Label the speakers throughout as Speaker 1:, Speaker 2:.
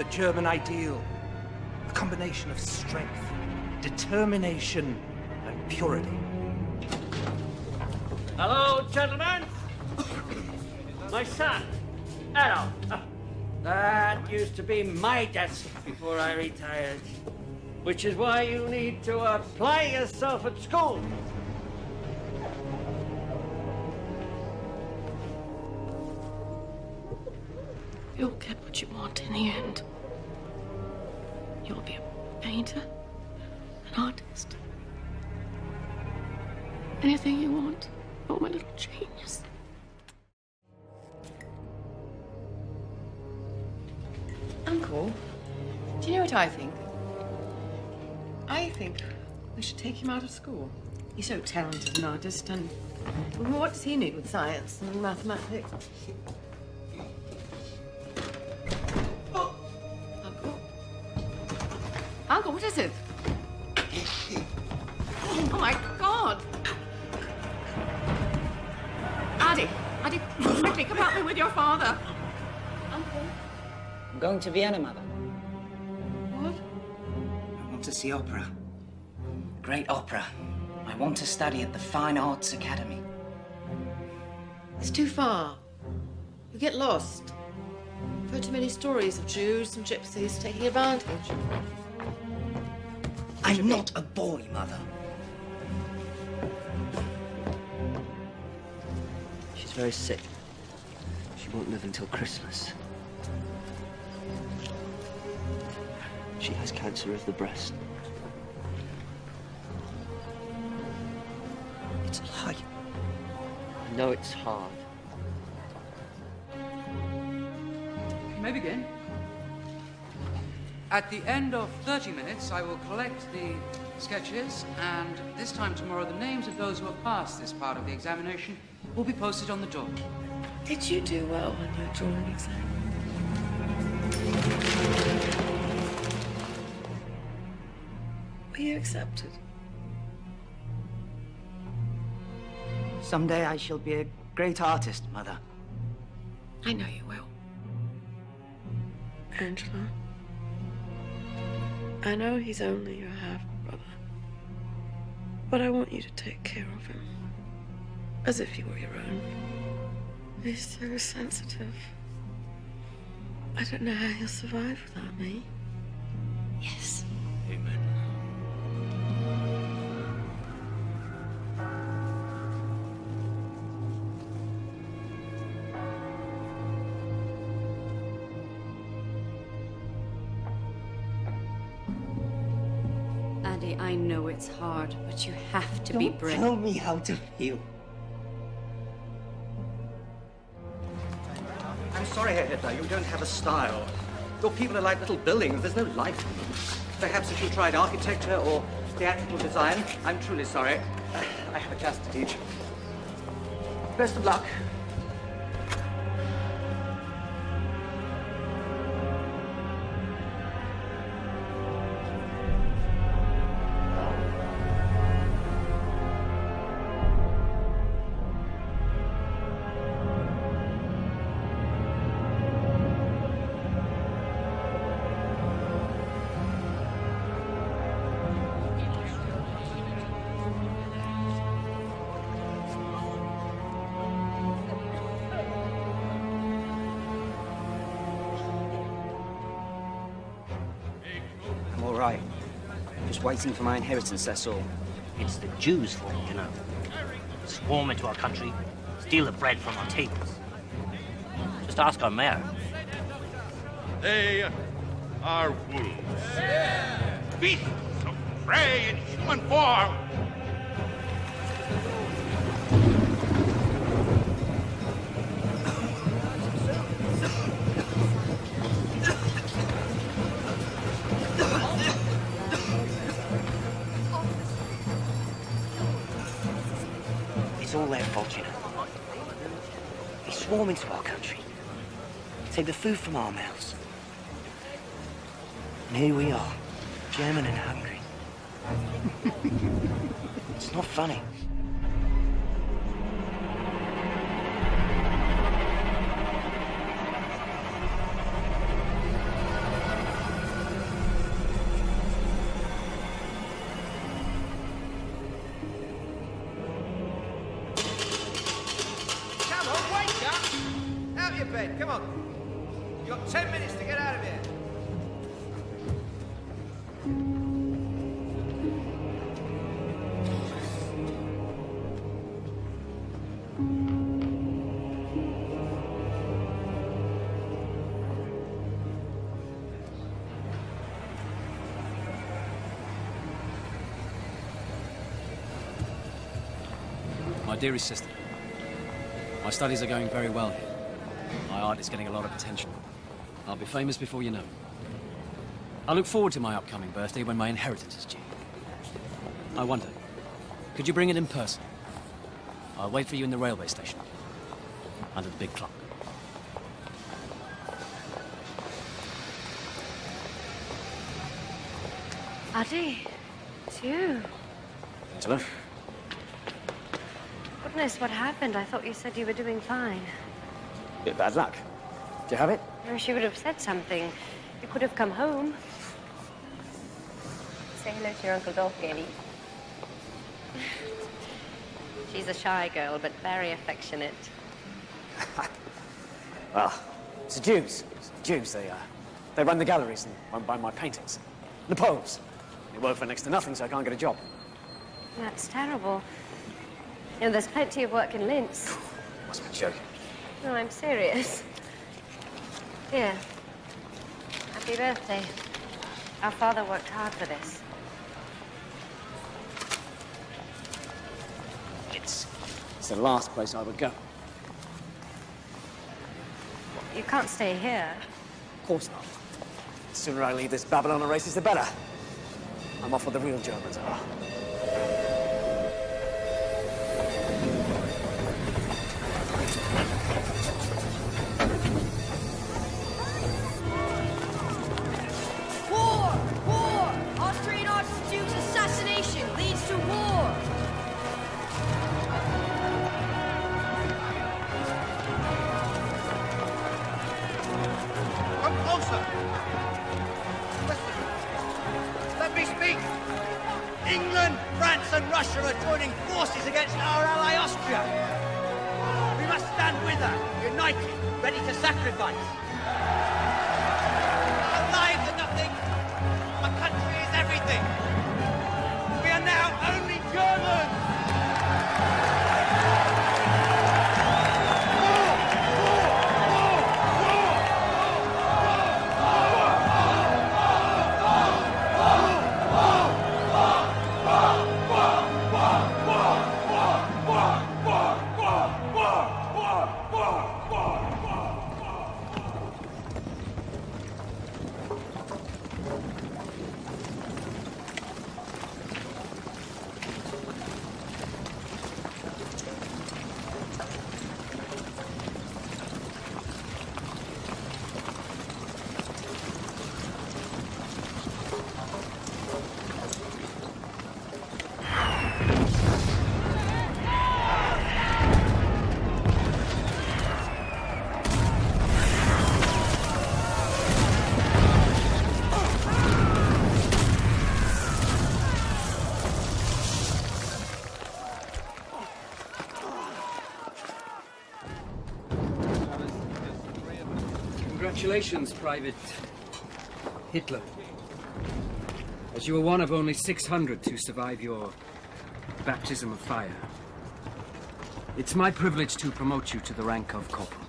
Speaker 1: the German ideal. A combination of strength, determination, and purity.
Speaker 2: Hello, gentlemen. My son, Adolf. That used to be my desk before I retired. Which is why you need to apply yourself at school.
Speaker 3: You'll get what you want in the end. You'll be a painter, an artist. Anything you want. Oh, my little genius.
Speaker 4: Uncle, do you know what I think? I think we should take him out of school. He's so talented an artist, and what does he need with science and mathematics? Oh. Uncle, what is it? Oh, my God! Addy, quickly, come help me with your father. Uncle?
Speaker 5: I'm going to Vienna, Mother.
Speaker 4: What?
Speaker 5: I want to see opera. Great opera. I want to study at the Fine Arts Academy.
Speaker 4: It's too far. You get lost. I've heard too many stories of Jews and gypsies taking advantage.
Speaker 5: I'm not a boy, Mother.
Speaker 2: She's very sick. She won't live until Christmas. She has cancer of the breast. It's a lie. I know it's hard.
Speaker 6: You may begin. At the end of 30 minutes, I will collect the sketches, and this time tomorrow, the names of those who have passed this part of the examination will be posted on the door.
Speaker 4: Did you do well on your drawing exam? Were you accepted?
Speaker 5: Someday I shall be a great artist, Mother.
Speaker 3: I know you will.
Speaker 4: Angela, I know he's only your half-brother, but I want you to take care of him as if he were your own. He's so sensitive. I don't know how he'll survive without me.
Speaker 3: Yes.
Speaker 2: Amen.
Speaker 7: Andy, I know it's hard, but you have to be brave.
Speaker 5: Tell me how to feel.
Speaker 1: I'm sorry, Herr Hitler, you don't have a style. Your people are like little buildings. There's no life in them. Perhaps if you tried architecture or theatrical design. I'm truly sorry. I have a class to teach. Best of luck.
Speaker 5: Just waiting for my inheritance, that's all.
Speaker 8: It's the Jews' fault, you know. Swarm into our country, steal the bread from our tables. Just ask our mayor.
Speaker 9: They are wolves. Beasts of prey in human form.
Speaker 8: It's all their fault, you know. They swarm into our country, take the food from our mouths. And here we are, German and hungry. It's not funny.
Speaker 10: your bed. Come on. You've got 10 minutes to get out of here.
Speaker 11: My dearest sister, my studies are going very well here. My art is getting a lot of attention. I'll be famous before you know it. I look forward to my upcoming birthday when my inheritance is due. I wonder, could you bring it in person? I'll wait for you in the railway station, under the big clock.
Speaker 12: Addy, it's you.
Speaker 11: Angela?
Speaker 12: Goodness, what happened? I thought you said you were doing fine.
Speaker 11: Bit bad luck. Do you have it?
Speaker 12: No, she would have said something. You could have come home. Say hello to your Uncle Dolph, Gally. She's a shy girl, but very affectionate.
Speaker 11: Well, it's the Jews. They run the galleries and won't buy my paintings. The Poles. They work for next to nothing, so I can't get a job.
Speaker 12: That's terrible. You know, there's plenty of work in Linz.
Speaker 11: Must be joking.
Speaker 12: No, I'm serious. Here. Happy birthday. Our father worked hard for this.
Speaker 11: It's the last place I would go.
Speaker 12: You can't stay here.
Speaker 11: Of course not. The sooner I leave this Babylon races, the better. I'm off where the real Germans are.
Speaker 13: War! Austrian Archduke's assassination leads to war!
Speaker 10: Come closer! Listen. Let me speak! England, France and Russia are joining forces against our ally Austria. We must stand with her, united, ready to sacrifice. Our lives are nothing. Our country is everything. We are now only Germans.
Speaker 2: Congratulations, Private Hitler. As you were one of only 600 to survive your baptism of fire. It's my privilege to promote you to the rank of corporal.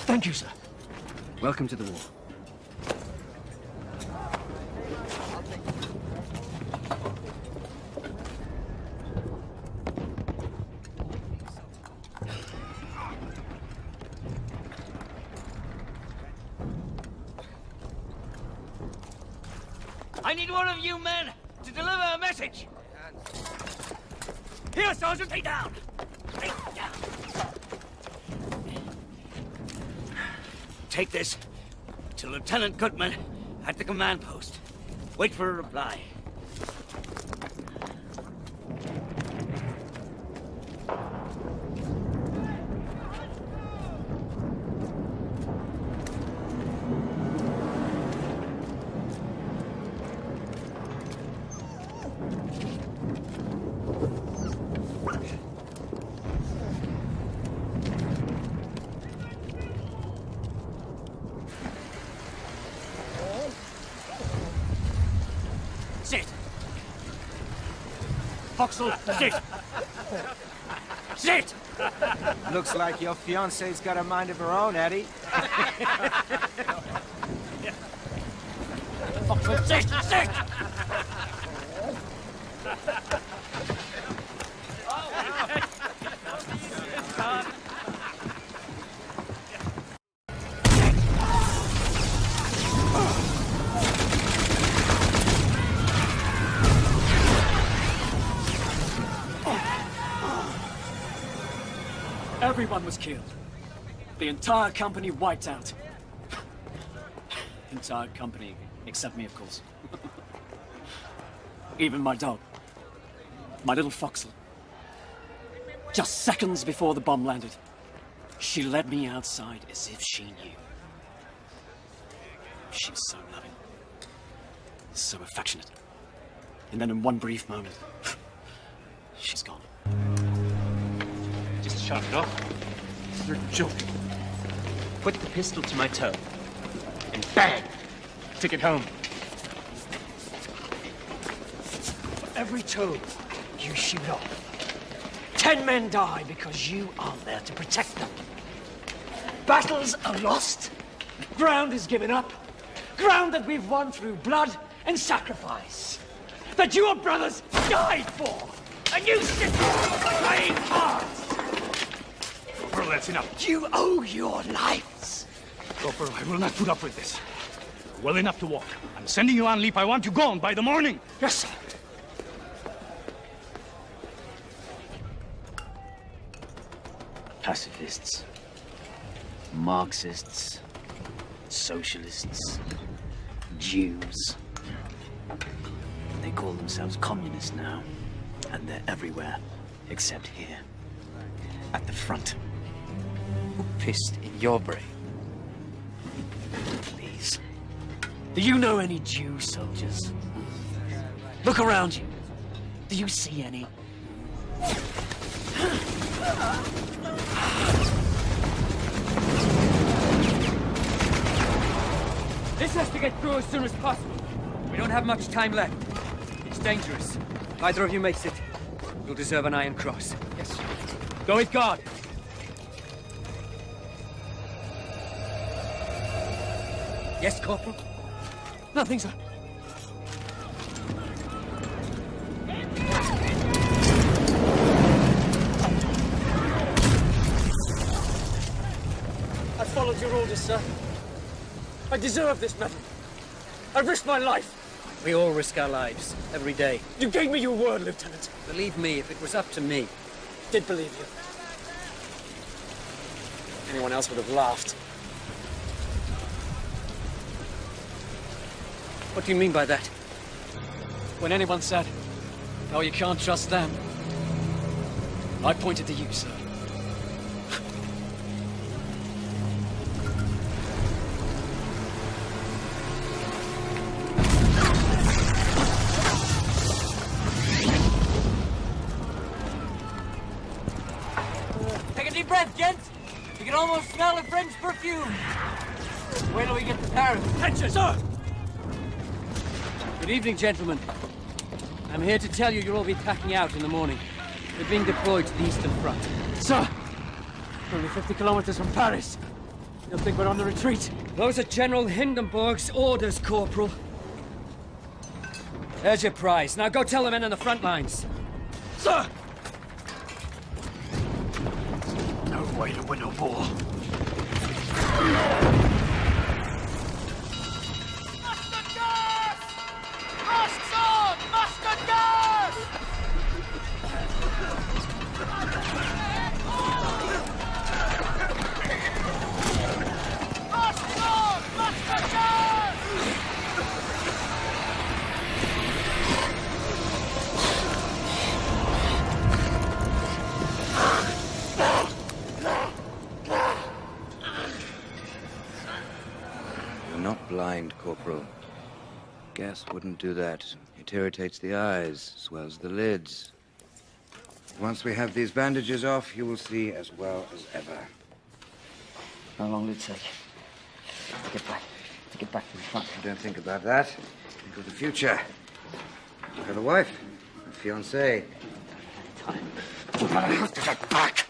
Speaker 11: Thank you, sir.
Speaker 2: Welcome to the war. I need one of you men to deliver a message. Here, Sergeant, stay down. Stay down. Take this to Lieutenant Goodman at the command post. Wait for a reply.
Speaker 11: foxhole. Sit! Sit!
Speaker 14: Looks like your fiancée's got a mind of her own, Eddie.
Speaker 11: Foxhole, sit! Sit! Everyone was killed. The entire company wiped out. Entire company, except me, of course. Even my dog. My little foxhole. Just seconds before the bomb landed, she led me outside as if she knew. She was so loving. So affectionate. And then in one brief moment, she's gone.
Speaker 14: Just shut it off. You're joking. Put the pistol to my toe. And bang! Took it home.
Speaker 11: For every toe you shoot off, 10 men die because you aren't there to protect them. Battles are lost. Ground is given up. Ground that we've won through blood and sacrifice. That your brothers died for. And you sit here playing cards.
Speaker 9: Corporal, that's enough.
Speaker 11: You owe your lives.
Speaker 9: Corporal, I will not put up with this. Well enough to walk. I'm sending you on leave. I want you gone by the morning.
Speaker 11: Yes, sir. Pacifists, Marxists, socialists, Jews. They call themselves communists now, and they're everywhere, except here, at the front.
Speaker 8: Who pissed in your brain?
Speaker 11: Please. Do you know any Jew soldiers? Look around you. Do you see any?
Speaker 15: This has to get through as soon as possible. We don't have much time left. It's dangerous. If either of you makes it, you'll deserve an Iron Cross. Yes, sir. Go with God. Yes, Corporal?
Speaker 11: Nothing, sir. I followed your orders, sir. I deserve this medal. I risked my life.
Speaker 15: We all risk our lives, every day.
Speaker 11: You gave me your word, Lieutenant.
Speaker 15: Believe me, if it was up to me.
Speaker 11: Did believe you. Anyone else would have laughed.
Speaker 15: What do you mean by that?
Speaker 11: When anyone said, "Oh, you can't trust them," I pointed to you, sir.
Speaker 15: Take a deep breath, gents. You can almost smell the French perfume. Wait till we get to Paris.
Speaker 11: Attention, sir!
Speaker 15: Good evening, gentlemen. I'm here to tell you you'll all be packing out in the morning. We're being deployed to the Eastern Front.
Speaker 11: Sir! We're only 50 kilometers from Paris. You'll think we're on the retreat.
Speaker 15: Those are General Hindenburg's orders, Corporal. There's your prize. Now go tell the men on the front lines.
Speaker 11: Sir! No way to win a war.
Speaker 16: Blind, Corporal. Gas wouldn't do that. It irritates the eyes, swells the lids. Once we have these bandages off, you will see as well as ever.
Speaker 8: How long will it take? To get back to the front.
Speaker 16: Don't think about that. Think of the future. Think of the wife, the fiancée.
Speaker 9: time. I have to get back.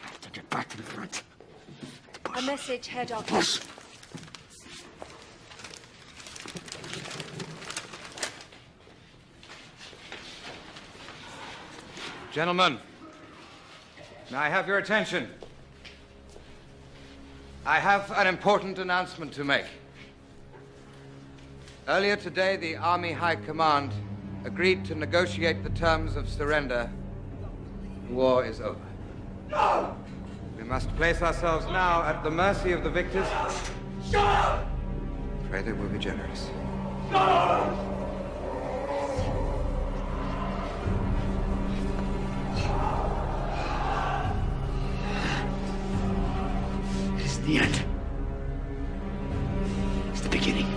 Speaker 9: I have to get back to the front.
Speaker 12: A message, Herr Doctor.
Speaker 9: Push.
Speaker 16: Gentlemen, may I have your attention? I have an important announcement to make. Earlier today, the Army High Command agreed to negotiate the terms of surrender. The war is over. No! We must place ourselves now at the mercy of the victors. Shut up! Pray they will be generous.
Speaker 9: No!
Speaker 14: It is the end. It's the beginning.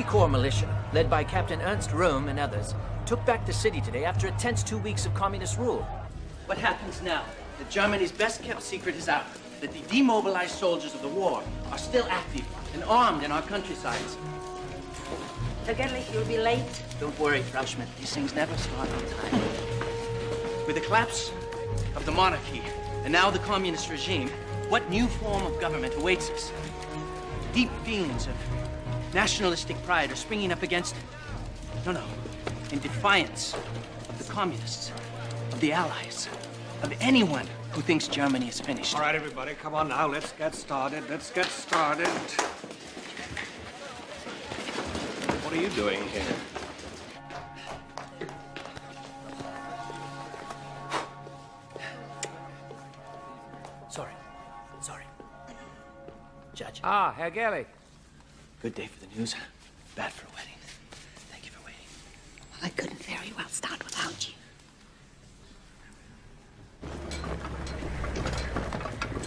Speaker 17: Corps militia, led by Captain Ernst Röhm and others, took back the city today after a tense 2 weeks of communist rule.
Speaker 1: What happens now? That Germany's best-kept secret is out. That the demobilized soldiers of the war are still active and armed in our countrysides.
Speaker 12: Herr Gerlich, you'll be late.
Speaker 1: Don't worry, Frau Schmidt. These things never start on time. With the collapse of the monarchy and now the communist regime, what new form of government awaits us? Deep feelings of nationalistic pride are springing up against it. No. In defiance of the communists, of the Allies, of anyone who thinks Germany is finished.
Speaker 2: All right, everybody, come on now. Let's get started. Let's get started. What are you doing here?
Speaker 17: Sorry. Judge.
Speaker 15: Ah, Herr Gerlich.
Speaker 17: Good day for the news, bad for a wedding. Thank you for waiting.
Speaker 3: Well, I couldn't very well start without you.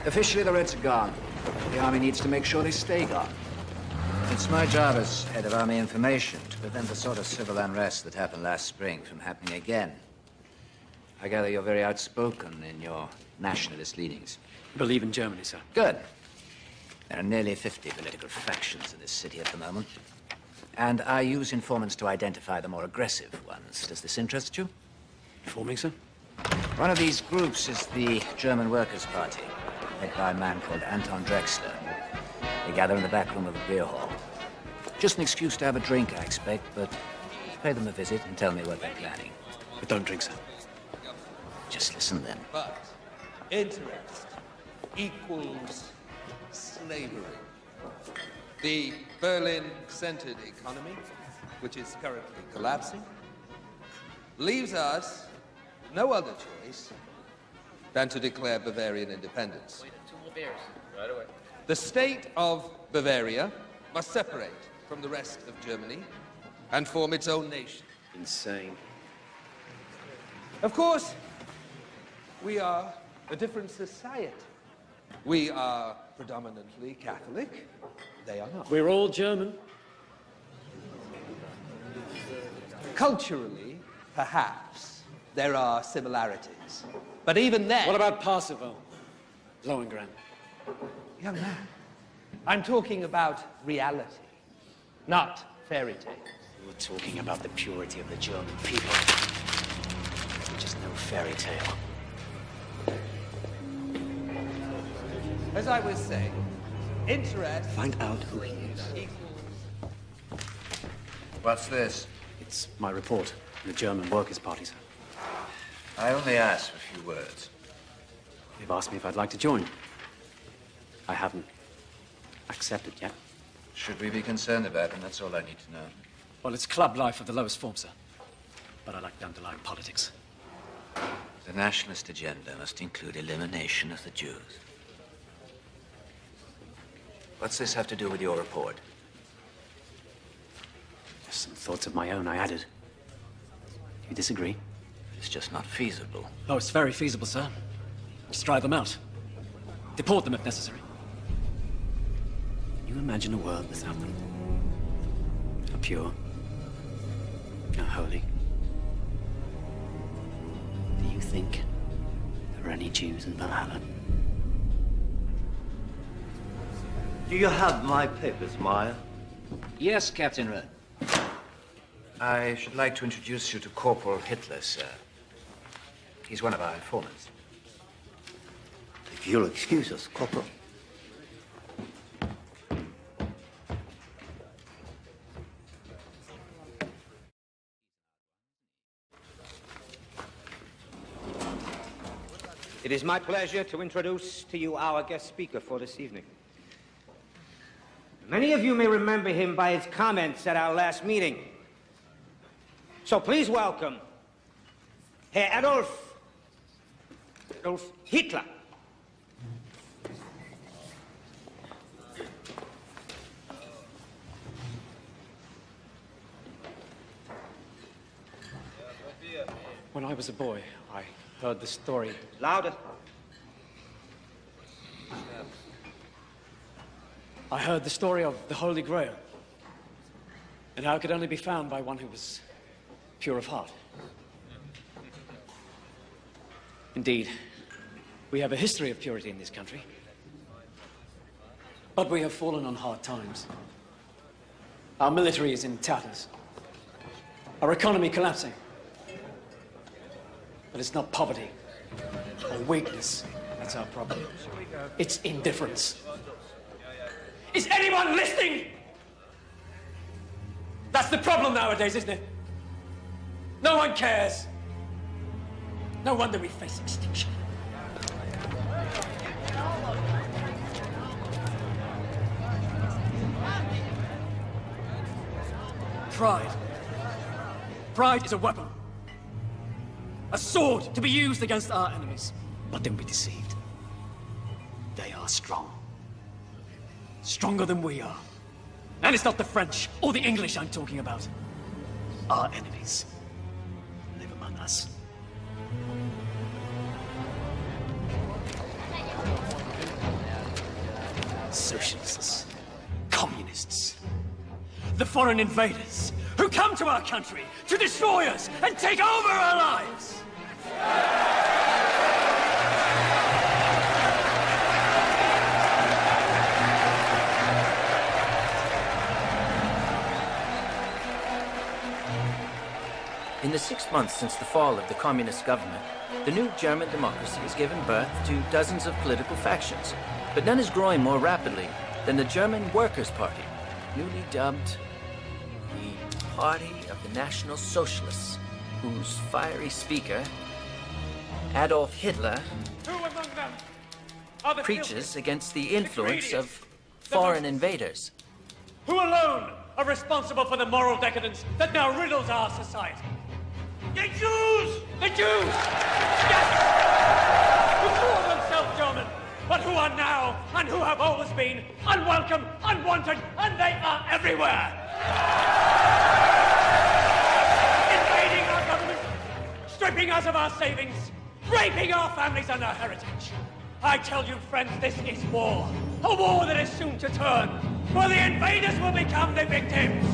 Speaker 18: Officially, the Reds are gone. The Army needs to make sure they stay gone. It's my job as head of Army information to prevent the sort of civil unrest that happened last spring from happening again. I gather you're very outspoken in your nationalist leanings.
Speaker 11: Believe in Germany, sir.
Speaker 18: Good. There are nearly 50 political factions in this city at the moment. And I use informants to identify the more aggressive ones. Does this interest you?
Speaker 11: Informing, sir?
Speaker 18: One of these groups is the German Workers' Party, led by a man called Anton Drexler. They gather in the back room of the beer hall. Just an excuse to have a drink, I expect, but pay them a visit and tell me what they're planning.
Speaker 11: But don't drink, sir.
Speaker 18: Just listen, then.
Speaker 19: But interest equals slavery. The Berlin-centered economy, which is currently collapsing, leaves us no other choice than to declare Bavarian independence.
Speaker 14: Wait, 2 more beers. Right away.
Speaker 19: The state of Bavaria must separate from the rest of Germany and form its own nation.
Speaker 14: Insane.
Speaker 19: Of course, we are a different society. We are predominantly Catholic. They are not.
Speaker 11: We're all German.
Speaker 19: Culturally, perhaps, there are similarities. But even then...
Speaker 11: What about Parsifal? Lohengrin?
Speaker 19: Young man, I'm talking about reality, not fairy tales.
Speaker 11: You're talking about the purity of the German people. just no fairy tale.
Speaker 19: As I was saying, interest...
Speaker 1: Find out who he is.
Speaker 18: What's this?
Speaker 11: It's my report from the German Workers' Party, sir.
Speaker 18: I only asked for a few words.
Speaker 11: They've asked me if I'd like to join. I haven't accepted yet.
Speaker 18: Should we be concerned about him? That's all I need to know.
Speaker 11: Well, it's club life of the lowest form, sir. But I like the underlying politics.
Speaker 18: The nationalist agenda must include elimination of the Jews. What's this have to do with your report?
Speaker 11: Just some thoughts of my own I added. Do you disagree?
Speaker 18: It's just not feasible.
Speaker 11: Oh, it's very feasible, sir. Just drive them out. Deport them if necessary. Can you imagine a world without them? A pure, a holy. Do you think there are any Jews in Valhalla?
Speaker 1: Do you have my papers, Meyer?
Speaker 18: Yes, Captain Rudd. I should like to introduce you to Corporal Hitler, sir. He's one of our informants.
Speaker 1: If you'll excuse us, Corporal.
Speaker 10: It is my pleasure to introduce to you our guest speaker for this evening. Many of you may remember him by his comments at our last meeting. So please welcome Herr Adolf Hitler.
Speaker 11: When I was a boy, I heard the story.
Speaker 10: Louder.
Speaker 11: I heard the story of the Holy Grail, and how it could only be found by one who was pure of heart. Indeed, we have a history of purity in this country, but we have fallen on hard times. Our military is in tatters, our economy collapsing. But it's not poverty or weakness that's our problem. It's indifference. Is anyone listening? That's the problem nowadays, isn't it? No one cares. No wonder we face extinction. Pride. Pride is a weapon. A sword to be used against our enemies. But don't be deceived. They are strong. Stronger than we are. And it's not the French or the English I'm talking about. Our enemies live among us. Socialists, communists, the foreign invaders who come to our country to destroy us and take over our lives.
Speaker 17: In the 6 months since the fall of the communist government, the new German democracy has given birth to dozens of political factions, but none is growing more rapidly than the German Workers' Party, newly dubbed the Party of the National Socialists, whose fiery speaker, Adolf Hitler, preaches against the influence of foreign invaders.
Speaker 11: Who alone are responsible for the moral decadence that now riddles our society? The Jews! The Jews! Yes! Who call themselves German, but who are now, and who have always been, unwelcome, unwanted, and they are everywhere! Invading our government, stripping us of our savings, raping our families and our heritage. I tell you, friends, this is war. A war that is soon to turn, where the invaders will become the victims.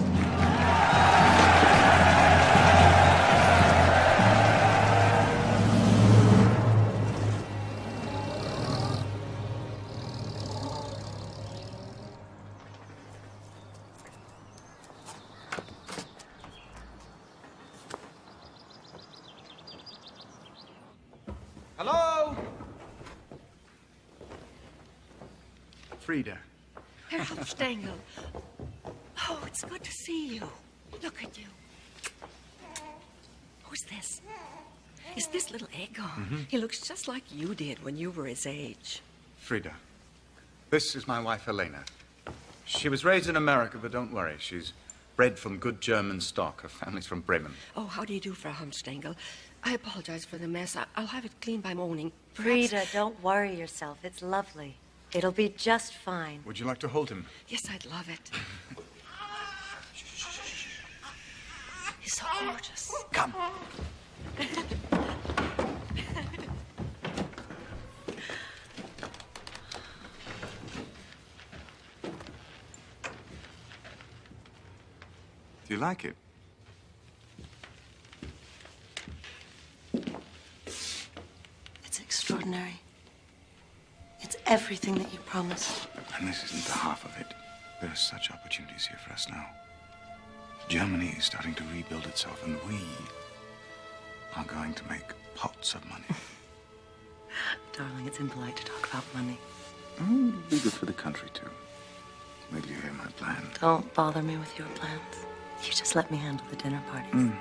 Speaker 20: Frida.
Speaker 21: Herr Hauptstengel. Oh, it's good to see you. Look at you. Who's this? Is this little Egon? He looks just like you did when you were his age.
Speaker 20: Frida. This is my wife, Helena. She was raised in America, but don't worry. She's bred from good German stock. Her family's from Bremen.
Speaker 21: Oh, how do you do, Frau Hauptstengel? I apologize for the mess. I'll have it cleaned by morning.
Speaker 22: Frida, don't worry yourself. It's lovely. It'll be just fine.
Speaker 20: Would you like to hold him?
Speaker 21: Yes, I'd love it. He's so gorgeous.
Speaker 20: Come. Do you like it?
Speaker 4: It's extraordinary. It's everything that you promised.
Speaker 20: And this isn't the half of it. There are such opportunities here for us now. Germany is starting to rebuild itself, and we are going to make pots of money.
Speaker 4: Darling, it's impolite to talk about money.
Speaker 20: Be good for the country, too. Wait till you hear my plan.
Speaker 4: Don't bother me with your plans. You just let me handle the dinner parties.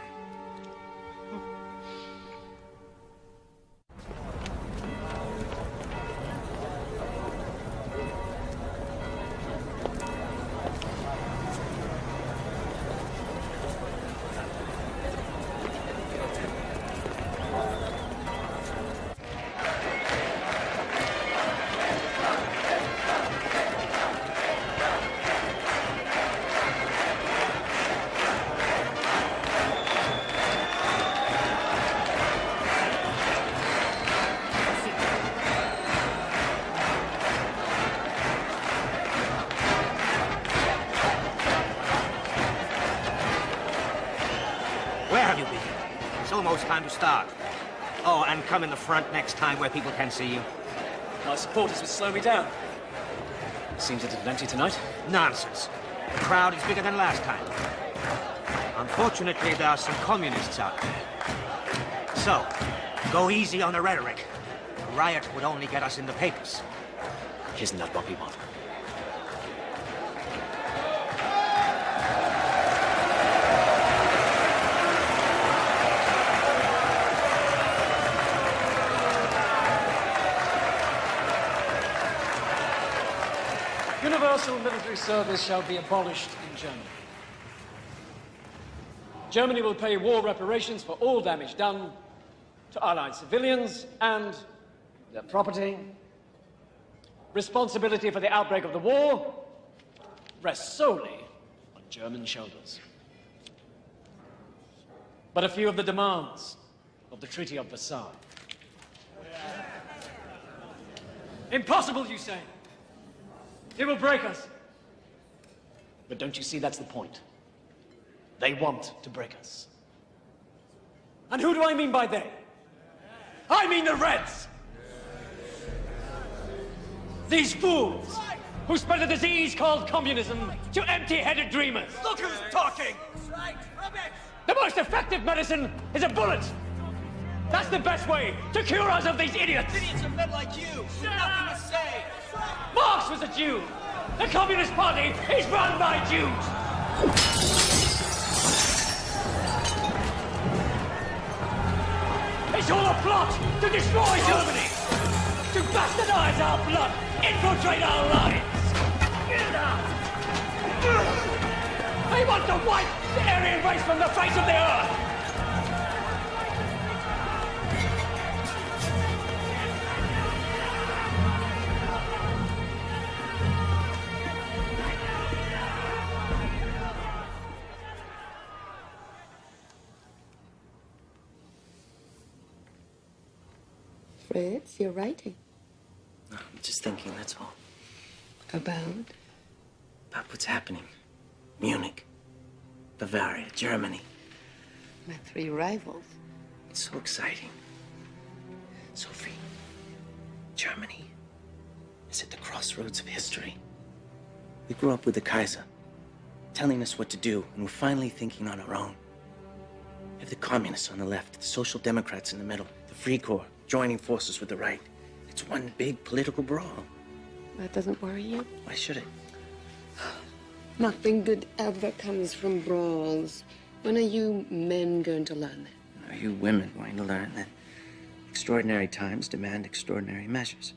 Speaker 8: Time to start. Oh, and come in the front next time where people can see you.
Speaker 11: My supporters would slow me down. Seems it is empty tonight.
Speaker 8: Nonsense. The crowd is bigger than last time. Unfortunately, there are some communists out there. So, go easy on the rhetoric. A riot would only get us in the papers.
Speaker 11: Isn't that what we want? Universal military service shall be abolished in Germany. Germany will pay war reparations for all damage done to Allied civilians and their property. Responsibility for the outbreak of the war rests solely on German shoulders. But a few of the demands of the Treaty of Versailles. Impossible, you say? It will break us. But don't you see that's the point? They want to break us. And who do I mean by they? I mean the Reds! These fools who spread a disease called communism to empty-headed dreamers.
Speaker 10: Look who's talking!
Speaker 11: The most effective medicine is a bullet! That's the best way to cure us of these idiots!
Speaker 10: Idiots are men like you! Nothing to say!
Speaker 11: Marx was a Jew! The Communist Party is run by Jews! It's all a plot to destroy Germany! To bastardize our blood! Infiltrate our lives! They want to wipe the Aryan race from the face of the earth!
Speaker 4: Fritz, you're writing.
Speaker 17: No, I'm just thinking, that's all.
Speaker 4: About?
Speaker 17: About what's happening. Munich, Bavaria, Germany.
Speaker 4: My three rivals.
Speaker 17: It's so exciting. Sophie, Germany is at the crossroads of history. We grew up with the Kaiser, telling us what to do, and we're finally thinking on our own. We have the communists on the left, the social democrats in the middle, the Free Corps joining forces with the right. It's one big political brawl.
Speaker 4: That doesn't worry you?
Speaker 5: Why should it?
Speaker 4: Nothing good ever comes from brawls. When are you men going to learn that?
Speaker 5: Are you women going to learn that extraordinary times demand extraordinary measures?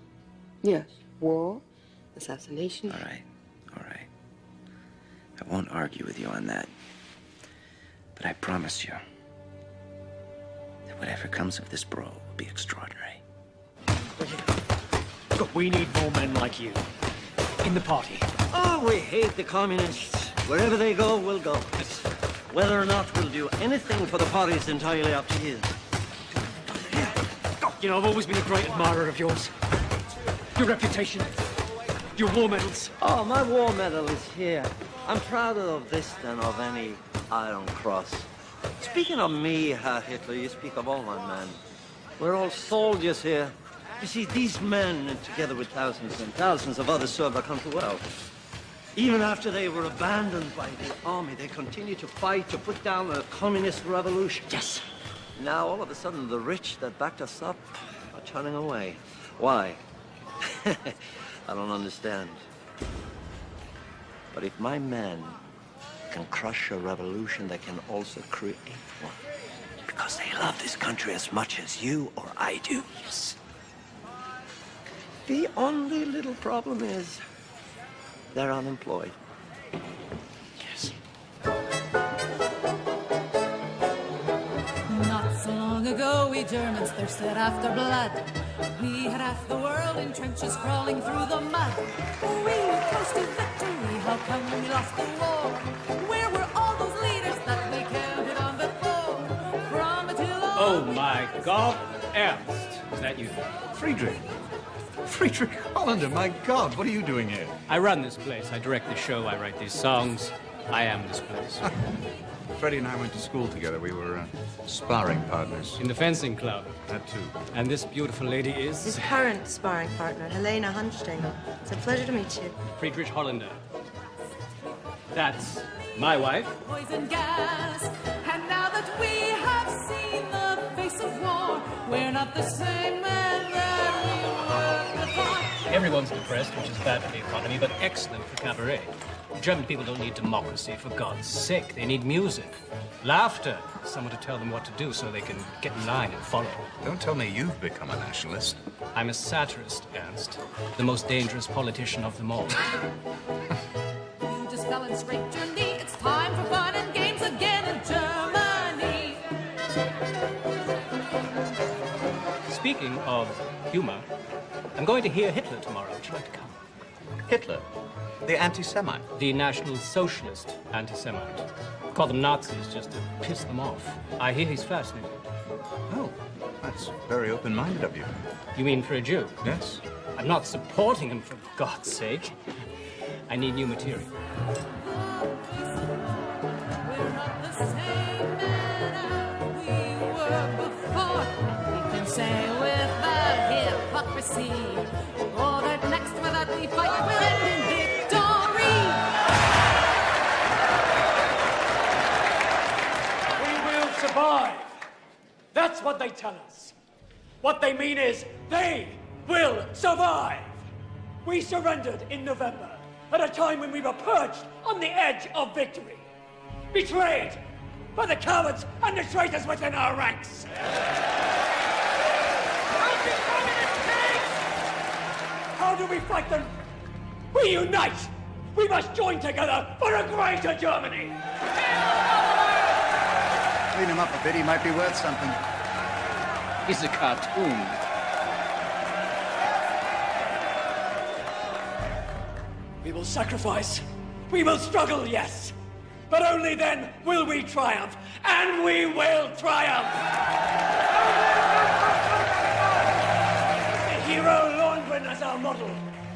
Speaker 4: Yes. War, assassination.
Speaker 5: All right. I won't argue with you on that. But I promise you that whatever comes of this brawl will be extraordinary.
Speaker 11: Look, we need more men like you. In the party.
Speaker 2: Oh, we hate the communists. Wherever they go, we'll go. Whether or not we'll do anything for the party is entirely up to you.
Speaker 11: You know, I've always been a great admirer of yours. Your reputation. Your war medals.
Speaker 2: Oh, my war medal is here. I'm prouder of this than of any Iron Cross. Speaking of me, Herr Hitler, you speak of all my men. We're all soldiers here. You see, these men, together with thousands and thousands of others, served our country well. Even after they were abandoned by the army, they continued to fight to put down a communist revolution.
Speaker 11: Yes.
Speaker 2: Now, all of a sudden, the rich that backed us up are turning away. Why? I don't understand. But if my men can crush a revolution, they can also create one. Because they love this country as much as you or I do.
Speaker 11: Yes.
Speaker 2: The only little problem is they're unemployed.
Speaker 11: Yes.
Speaker 6: Not so long ago, we Germans thirsted after blood. We had half the world in trenches crawling through the mud. We were close to victory. How come we lost the war? Where were all those leaders that we counted on before? From Attila...
Speaker 11: Oh, my God. Ernst. Is that you?
Speaker 7: Friedrich. Friedrich Hollander, my God, what are you doing here?
Speaker 11: I run this place. I direct the show. I write these songs. I am this place.
Speaker 7: Freddie and I went to school together. We were sparring partners.
Speaker 11: In the fencing club.
Speaker 7: That too.
Speaker 11: And this beautiful lady is...
Speaker 22: His current sparring partner, Helena Hunstengel. It's a pleasure to meet you.
Speaker 11: Friedrich Hollander. That's my wife.
Speaker 6: Poison gas. And now that we have seen the face of war, we're not the same men that we were before.
Speaker 11: Everyone's depressed, which is bad for the economy, but excellent for cabaret. German people don't need democracy, for God's sake. They need music, laughter, someone to tell them what to do so they can get in line and follow.
Speaker 7: Don't tell me you've become a nationalist.
Speaker 11: I'm a satirist, Ernst. The most dangerous politician of them all.
Speaker 6: You just fell and scraped your knee. It's time for fun and games again in Germany.
Speaker 11: Speaking of humor, I'm going to hear Hitler tomorrow. Would you like to come?
Speaker 7: Hitler? The anti-Semite?
Speaker 11: The National Socialist anti-Semite. Call them Nazis just to piss them off. I hear he's fascinating.
Speaker 7: Oh, that's very open-minded of you.
Speaker 11: You mean for a Jew?
Speaker 7: Yes.
Speaker 11: I'm not supporting him, for God's sake. I need new material.
Speaker 6: We're not the same men we were before. We can say without hypocrisy, oh, that next without we fight will end in victory.
Speaker 11: We will survive. That's what they tell us. What they mean is they will survive. We surrendered in November at a time when we were perched on the edge of victory. Betrayed by the cowards and the traitors within our ranks. How do we fight them? We unite! We must join together for a greater Germany!
Speaker 18: Clean him up a bit, he might be worth something.
Speaker 11: He's a cartoon. We will sacrifice. We will struggle, yes. But only then will we triumph. And we will triumph! The hero Lohengrin as our model,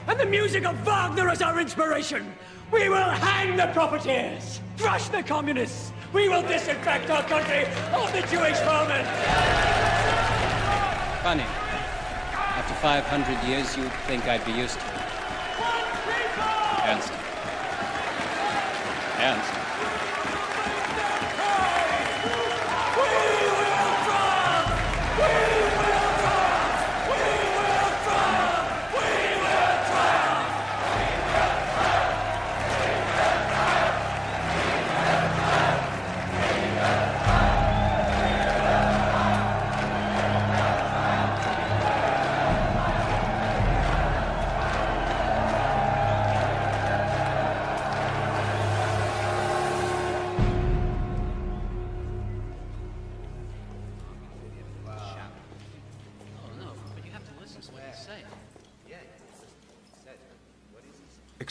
Speaker 11: and the music of Wagner as our inspiration. We will hang the profiteers, crush the communists. We will disinfect our country of the Jewish vermin.
Speaker 23: Funny. After 500 years, you'd think I'd be used to it. Ernst. Ernst.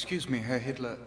Speaker 20: Excuse me, Herr Hitler.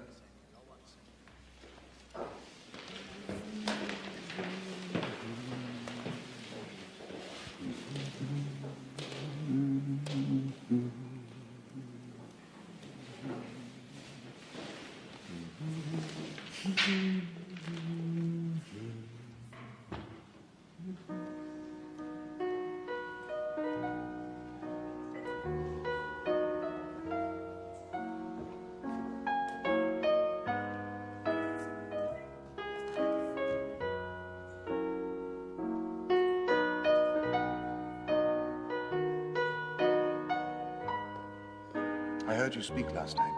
Speaker 20: I heard you speak last night.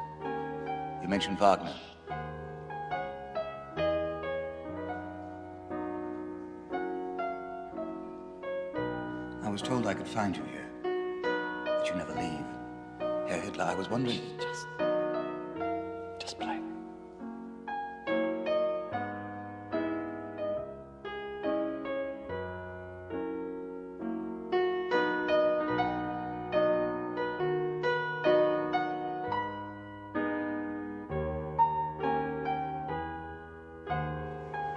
Speaker 20: You mentioned Wagner. I was told I could find you here, that you never leave. Herr Hitler, I was wondering... Just play.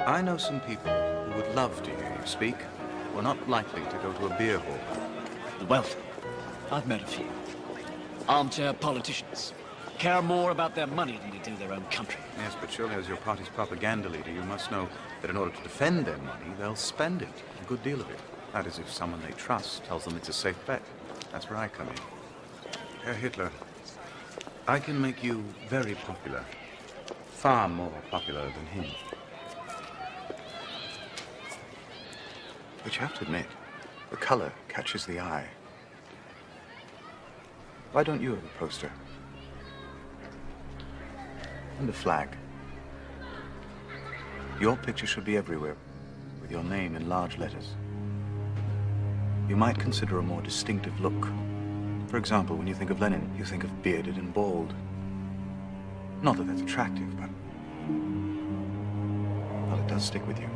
Speaker 20: I know some people who would love to hear you speak, but were not likely to go to a beer hall.
Speaker 11: The wealthy. I've met a few. Armchair politicians. Care more about their money than they do their own country.
Speaker 20: Yes, but surely as your party's propaganda leader, you must know that in order to defend their money, they'll spend it. A good deal of it. That is, if someone they trust tells them it's a safe bet. That's where I come in. Herr Hitler, I can make you very popular. Far more popular than him. But you have to admit, the color catches the eye. Why don't you have a poster? And a flag. Your picture should be everywhere, with your name in large letters. You might consider a more distinctive look. For example, when you think of Lenin, you think of bearded and bald. Not that that's attractive, but... well, it does stick with you.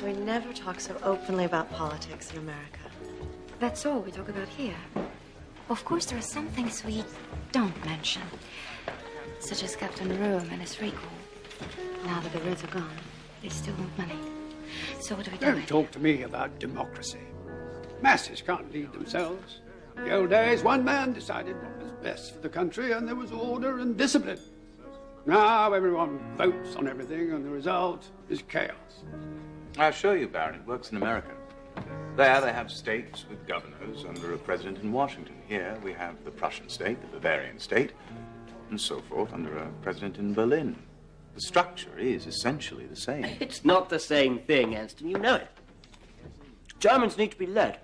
Speaker 22: We never talk so openly about politics in America.
Speaker 12: That's all we talk about here. Of course, there are some things we don't mention, such as Captain Rome and his recall. Now that the Reds are gone, they still want money. So what do we do?
Speaker 9: Don't talk to me about democracy. Masses can't lead themselves. In the old days, one man decided what was best for the country, and there was order and discipline. Now everyone votes on everything, and the result is chaos.
Speaker 20: I assure you, Baron, it works in America. There they have states with governors under a president in Washington. Here we have the Prussian state, the Bavarian state, and so forth under a president in Berlin. The structure is essentially the same.
Speaker 2: It's not the same thing, Anston. You know it. Germans need to be led,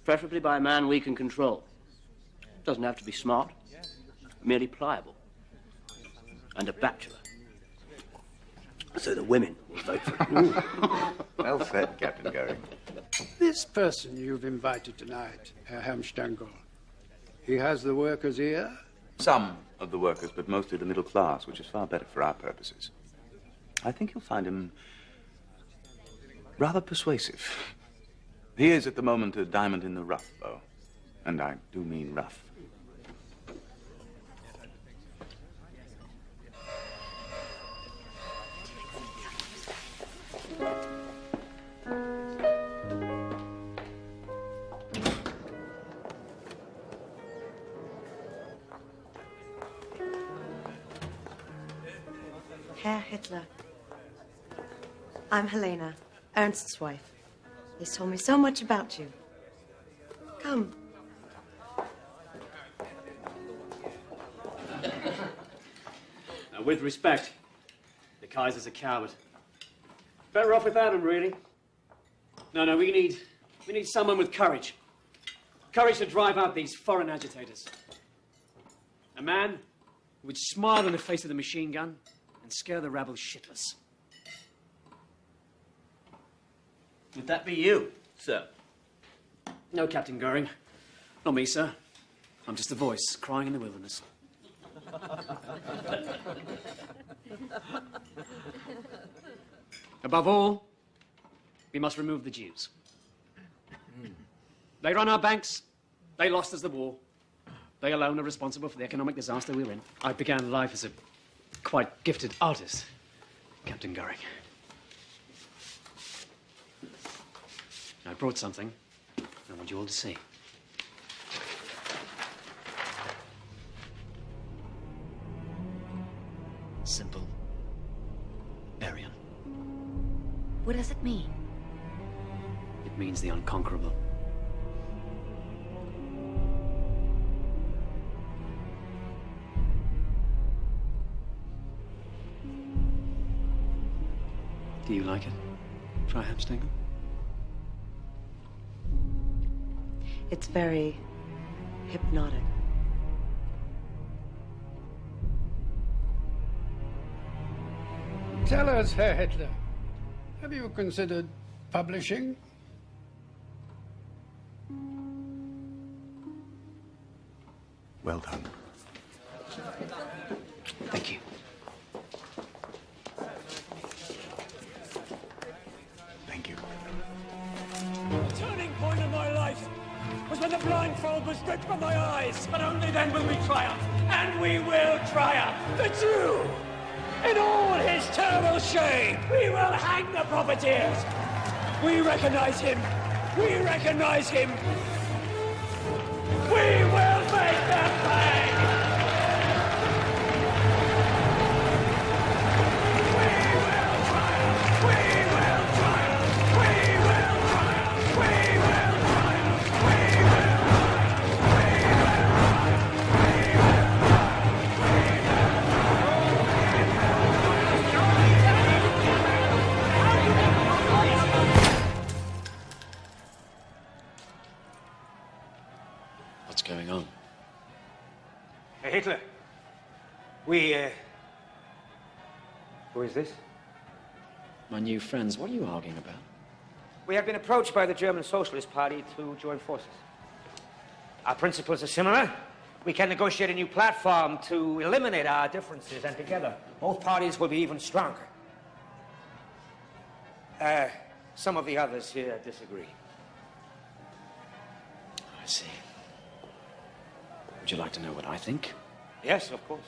Speaker 2: preferably by a man we can control. Doesn't have to be smart, merely pliable, and a bachelor. So the women will vote for it.
Speaker 20: Well said, Captain Goering.
Speaker 9: This person you've invited tonight, Herr Helmstengel, he has the workers' ear?
Speaker 20: Some of the workers, but mostly the middle class, which is far better for our purposes. I think you'll find him rather persuasive. He is at the moment a diamond in the rough, though. And I do mean rough.
Speaker 22: Herr Hitler. I'm Helena, Ernst's wife. He's told me so much about you. Come.
Speaker 11: Now, with respect, Kaiser's a coward. Better off without him, really. No, we need someone with courage. Courage to drive out these foreign agitators. A man who would smile in the face of the machine gun and scare the rabble shitless.
Speaker 17: Would that be you, sir?
Speaker 11: No, Captain Goring. Not me, sir. I'm just a voice crying in the wilderness. Above all, we must remove the Jews. They run our banks. They lost us the war. They alone are responsible for the economic disaster we're in. I began life as a quite gifted artist, Captain Goring. I brought something I want you all to see. Simple. Aryan.
Speaker 12: What does it mean?
Speaker 11: It means the unconquerable. Do you like it, Freiheitsdenken?
Speaker 22: It's very hypnotic.
Speaker 9: Tell us, Herr Hitler, have you considered publishing?
Speaker 20: Well done.
Speaker 11: Thank you.
Speaker 20: Thank you.
Speaker 2: The turning point of my life was when the blindfold was ripped from my eyes. But only then will we triumph. And we will triumph. The Jew, in all his terrible shame, we will hang the profiteers. We recognize him. We recognize him. We will make them pay.
Speaker 11: What's going on?
Speaker 8: Hey, Hitler. Who is this?
Speaker 11: My new friends, what are you arguing about?
Speaker 8: We have been approached by the German Socialist Party to join forces. Our principles are similar. We can negotiate a new platform to eliminate our differences, and together, both parties will be even stronger. Some of the others here disagree.
Speaker 11: I see. Would you like to know what I think?
Speaker 8: Yes, of course.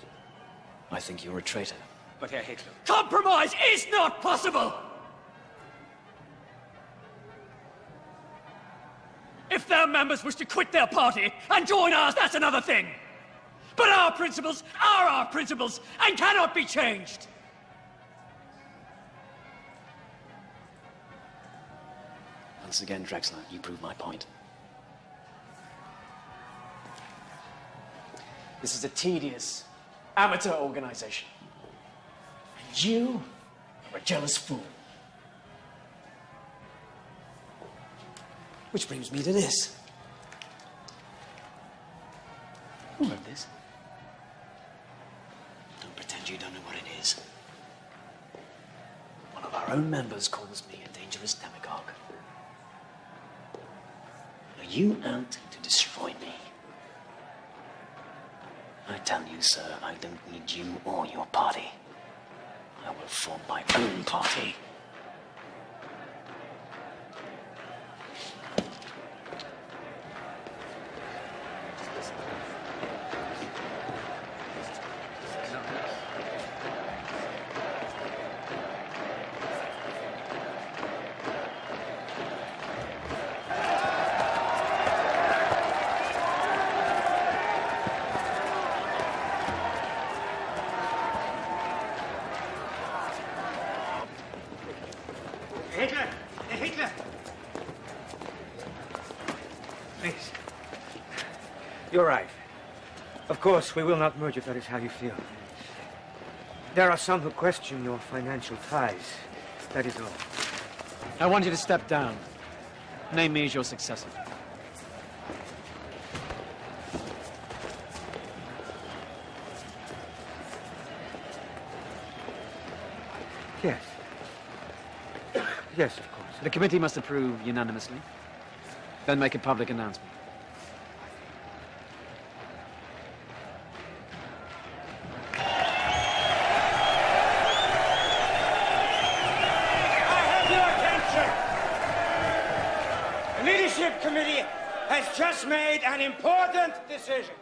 Speaker 11: I think you're a traitor.
Speaker 8: But Herr Hitler...
Speaker 2: Compromise is not possible! If their members wish to quit their party and join ours, that's another thing. But our principles are our principles and cannot be changed.
Speaker 11: Once again, Drexler, you prove my point. This is a tedious, amateur organization. And you are a jealous fool. Which brings me to this. Who wrote this? Don't pretend you don't know what it is. One of our own members calls me a dangerous demagogue. Are you out to destroy me? I tell you, sir, I don't need you or your party. I will form my own party.
Speaker 8: Hitler! Hitler! Please. You're right. Of course, we will not merge if that is how you feel. There are some who question your financial ties. That is all.
Speaker 11: I want you to step down. Name me as your successor.
Speaker 8: Yes. Yes, of course.
Speaker 11: The committee must approve unanimously. Then make a public announcement.
Speaker 13: The leadership committee has just made an important decision.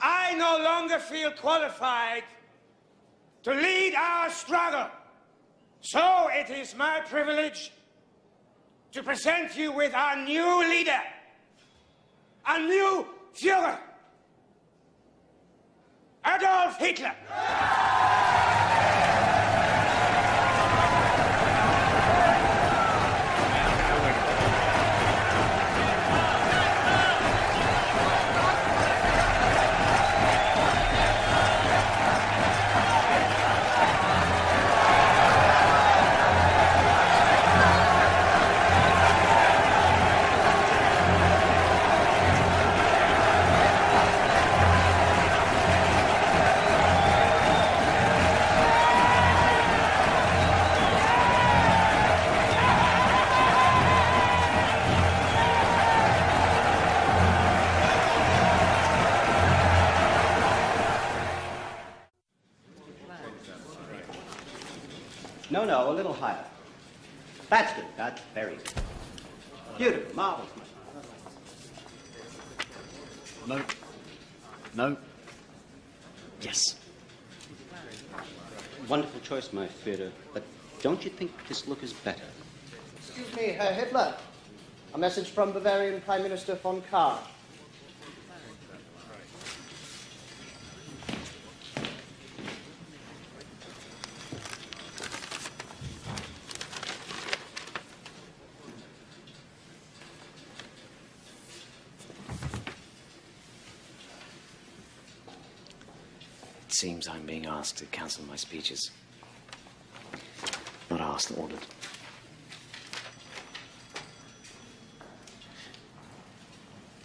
Speaker 13: I no longer feel qualified to lead our struggle. So it is my privilege to present you with our new leader, our new Führer, Adolf Hitler.
Speaker 10: No, a little higher. That's good. That's very good. Beautiful. Marvelous.
Speaker 11: No. No. Yes.
Speaker 10: Wonderful choice, my Führer. But don't you think this look is better?
Speaker 15: Excuse me, Herr Hitler. A message from Bavarian Prime Minister von Kahr.
Speaker 5: It seems I'm being asked to cancel my speeches. Not asked, ordered.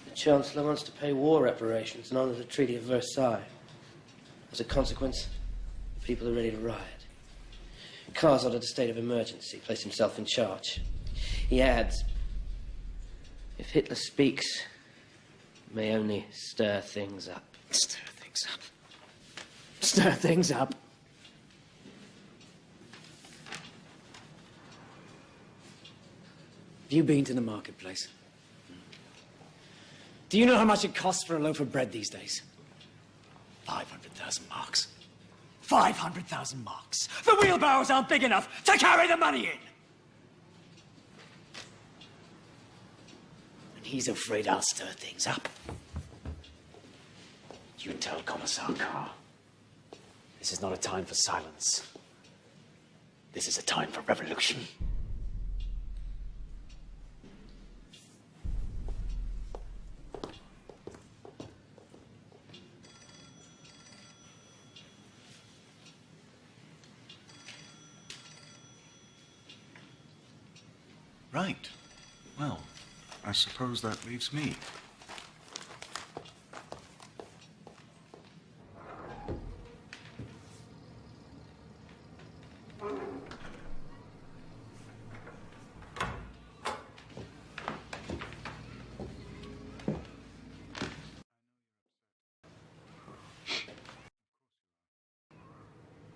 Speaker 16: The Chancellor wants to pay war reparations in honor of the Treaty of Versailles. As a consequence, the people are ready to riot. Kahr's ordered a state of emergency, placed himself in charge. He adds, if Hitler speaks, it may only stir things up.
Speaker 5: Stir things up.
Speaker 16: Stir things up.
Speaker 11: Have you been to the marketplace? Do you know how much it costs for a loaf of bread these days? 500,000 marks. 500,000 marks. The wheelbarrows aren't big enough to carry the money in. And he's afraid I'll stir things up. You tell Commissar Kahr. This is not a time for silence. This is a time for revolution.
Speaker 20: Right. Well, I suppose that leaves me.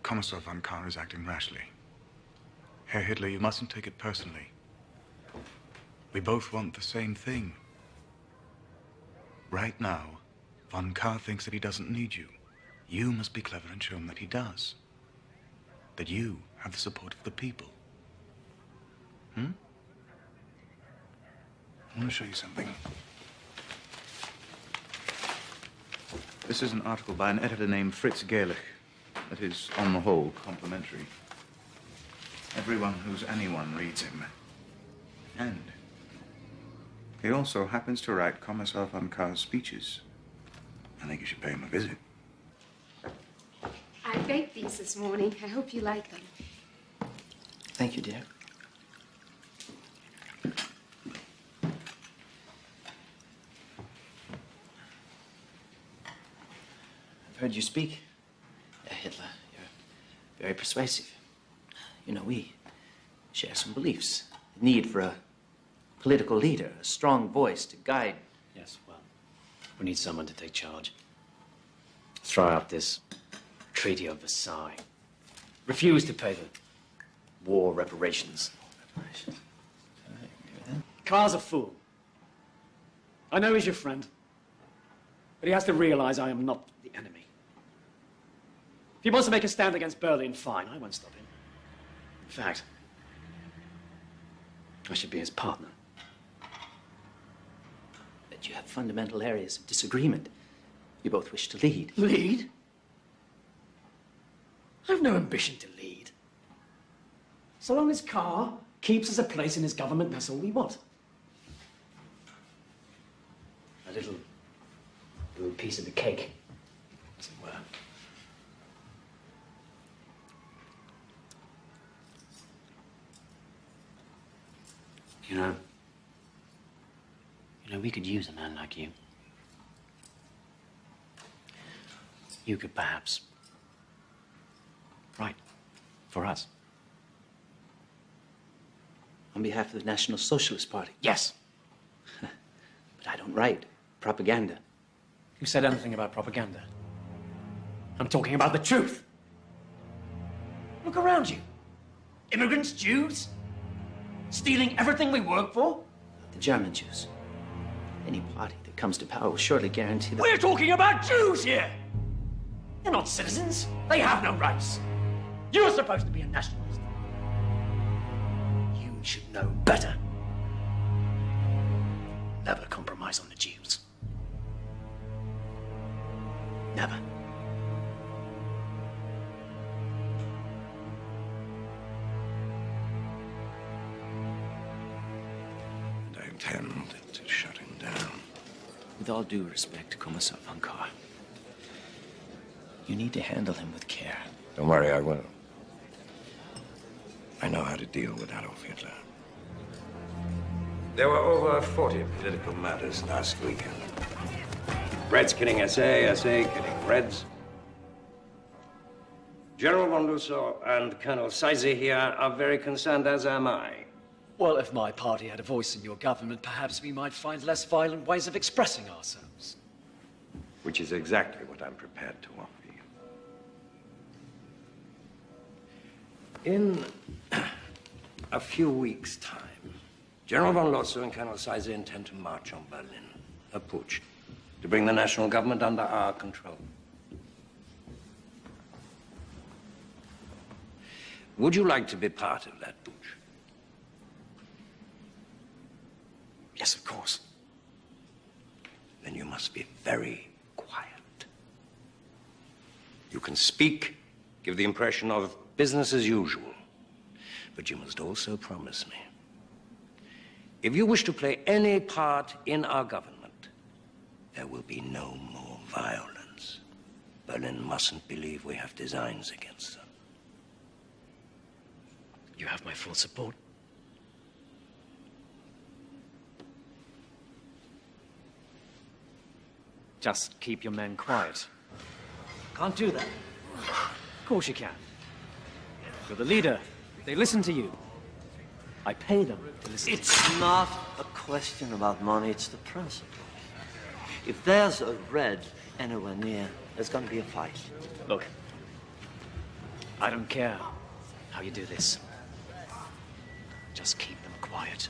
Speaker 20: Commissar von Kahr is acting rashly. Herr Hitler, you mustn't take it personally. We both want the same thing. Right now, von Kahr thinks that he doesn't need you. You must be clever and show him that he does. That you have the support of the people. I want to show you something. This is an article by an editor named Fritz Gerlich. That is, on the whole, complimentary. Everyone who's anyone reads him. And he also happens to write Commissar von Kahr's speeches. I think you should pay him a visit.
Speaker 12: I
Speaker 3: I baked these this morning. I hope you like them.
Speaker 5: Thank you, dear. I've heard you speak, Hitler. You're very persuasive. You know, we share some beliefs. The need for a political leader, a strong voice to guide.
Speaker 11: Yes, well, we need someone to take charge. Throw out this Treaty of Versailles. Refuse to pay the war reparations. Carr's a fool. I know he's your friend, but he has to realize I am not the enemy. If he wants to make a stand against Berlin, fine, I won't stop him. In fact, I should be his partner.
Speaker 5: But you have fundamental areas of disagreement. You both wish to lead.
Speaker 11: Lead? I have no ambition to lead. So long as Carr keeps us a place in his government, that's all we want. A little piece of the cake, as it were. You know, we could use a man like you. You could perhaps write for us.
Speaker 5: On behalf of the National Socialist Party?
Speaker 11: Yes.
Speaker 5: But I don't write propaganda.
Speaker 11: Who said anything about propaganda? I'm talking about the truth. Look around you. Immigrants, Jews, stealing everything we work for.
Speaker 5: The German Jews. Any party that comes to power will surely guarantee that...
Speaker 11: We're talking about Jews here! They're not citizens. They have no rights. You're supposed to be a nationalist. You should know better. Never compromise on the Jews. Never.
Speaker 14: And I intend to shut him down.
Speaker 5: With all due respect, Kommissar von Kahr, you need to handle him with care.
Speaker 14: Don't worry, I will. I know how to deal with Adolf Hitler. There were over 40 political matters last weekend. Reds killing SA, SA killing Reds. General von Lusso and Colonel Seize here are very concerned, as am I.
Speaker 11: Well, if my party had a voice in your government, perhaps we might find less violent ways of expressing ourselves.
Speaker 14: Which is exactly what I'm prepared to offer you. In a few weeks' time, General von Lotso and Colonel Seize intend to march on Berlin, a putsch, to bring the national government under our control. Would you like to be part of that putsch?
Speaker 11: Yes, of course.
Speaker 14: Then you must be very quiet. You can speak, give the impression of business as usual. But you must also promise me, if you wish to play any part in our government, there will be no more violence. Berlin mustn't believe we have designs against them.
Speaker 11: You have my full support. Just keep your men quiet. Can't do that. Of course you can. You're the leader. They listen to you. I pay them to listen.
Speaker 19: It's not a question about money, it's the principle. If there's a red anywhere near, there's going to be a fight.
Speaker 11: Look, I don't care how you do this. Just keep them quiet.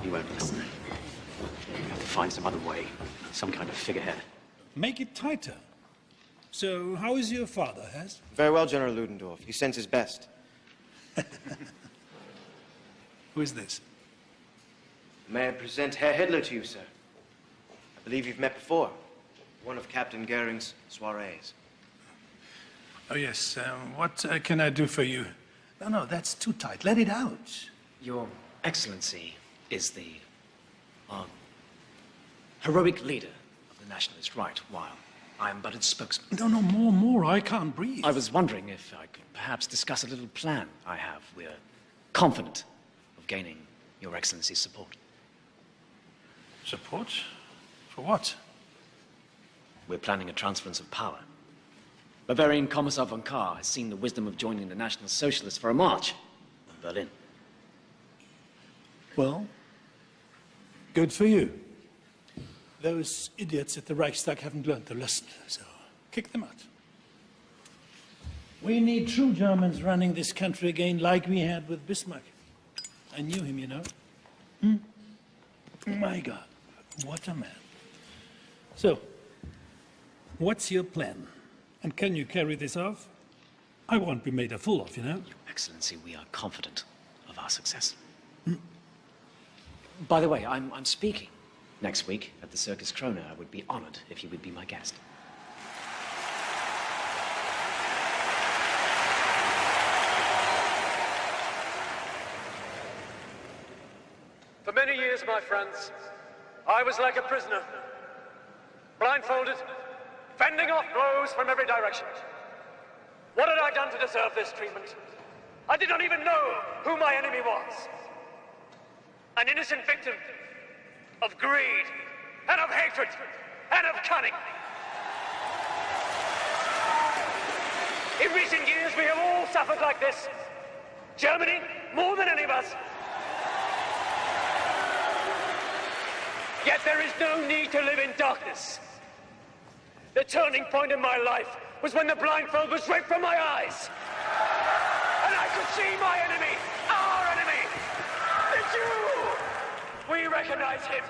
Speaker 11: You won't listen. You have to find some other way, some kind of figurehead.
Speaker 24: Make it tighter. So, how is your father, Hess?
Speaker 25: Very well, General Ludendorff. He sends his best.
Speaker 24: Who is this?
Speaker 25: May I present Herr Hitler to you, sir? I believe you've met before. One of Captain Goering's soirees.
Speaker 24: Oh, yes. What can I do for you? No, that's too tight. Let it out.
Speaker 11: Your Excellency is the heroic leader of the nationalist right, while I am but its spokesman.
Speaker 24: No, more. I can't breathe.
Speaker 11: I was wondering if I could perhaps discuss a little plan I have. We're confident of gaining Your Excellency's support.
Speaker 24: Support? For what?
Speaker 11: We're planning a transference of power. Bavarian Commissar von Kahr has seen the wisdom of joining the National Socialists for a march on Berlin.
Speaker 24: Well, good for you. Those idiots at the Reichstag haven't learned the lesson, so kick them out. We need true Germans running this country again like we had with Bismarck. I knew him, you know. My God, what a man. So, what's your plan? And can you carry this off? I won't be made a fool of, you know.
Speaker 11: Your Excellency, we are confident of our success. By the way, I'm speaking next week at the Circus Krone. I would be honored if you would be my guest.
Speaker 1: For many years, my friends, I was like a prisoner, blindfolded, fending off blows from every direction. What had I done to deserve this treatment? I did not even know who my enemy was. An innocent victim of greed, and of hatred, and of cunning. In recent years, we have all suffered like this. Germany, more than any of us. Yet there is no need to live in darkness. The turning point in my life was when the blindfold was ripped from my eyes. And I could see my enemy, our enemy, the Jew. We recognize him.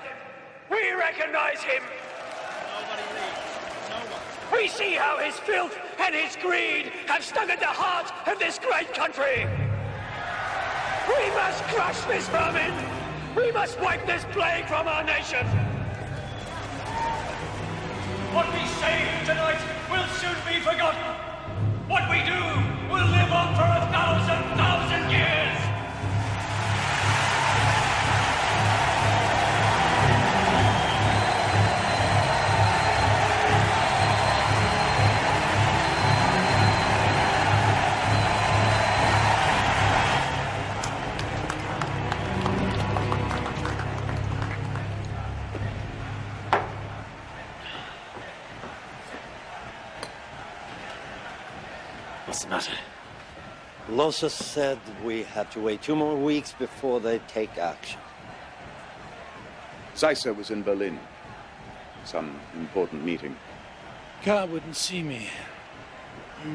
Speaker 1: We recognize him. Nobody leaves. No one. We see how his filth and his greed have stung at the heart of this great country. We must crush this vermin. We must wipe this plague from our nation. What we say tonight will soon be forgotten. What we do will live on for 1,000 years.
Speaker 11: What's the matter?
Speaker 19: Losser said we have to wait 2 more weeks before they take action.
Speaker 20: Seisser was in Berlin. Some important meeting.
Speaker 24: Kahr wouldn't see me.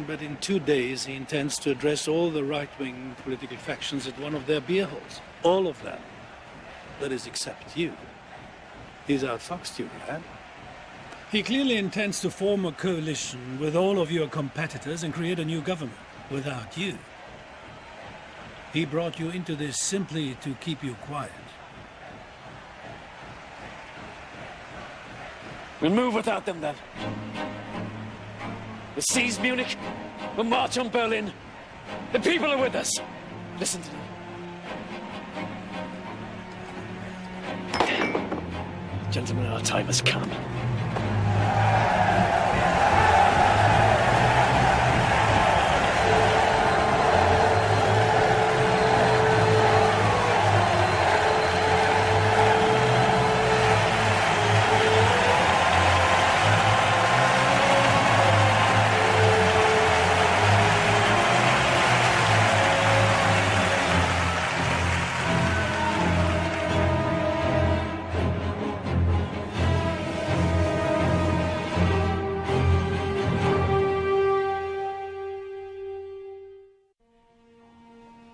Speaker 24: But in 2 days, he intends to address all the right-wing political factions at one of their beer halls. All of them. That is, except you. He's outfoxed you, lad. He clearly intends to form a coalition with all of your competitors and create a new government without you. He brought you into this simply to keep you quiet.
Speaker 11: We'll move without them, then. We'll seize Munich. We'll march on Berlin. The people are with us. Listen to them. Gentlemen, our time has come.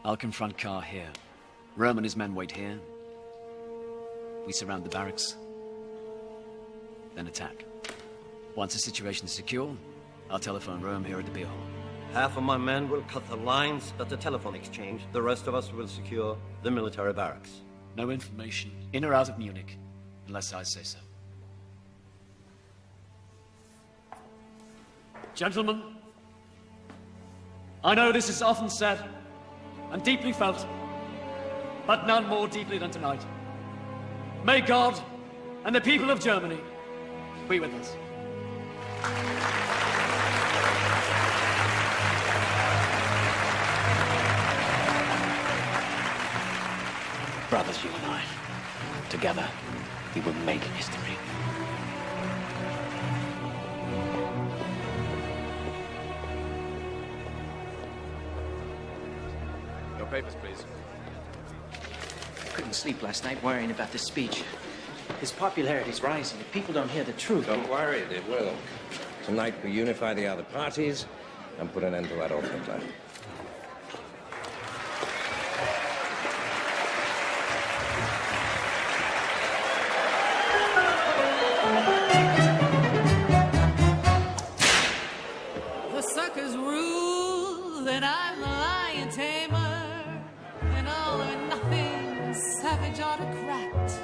Speaker 11: I'll confront Kahr here. Röhm and his men wait here. We surround the barracks, then attack. Once the situation is secure, I'll telephone Röhm here at the beer hall.
Speaker 19: Half of my men will cut the lines at the telephone exchange. The rest of us will secure the military barracks.
Speaker 11: No information, in or out of Munich, unless I say so. Gentlemen, I know this is often said and deeply felt, but none more deeply than tonight. May God and the people of Germany be with us.
Speaker 5: Brothers, you and I, together, we will make history.
Speaker 11: Your papers, please.
Speaker 5: I couldn't sleep last night worrying about this speech. His popularity's rising. If people don't hear the truth...
Speaker 14: Don't worry, they will. Tonight we unify the other parties and put an end to Adolf Hitler.
Speaker 4: The suckers rule, and I'm the lion tamer. An all or nothing savage autocrat.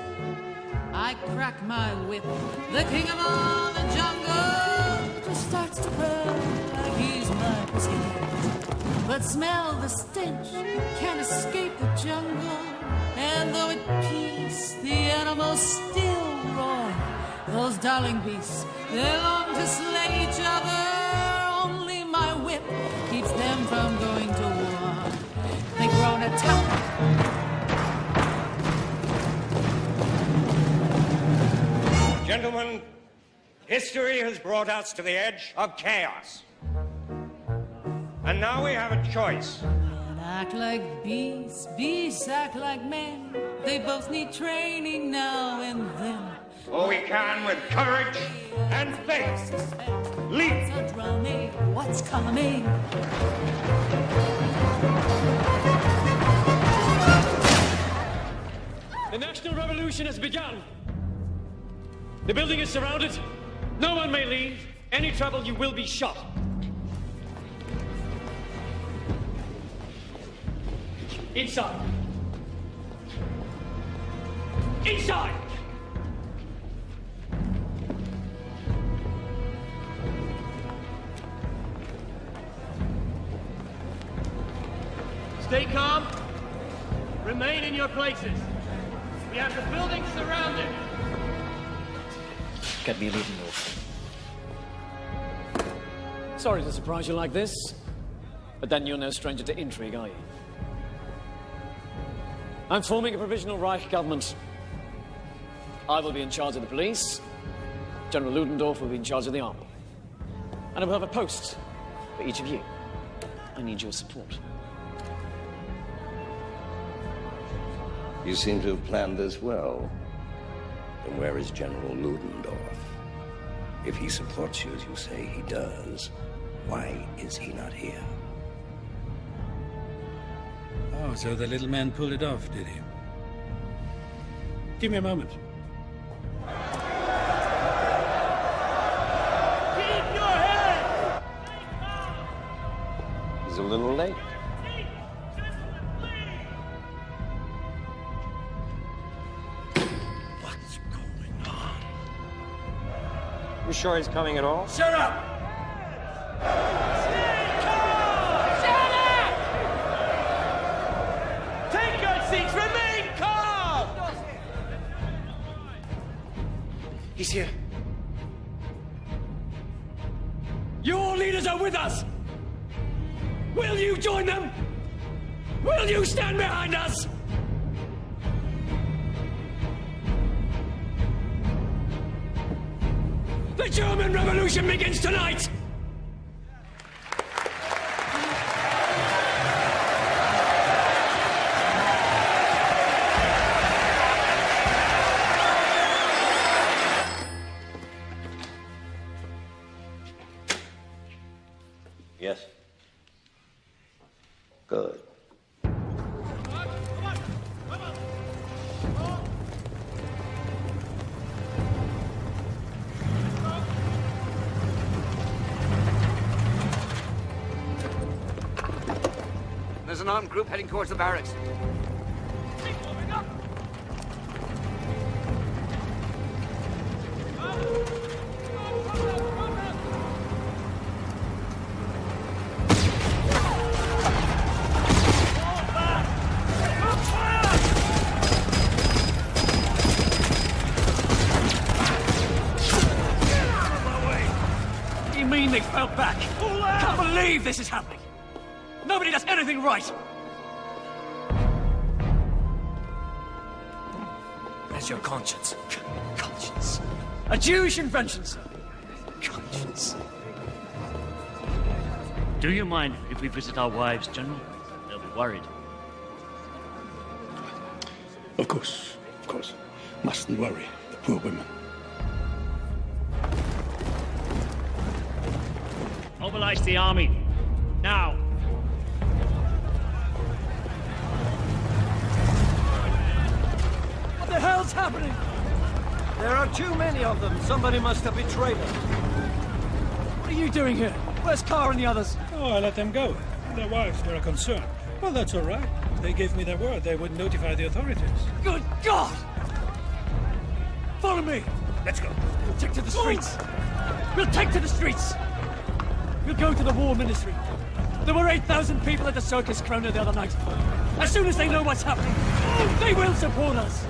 Speaker 4: I crack my whip, the king of all the jungle just starts to run like he's my pussycat. But smell the stench, can't escape the jungle. And though at peace, the animals still roar. Those darling beasts, they long to slay each other. Only my whip keeps them from going to war. They groan a town.
Speaker 13: Gentlemen, history has brought us to the edge of chaos. And now we have a choice.
Speaker 4: Men act like beasts, beasts act like men. They both need training now and then.
Speaker 13: Or we can, with courage and faith, leap.
Speaker 4: What's a drumming? What's coming?
Speaker 11: The National Revolution has begun. The building is surrounded. No one may leave. Any trouble, you will be shot. Inside. Inside! Stay calm. Remain in your places. We have the building surrounded.
Speaker 5: Get me a leading off.
Speaker 11: Sorry to surprise you like this, but then you're no stranger to intrigue, are you? I'm forming a provisional Reich government. I will be in charge of the police. General Ludendorff will be in charge of the army. And I will have a post for each of you. I need your support.
Speaker 14: You seem to have planned this well. Then where is General Ludendorff? If he supports you as you say he does, why is he not here?
Speaker 24: Oh, so the little man pulled it off, did he? Give me a moment.
Speaker 13: Keep your head!
Speaker 14: He's a little late.
Speaker 13: What's going on?
Speaker 14: You sure he's coming at all?
Speaker 13: Shut up! Take your seats! Remain calm!
Speaker 24: He's here.
Speaker 11: Your leaders are with us! Will you join them? Will you stand behind us? The German Revolution begins tonight!
Speaker 14: Yes. Good.
Speaker 10: There's an armed group heading towards the barracks.
Speaker 11: back. I can't believe this is happening. Nobody does anything right. That's your conscience. Conscience. A Jewish invention, sir. Conscience.
Speaker 2: Do you mind if we visit our wives, General? They'll be worried.
Speaker 24: Of course. Mustn't worry the poor women.
Speaker 2: Mobilize the army. Now.
Speaker 11: What the hell's happening?
Speaker 6: There are too many of them. Somebody must have betrayed us.
Speaker 11: What are you doing here? Where's Carr and the others?
Speaker 24: Oh, I let them go. Their wives were concerned. Well, that's all right. They gave me their word they would notify the authorities.
Speaker 11: Good God! Follow me!
Speaker 24: Let's go.
Speaker 11: We'll take to the streets. We'll take to the streets. We'll go to the war ministry. There were 8,000 people at the circus corona the other night. As soon as they know what's happening, they will support us.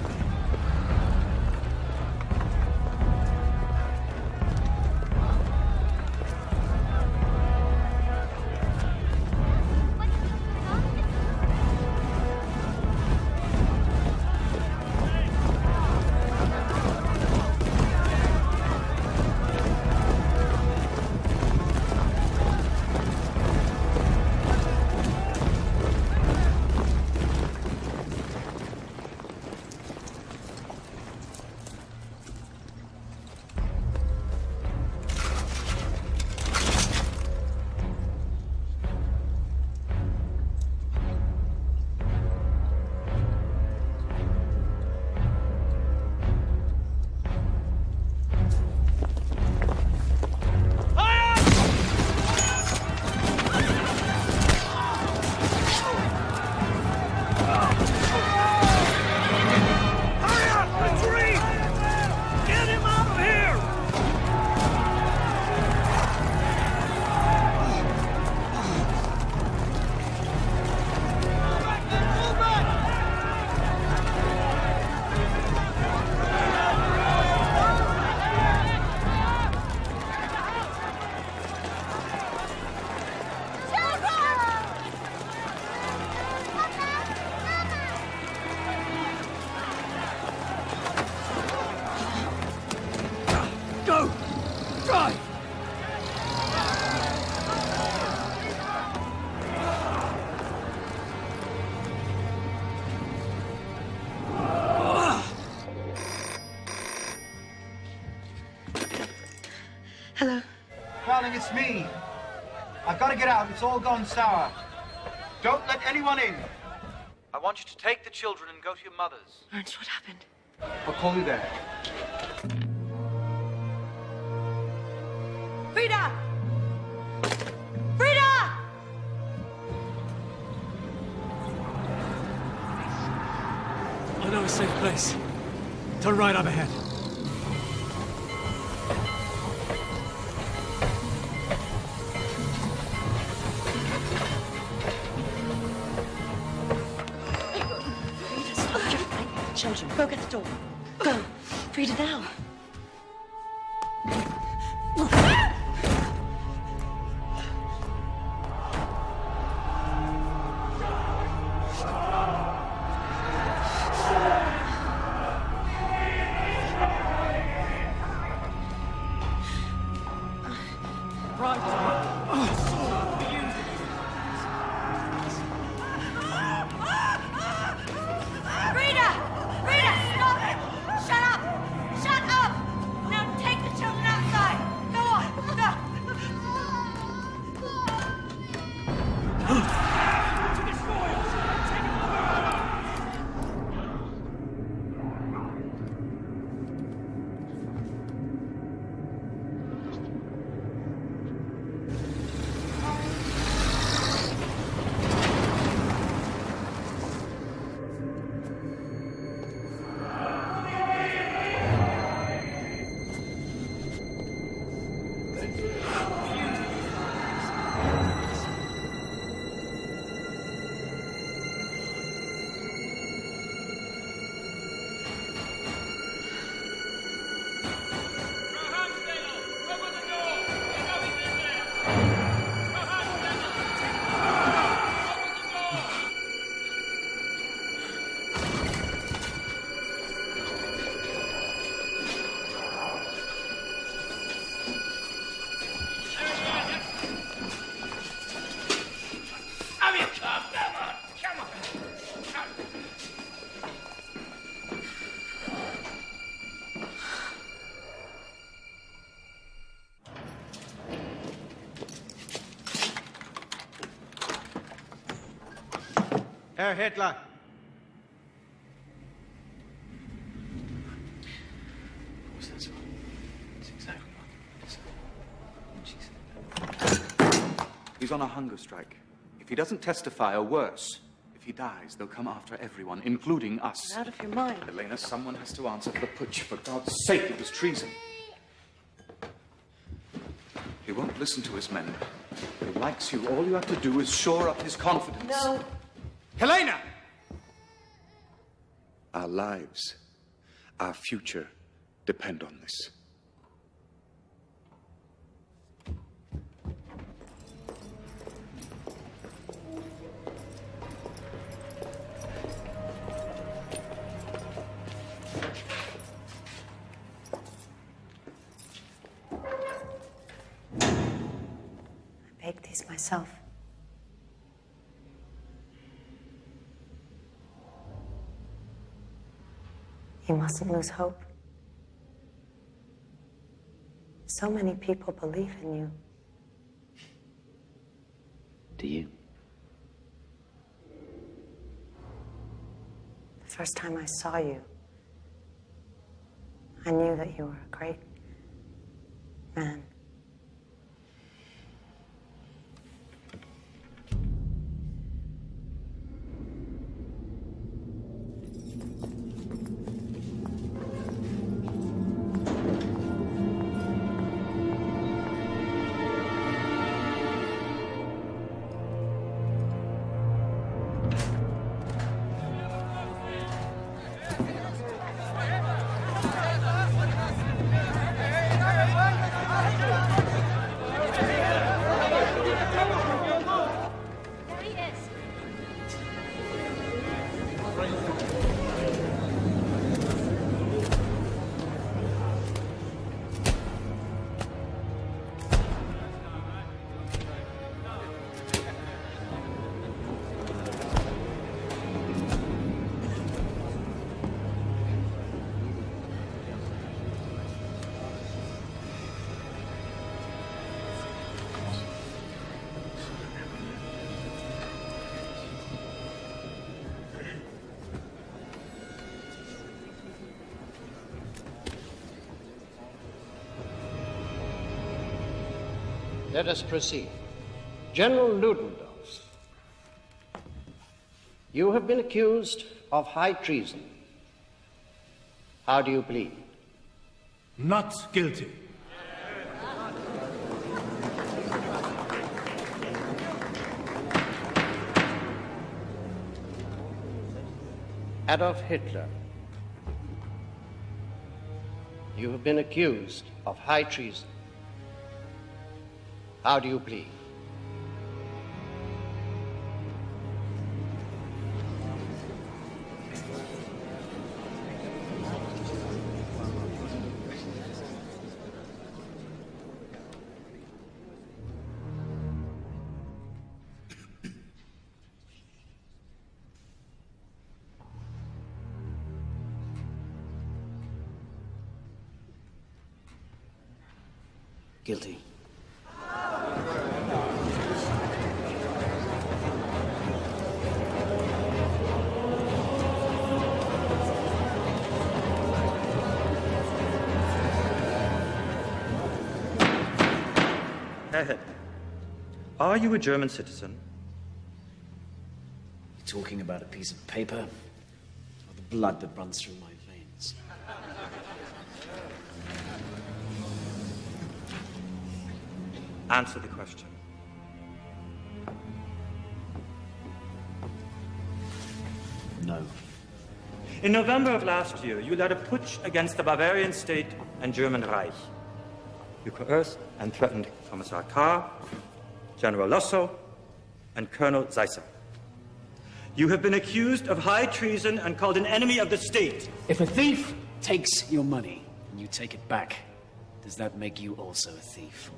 Speaker 22: Hello.
Speaker 10: Darling, it's me. I've got to get out. It's all gone sour. Don't let anyone in. I want you to take the children and go to your mother's.
Speaker 22: Ernst, what happened?
Speaker 10: I'll call you there.
Speaker 22: Frida! Frida!
Speaker 11: I know a safe place. Turn right up ahead.
Speaker 22: Children, go get the door. Go. Frida, now. Frida! Frida, stop! Shut up! Shut up!
Speaker 8: Herr Hitler.
Speaker 5: What's that? That's exactly what
Speaker 20: He's on a hunger strike. If he doesn't testify, or worse, if he dies, they'll come after everyone, including us.
Speaker 22: You're out of your mind.
Speaker 20: Elena, someone has to answer for the putsch. For God's sake, it was treason. He won't listen to his men. He likes you. All you have to do is shore up his confidence.
Speaker 22: No.
Speaker 8: Helena!
Speaker 20: Our lives, our future, depend on this.
Speaker 22: I baked these myself. You mustn't lose hope. So many people believe in you.
Speaker 5: Do you?
Speaker 22: The first time I saw you, I knew that you were a great man.
Speaker 6: Let us proceed. General Ludendorff, you have been accused of high treason. How do you plead?
Speaker 24: Not guilty.
Speaker 6: Adolf Hitler, you have been accused of high treason. How do you plead?
Speaker 5: Guilty.
Speaker 7: Herr Hitler, are you a German citizen?
Speaker 5: You talking about a piece of paper or the blood that runs through my veins?
Speaker 7: Answer the question.
Speaker 5: No.
Speaker 7: In November of last year, you led a putsch against the Bavarian state and German Reich. You coerced and threatened Commissar Carr, General Lossow, and Colonel Seisser. You have been accused of high treason and called an enemy of the state.
Speaker 11: If a thief takes your money and you take it back, does that make you also a thief?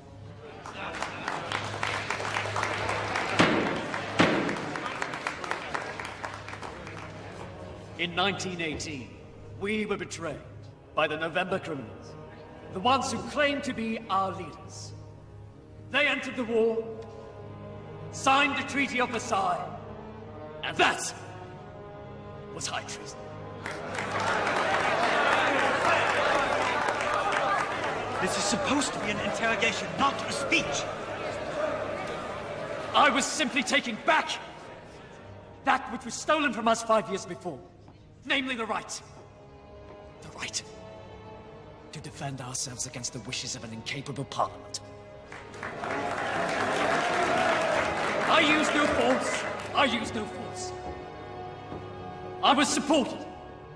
Speaker 11: In 1918, we were betrayed by the November criminals, the ones who claimed to be our leaders. They entered the war, signed the Treaty of Versailles, and that was high treason.
Speaker 10: This is supposed to be an interrogation, not a speech.
Speaker 11: I was simply taking back that which was stolen from us 5 years before. Namely, the right to defend ourselves against the wishes of an incapable parliament. I used no force. I was supported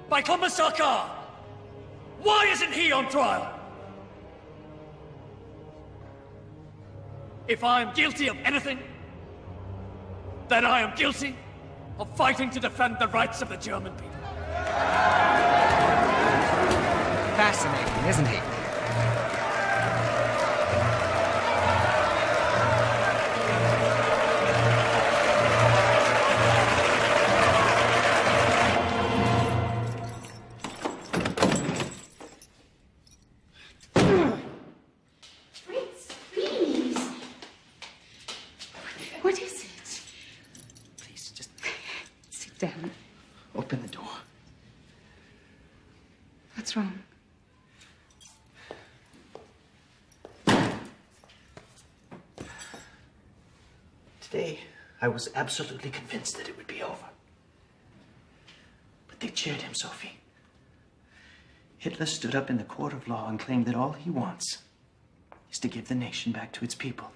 Speaker 11: by Commissar Carr. Why isn't he on trial? If I am guilty of anything, then I am guilty of fighting to defend the rights of the German people.
Speaker 9: Fascinating, isn't he?
Speaker 3: What is it?
Speaker 5: Please, just
Speaker 3: Sit down.
Speaker 5: open the door.
Speaker 3: What's wrong?
Speaker 5: Today, I was absolutely convinced that it would be over. But they cheered him, Sophie. Hitler stood up in the court of law and claimed that all he wants is to give the nation back to its people.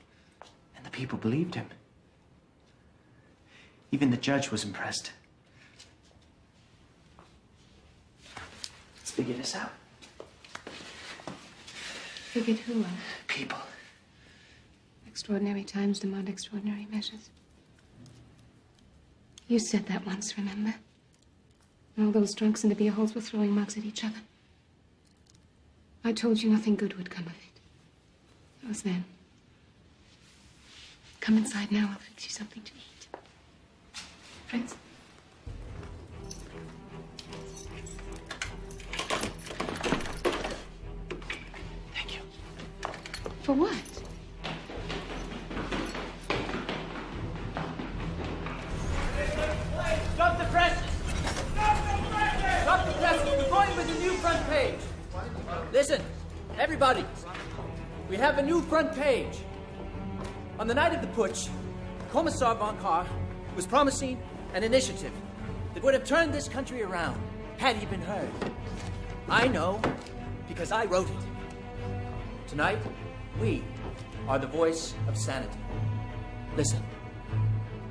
Speaker 5: And the people believed him. Even the judge was impressed. Let's figure this out.
Speaker 3: Figured who out?
Speaker 5: People.
Speaker 3: Extraordinary times demand extraordinary measures. You said that once, remember? And all those drunks in the beer halls were throwing mugs at each other. I told you nothing good would come of it. That was then. Come inside now, I'll fix you something to eat. Fritz?
Speaker 5: Thank you.
Speaker 3: For what?
Speaker 2: Stop the presses! Stop the presses! We're going with a new front page. Listen, everybody. We have a new front page. On the night of the putsch, Commissar von Kahr was promising an initiative that would have turned this country around had he been heard. I know because I wrote it. Tonight, we are the voice of sanity. Listen,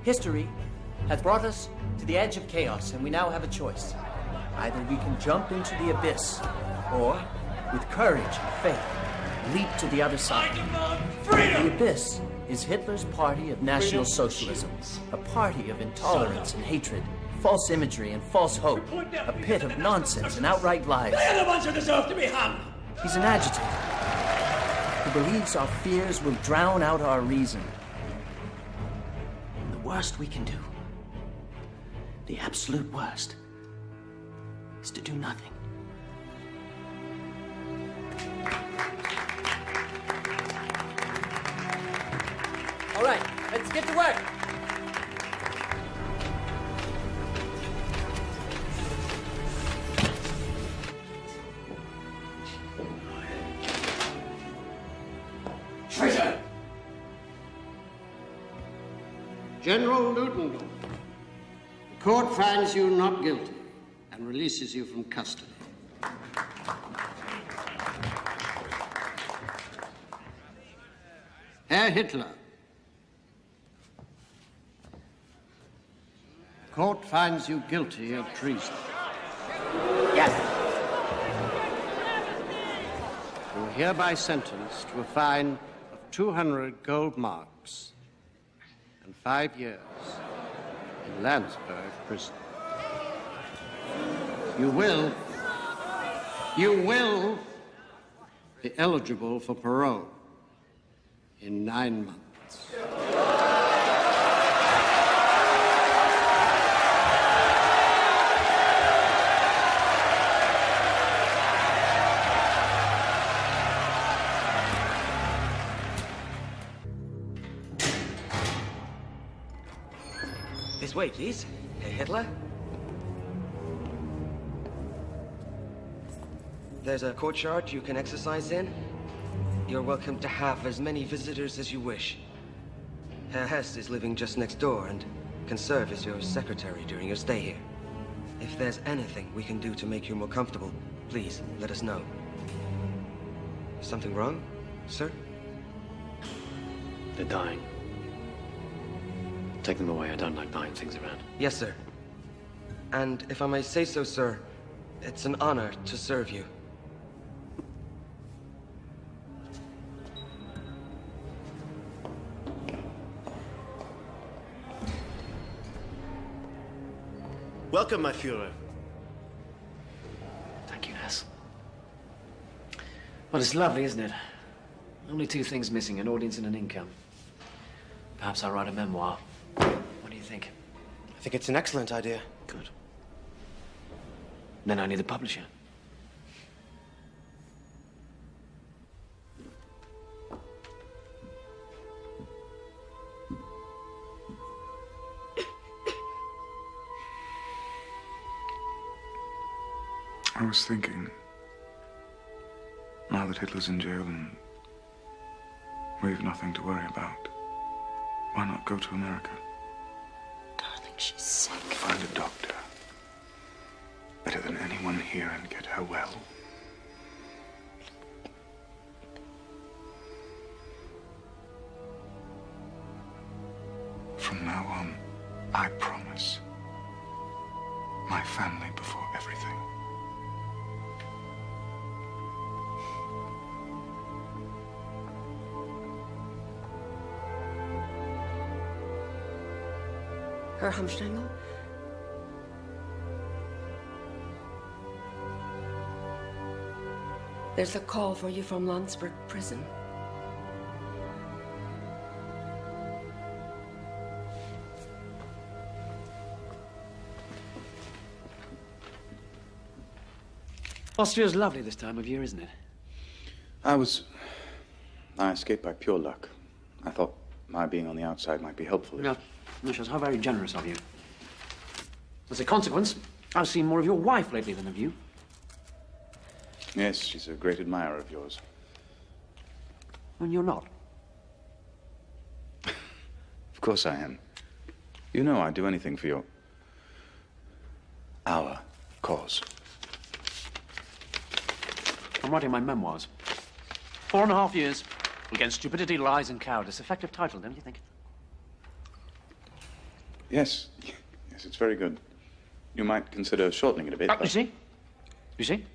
Speaker 2: history has brought us to the edge of chaos, and we now have a choice. Either we can jump into the abyss, or, with courage and faith, leap to the other side. The abyss is Hitler's party of National Socialism, a party of intolerance and hatred, false imagery and false hope, a pit of nonsense and outright lies.
Speaker 11: They're the ones who deserve to be hung!
Speaker 2: He's an agitator who believes our fears will drown out our reason.
Speaker 5: The worst we can do, the absolute worst, is to do nothing.
Speaker 2: All right, let's get to work.
Speaker 6: Traitor! General Ludendorff, the court finds you not guilty and releases you from custody. Herr Hitler, the court finds you guilty of treason.
Speaker 2: Yes!
Speaker 6: You are hereby sentenced to a fine of 200 gold marks and 5 years in Landsberg prison. You will be eligible for parole in 9 months.
Speaker 8: This way, please. Herr Hitler.
Speaker 10: There's a courtyard you can exercise in. You're welcome to have as many visitors as you wish. Herr Hess is living just next door and can serve as your secretary during your stay here. If there's anything we can do to make you more comfortable, please let us know. Something wrong, sir?
Speaker 11: They're dying. Take them away. I don't like buying things around.
Speaker 10: Yes, sir. And if I may say so, sir, it's an honor to serve you.
Speaker 15: Welcome, my Führer.
Speaker 11: Thank you, Hess. Well, it's lovely, isn't it? Only two things missing, an audience and an income. Perhaps I'll write a memoir. What do you think?
Speaker 15: I think it's an excellent idea.
Speaker 11: Good. Then I need a publisher.
Speaker 20: I was thinking, now that Hitler's in jail and we've nothing to worry about, why not go to America?
Speaker 12: Darling, she's sick.
Speaker 20: Find a doctor. Better than anyone here and get her well. From now on, I promise. My family before everything.
Speaker 17: Herr Hamstengel? There's a call for you from Landsberg prison.
Speaker 11: Austria's lovely this time of year, isn't it?
Speaker 20: I escaped by pure luck. I thought my being on the outside might be helpful.
Speaker 11: No, Lucius, how very generous of you. As a consequence, I've seen more of your wife lately than of you.
Speaker 20: Yes, she's a great admirer of yours.
Speaker 11: And you're not.
Speaker 20: Of course I am. You know I'd do anything for our cause.
Speaker 11: I'm writing my memoirs. 4.5 years against stupidity, lies, and cowardice. Effective title, don't you think?
Speaker 20: Yes. Yes, it's very good. You might consider shortening it a bit.
Speaker 11: You see? You see?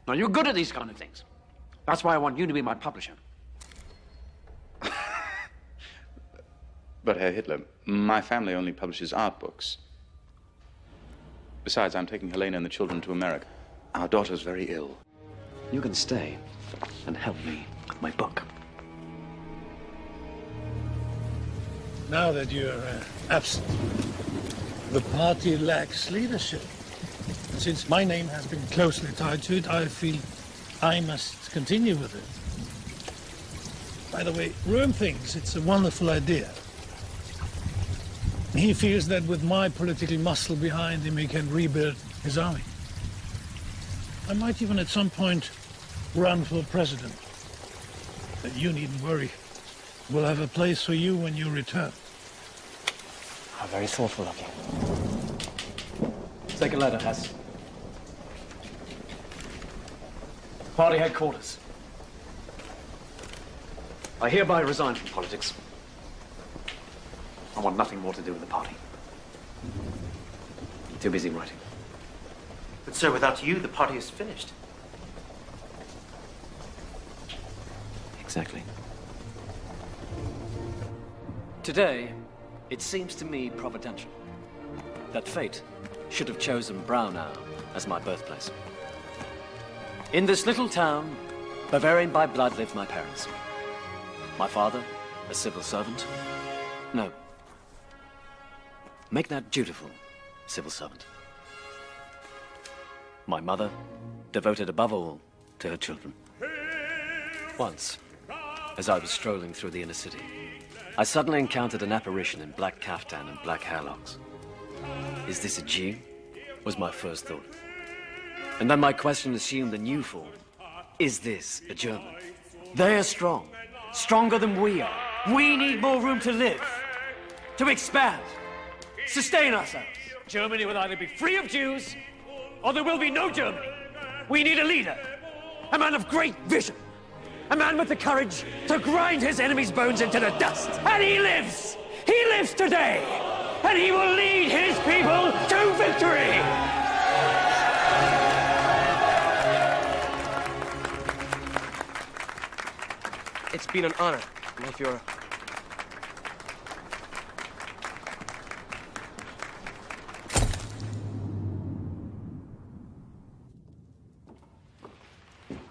Speaker 11: Now, you're good at these kind of things. That's why I want you to be my publisher.
Speaker 20: But, Herr Hitler, my family only publishes art books. Besides, I'm taking Helena and the children to America. Our daughter's very ill.
Speaker 11: You can stay and help me with my book.
Speaker 24: Now that you're absent, the party lacks leadership. And since my name has been closely tied to it, I feel I must continue with it. By the way, Röhm thinks it's a wonderful idea. He feels that with my political muscle behind him, he can rebuild his army. I might even at some point run for president. But you needn't worry. We'll have a place for you when you return.
Speaker 11: How very thoughtful of you. Take a letter, Hess. Party headquarters. I hereby resign from politics. I want nothing more to do with the party. I'm too busy writing.
Speaker 15: But, sir, without you, the party is finished.
Speaker 11: Exactly. Today, it seems to me providential that fate should have chosen Braunau as my birthplace. In this little town, Bavarian by blood, lived my parents. My father, a civil servant. No. Make that dutiful civil servant. My mother, devoted above all to her children. Once, as I was strolling through the inner city, I suddenly encountered an apparition in black kaftan and black hairlocks. Is this a Jew? Was my first thought. And then my question assumed a new form. Is this a German? They're strong. Stronger than we are. We need more room to live. To expand. Sustain ourselves.
Speaker 1: Germany will either be free of Jews, or there will be no Germany. We need a leader. A man of great vision. A man with the courage to grind his enemy's bones into the dust. And he lives! He lives today! And he will lead his people to victory!
Speaker 15: It's been an honor, my Führer.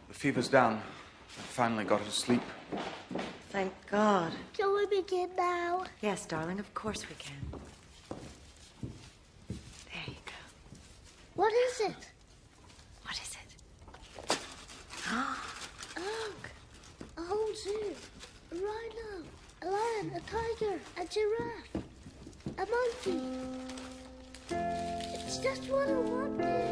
Speaker 20: The fever's down. I finally got her to sleep.
Speaker 22: Thank God.
Speaker 16: Can we begin now?
Speaker 22: Yes, darling, of course we can. There you go.
Speaker 16: What is it?
Speaker 22: What is it?
Speaker 16: Look, a whole zoo, a rhino, a lion, a tiger, a giraffe, a monkey. It's just what I wanted.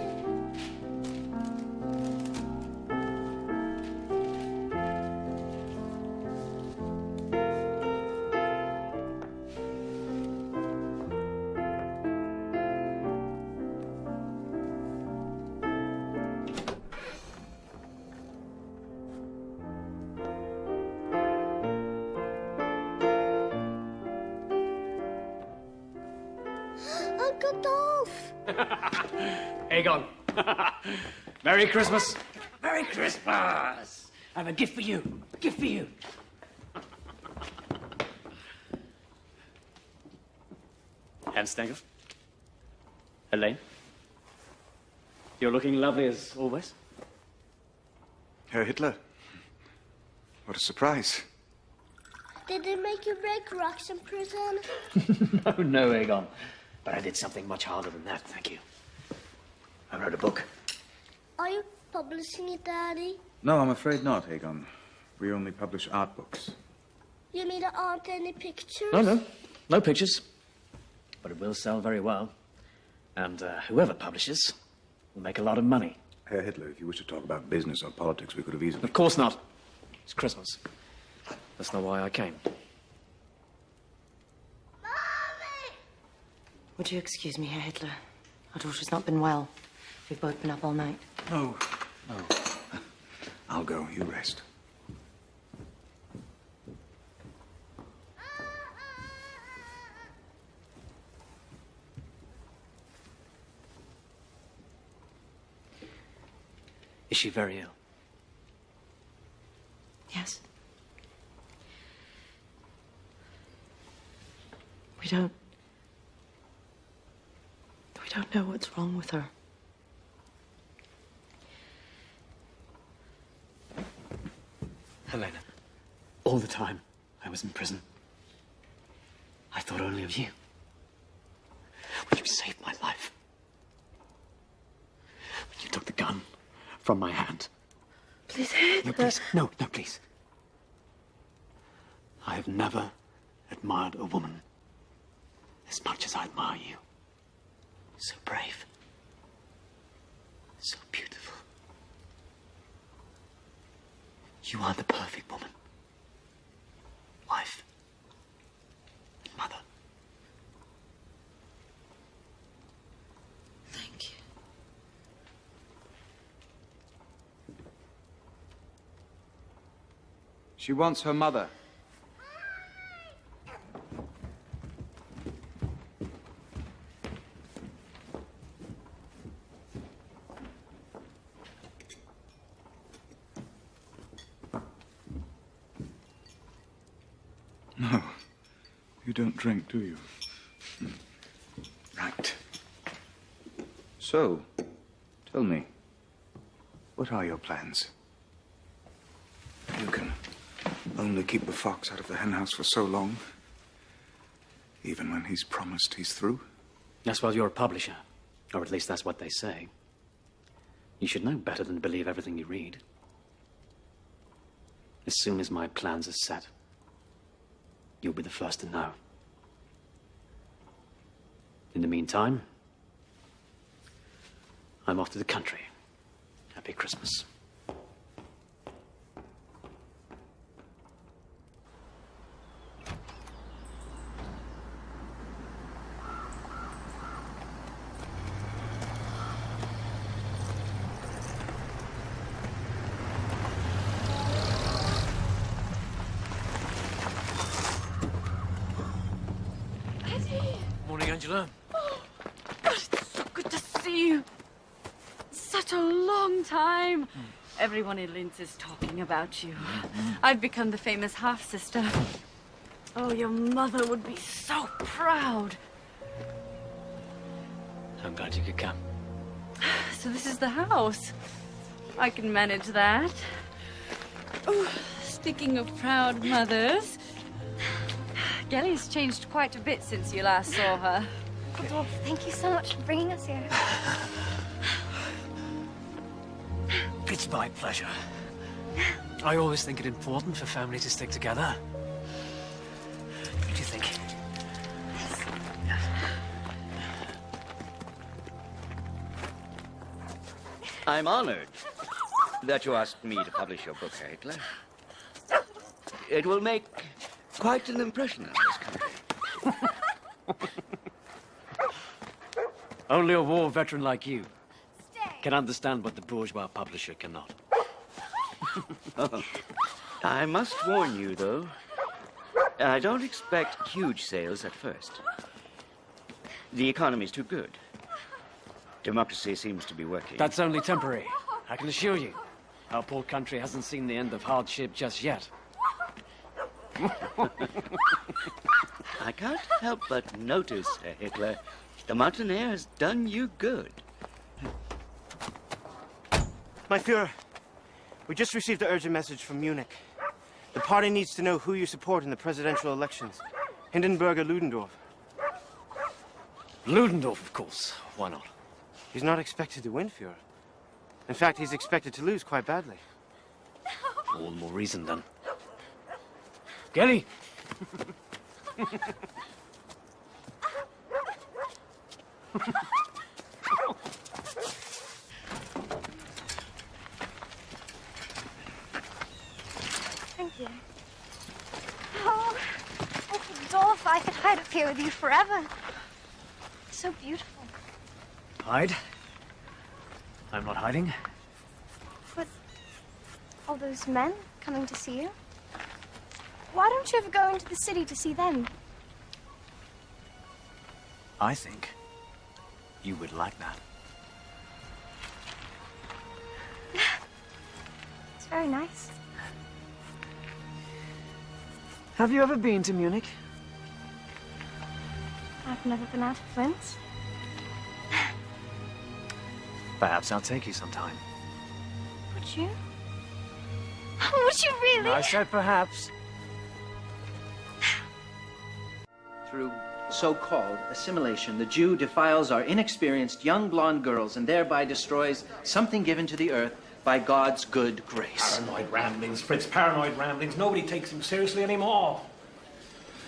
Speaker 16: Uncle Dolph!
Speaker 11: Aegon. Merry Christmas. Merry Christmas. I have a gift for you. A gift for you. Hans Stengel. Elaine. You're looking lovely as always.
Speaker 20: Herr Hitler. What a surprise.
Speaker 16: Did they make you break rocks in prison?
Speaker 11: No, Aegon. But I did something much harder than that, thank you. I wrote a book.
Speaker 16: Are you publishing it, Daddy?
Speaker 20: No, I'm afraid not, Aegon. We only publish art books.
Speaker 16: You mean there aren't any pictures?
Speaker 11: No. No pictures. But it will sell very well. And whoever publishes will make a lot of money.
Speaker 20: Herr Hitler, if you wish to talk about business or politics, we could have easily...
Speaker 11: Of course not. It's Christmas. That's not why I came.
Speaker 22: Would you excuse me, Herr Hitler? Our daughter's not been well. We've both been up all night.
Speaker 20: No. I'll go. You rest.
Speaker 11: Is she very ill?
Speaker 22: Yes. We don't know what's wrong with her.
Speaker 11: Helena, all the time I was in prison, I thought only of you. When you saved my life. When you took the gun from my hand.
Speaker 22: Please, Hitler.
Speaker 11: No, please. No, please. I have never admired a woman as much as I admire you. So brave. So beautiful. You are the perfect woman. Wife. And mother.
Speaker 22: Thank you.
Speaker 20: She wants her mother. No. You don't drink, do you? Right. So, tell me, what are your plans? You can only keep the fox out of the henhouse for so long, even when he's promised he's through.
Speaker 11: That's why you're a publisher. Or at least that's what they say. You should know better than to believe everything you read. As soon as my plans are set, you'll be the first to know. In the meantime, I'm off to the country Happy Christmas. Morning, Angela.
Speaker 18: Oh, God, it's so good to see you. Such a long time. Everyone in Linz is talking about you. I've become the famous half-sister. Oh, your mother would be so proud.
Speaker 11: I'm glad you could come.
Speaker 18: So this is the house. I can manage that. Oh, speaking of proud mothers, Gelly's changed quite a bit since you last saw her.
Speaker 19: Rudolph, thank you so much for bringing us here.
Speaker 11: It's my pleasure. I always think it important for family to stick together. What do you think?
Speaker 21: I'm honored that you asked me to publish your book, Herr Hitler. It will make quite an impression on this country.
Speaker 11: Only a war veteran like you can understand what the bourgeois publisher cannot.
Speaker 21: Oh, I must warn you, though, I don't expect huge sales at first. The economy's too good. Democracy seems to be working.
Speaker 11: That's only temporary, I can assure you. Our poor country hasn't seen the end of hardship just yet.
Speaker 21: I can't help but notice, Herr Hitler, the mountain air has done you good.
Speaker 15: My Führer, we just received an urgent message from Munich. The party needs to know who you support in the presidential elections. Hindenburg or Ludendorff.
Speaker 11: Ludendorff, of course. Why not?
Speaker 15: He's not expected to win, Führer. In fact, he's expected to lose quite badly.
Speaker 11: All the more reason, then. Gelly!
Speaker 19: Thank you. Oh, Rudolph, I could hide up here with you forever. So beautiful.
Speaker 11: Hide? I'm not hiding.
Speaker 19: But all those men coming to see you? Why don't you ever go into the city to see them?
Speaker 11: I think you would like that.
Speaker 19: It's very nice.
Speaker 11: Have you ever been to Munich?
Speaker 19: I've never been out of Linz.
Speaker 11: Perhaps I'll take you sometime.
Speaker 19: Would you? Would you really?
Speaker 11: I said perhaps.
Speaker 5: Through so-called assimilation, the Jew defiles our inexperienced young blonde girls and thereby destroys something given to the earth by God's good grace.
Speaker 23: Paranoid ramblings, Fritz, paranoid ramblings. Nobody takes him seriously anymore.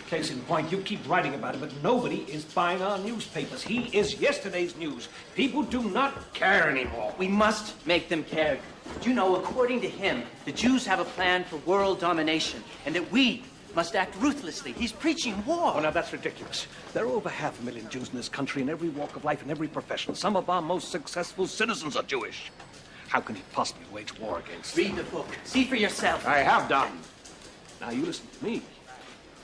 Speaker 23: Case in point, you keep writing about it, but nobody is buying our newspapers. He is yesterday's news. People do not care anymore.
Speaker 5: We must make them care. Do you know, according to him, the Jews have a plan for world domination, and that we must act ruthlessly. He's preaching war.
Speaker 23: Oh, now that's ridiculous. There are over 500,000 Jews in this country in every walk of life, in every profession. Some of our most successful citizens are Jewish. How can he possibly wage war against them?
Speaker 5: Read the book. See for yourself.
Speaker 23: I have done. Now you listen to me.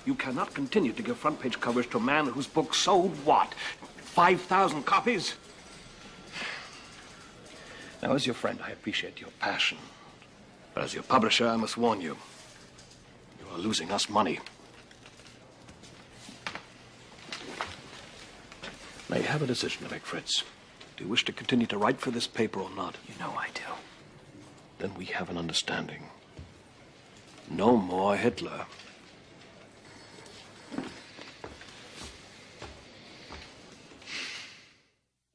Speaker 23: You cannot continue to give front page coverage to a man whose book sold what? 5,000 copies? Now, as your friend, I appreciate your passion. But as your publisher, I must warn you. You are losing us money. Now, you have a decision to make, Fritz. Do you wish to continue to write for this paper or not?
Speaker 11: You know I do.
Speaker 23: Then we have an understanding. No more Hitler.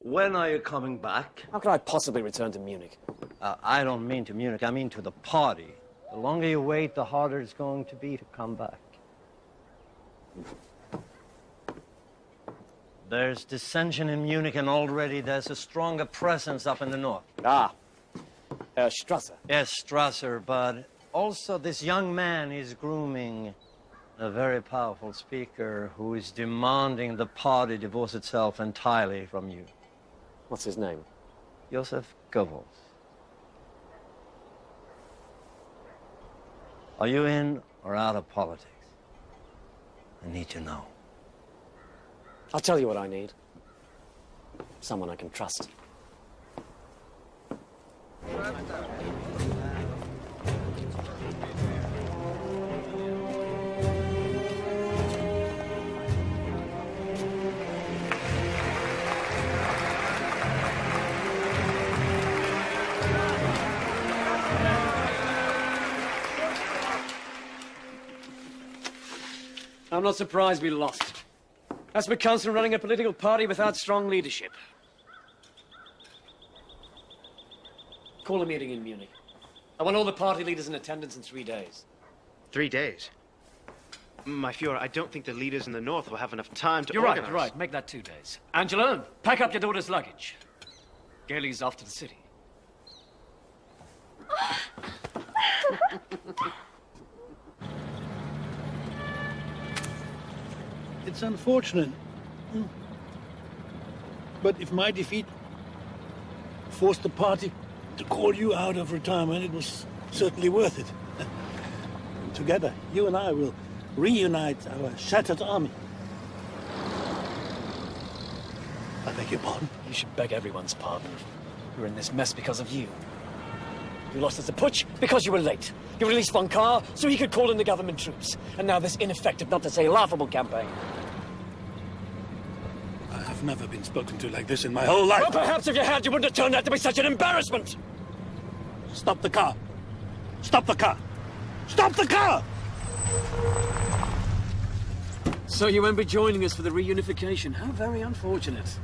Speaker 25: When are you coming back?
Speaker 11: How could I possibly return to Munich?
Speaker 25: I don't mean to Munich, I mean to the party. The longer you wait, the harder it's going to be to come back. There's dissension in Munich, and already there's a stronger presence up in the north. Ah,
Speaker 4: Strasser.
Speaker 25: Yes, Strasser, but also this young man is grooming a very powerful speaker who is demanding the party divorce itself entirely from you.
Speaker 4: What's his name?
Speaker 25: Joseph Goebbels. Are you in or out of politics? I need to know.
Speaker 4: I'll tell you what I need. Someone I can trust.
Speaker 11: I'm not surprised we lost. That's what comes from running a political party without strong leadership. Call a meeting in Munich. I want all the party leaders in attendance in 3 days.
Speaker 15: 3 days? My Führer, I don't think the leaders in the north will have enough time to
Speaker 11: You're
Speaker 15: organize.
Speaker 11: right, you're right. Make that 2 days. Angela, pack up your daughter's luggage. Gailey's off to the city.
Speaker 24: It's unfortunate. But if my defeat forced the party to call you out of retirement, it was certainly worth it. Together, you and I will reunite our shattered army. I beg your pardon?
Speaker 11: You should beg everyone's pardon. We're in this mess because of you. You lost us a putsch because you were late. You released Von Kahr so he could call in the government troops. And now this ineffective, not to say laughable campaign.
Speaker 24: I've never been spoken to like this in my whole life.
Speaker 11: Well, perhaps if you had, you wouldn't have turned out to be such an embarrassment.
Speaker 24: Stop the car. Stop the car. Stop the car!
Speaker 11: So you won't be joining us for the reunification. How very unfortunate.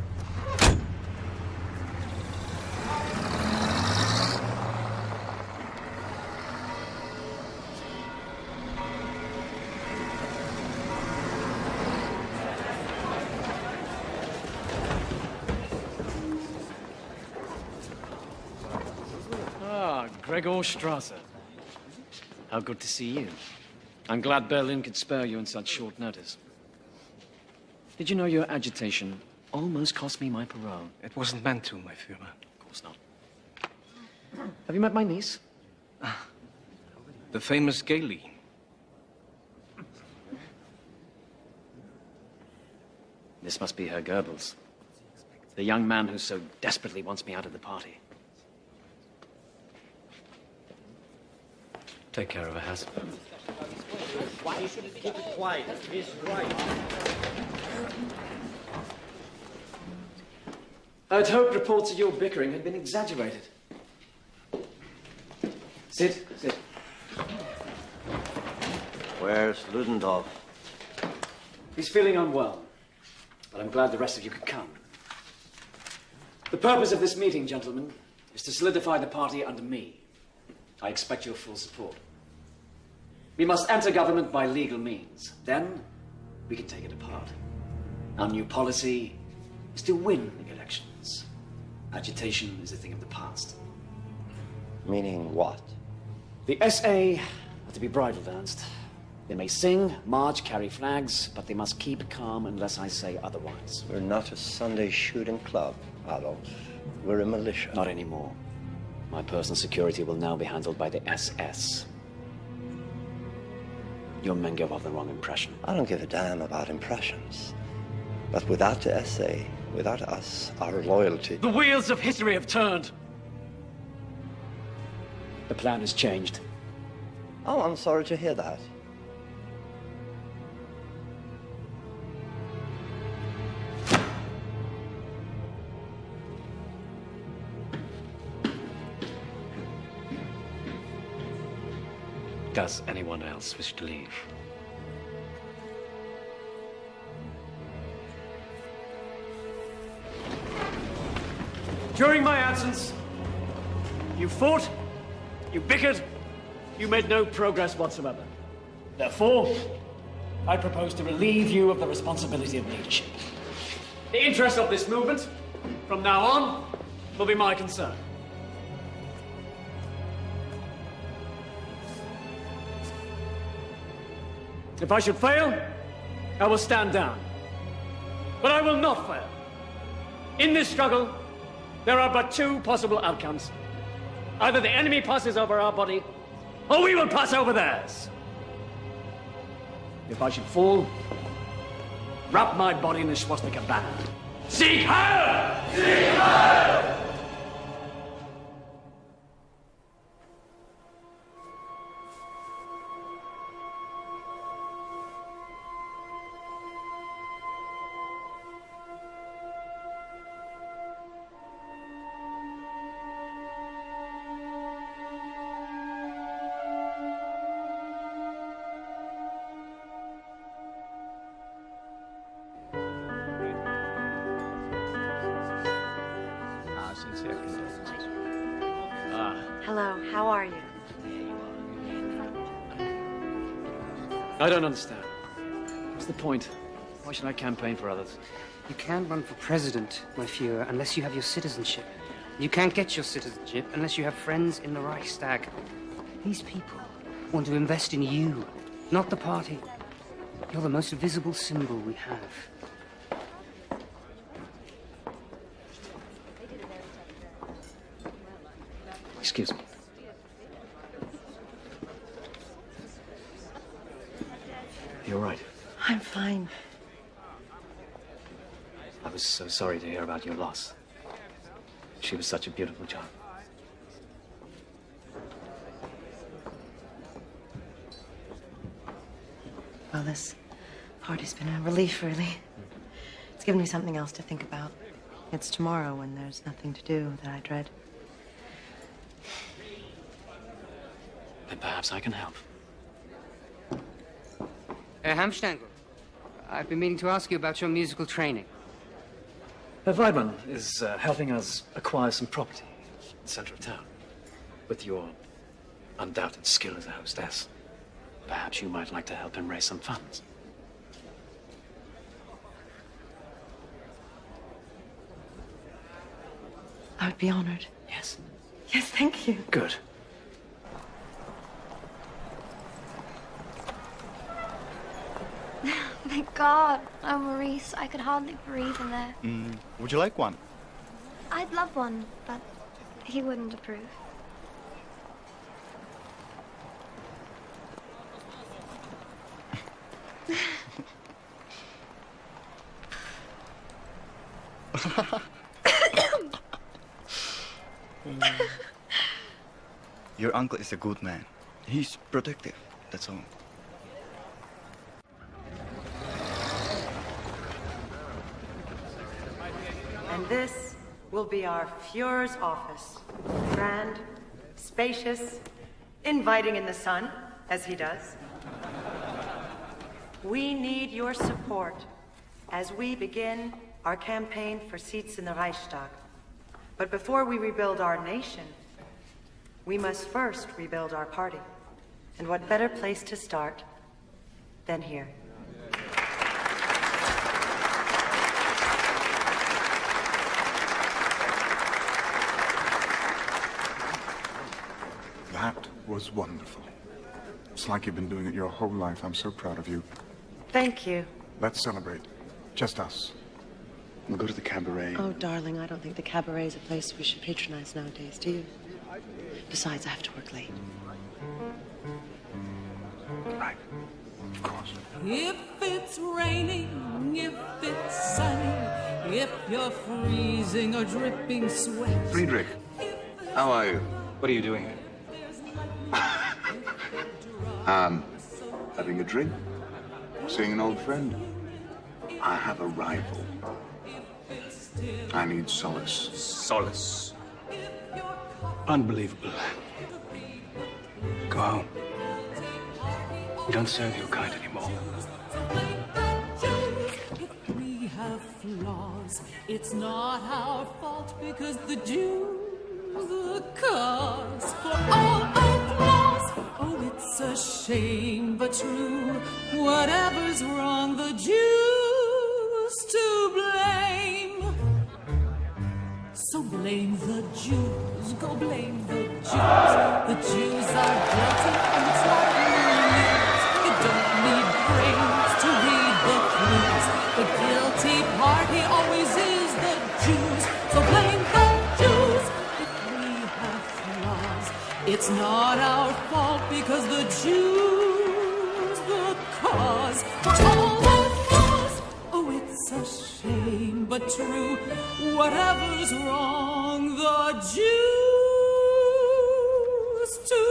Speaker 11: Gregor Strasser. How good to see you. I'm glad Berlin could spare you on such short notice. Did you know your agitation almost cost me my parole?
Speaker 7: It wasn't meant to, my Führer.
Speaker 11: Of course not. Have you met my niece?
Speaker 7: The famous Gailey.
Speaker 11: This must be Herr Goebbels. The young man who so desperately wants me out of the party. Take care of her, Has.
Speaker 21: Why you shouldn't keep it quiet? He's right.
Speaker 11: I'd hoped reports of your bickering had been exaggerated. Sit.
Speaker 25: Where's Ludendorff?
Speaker 11: He's feeling unwell, but I'm glad the rest of you could come. The purpose of this meeting, gentlemen, is to solidify the party under me. I expect your full support. We must enter government by legal means. Then, we can take it apart. Our new policy is to win the elections. Agitation is a thing of the past.
Speaker 25: Meaning what?
Speaker 11: The SA are to be bridled, Ernst. They may sing, march, carry flags, but they must keep calm unless I say otherwise.
Speaker 25: We're not a Sunday shooting club, Adolf. We're a militia.
Speaker 11: Not anymore. My personal security will now be handled by the SS. Your men give off the wrong impression.
Speaker 25: I don't give a damn about impressions. But without the SA, without us, our loyalty...
Speaker 11: The wheels of history have turned. The plan has changed.
Speaker 25: Oh, I'm sorry to hear that.
Speaker 11: Does anyone else wish to leave? During my absence, you fought, you bickered, you made no progress whatsoever. Therefore, I propose to relieve you of the responsibility of leadership. The interest of this movement, from now on, will be my concern.
Speaker 4: If I should fail, I will stand down. But I will not fail. In this struggle, there are but two possible outcomes. Either the enemy passes over our body, or we will pass over theirs. If I should fall, wrap my body in a swastika banner. Sieg Heil! Sieg Heil!
Speaker 22: Hello, how are you?
Speaker 11: I don't understand. What's the point? Why should I campaign for others?
Speaker 2: You can't run for president, my Führer, unless you have your citizenship. You can't get your citizenship unless you have friends in the Reichstag. These people want to invest in you, not the party. You're the most visible symbol we have.
Speaker 11: Excuse me. You're right.
Speaker 22: I'm fine.
Speaker 11: I was so sorry to hear about your loss. She was such a beautiful child.
Speaker 22: Well, this party's been a relief, really. It's given me something else to think about. It's tomorrow when there's nothing to do that I dread.
Speaker 11: Then perhaps I can help.
Speaker 2: Herr Hamstangl, I've been meaning to ask you about your musical training.
Speaker 11: Herr Weidmann is helping us acquire some property in the center of town. With your undoubted skill as a hostess, perhaps you might like to help him raise some funds.
Speaker 22: I would be honored.
Speaker 11: Yes.
Speaker 22: Yes, thank you.
Speaker 11: Good.
Speaker 19: Thank God. Oh, Maurice, I could hardly breathe in there.
Speaker 3: Would you like one?
Speaker 19: I'd love one, but he wouldn't approve.
Speaker 3: Your uncle is a good man. He's protective, that's all.
Speaker 22: And this will be our Führer's office. Grand, spacious, inviting in the sun, as he does. We need your support as we begin our campaign for seats in the Reichstag. But before we rebuild our nation, we must first rebuild our party. And what better place to start than here?
Speaker 20: That was wonderful. It's like you've been doing it your whole life. I'm so proud of you.
Speaker 22: Thank you.
Speaker 20: Let's celebrate. Just us. We'll go to the cabaret.
Speaker 22: Oh, darling, I don't think the cabaret is a place we should patronize nowadays, do you? Besides, I have to work late.
Speaker 20: Right. Of course.
Speaker 9: If it's raining, if it's sunny, if you're freezing or dripping sweat.
Speaker 20: Friedrich, how are you?
Speaker 7: What are you doing here?
Speaker 20: Having a drink? Seeing an old friend? I have a rival. I need solace.
Speaker 7: Solace. Unbelievable. Go home. We don't serve your kind anymore.
Speaker 9: If we have flaws, it's not our fault because the Jews the cause for all our flaws. Oh, it's a shame, but true. Whatever's wrong, the Jews to blame. So blame the Jews, go blame the Jews. The Jews are guilty, and it's not news. You don't need brains to read the clues. The guilty party always is the Jews, so blame the Jews if we have flaws. It's not our fault because the Jews, the cause for all the flaws. Oh, it's a shame, but true. Whatever's wrong, the Jews to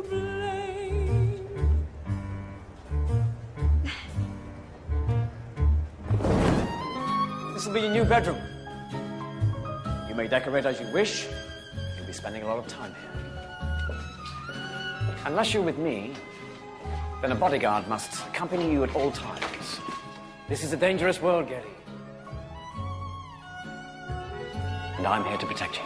Speaker 9: blame.
Speaker 11: This will be your new bedroom. You may decorate as you wish. You'll be spending a lot of time here. Unless you're with me, then a bodyguard must accompany you at all times. This is a dangerous world, Gary. And I'm here to protect you.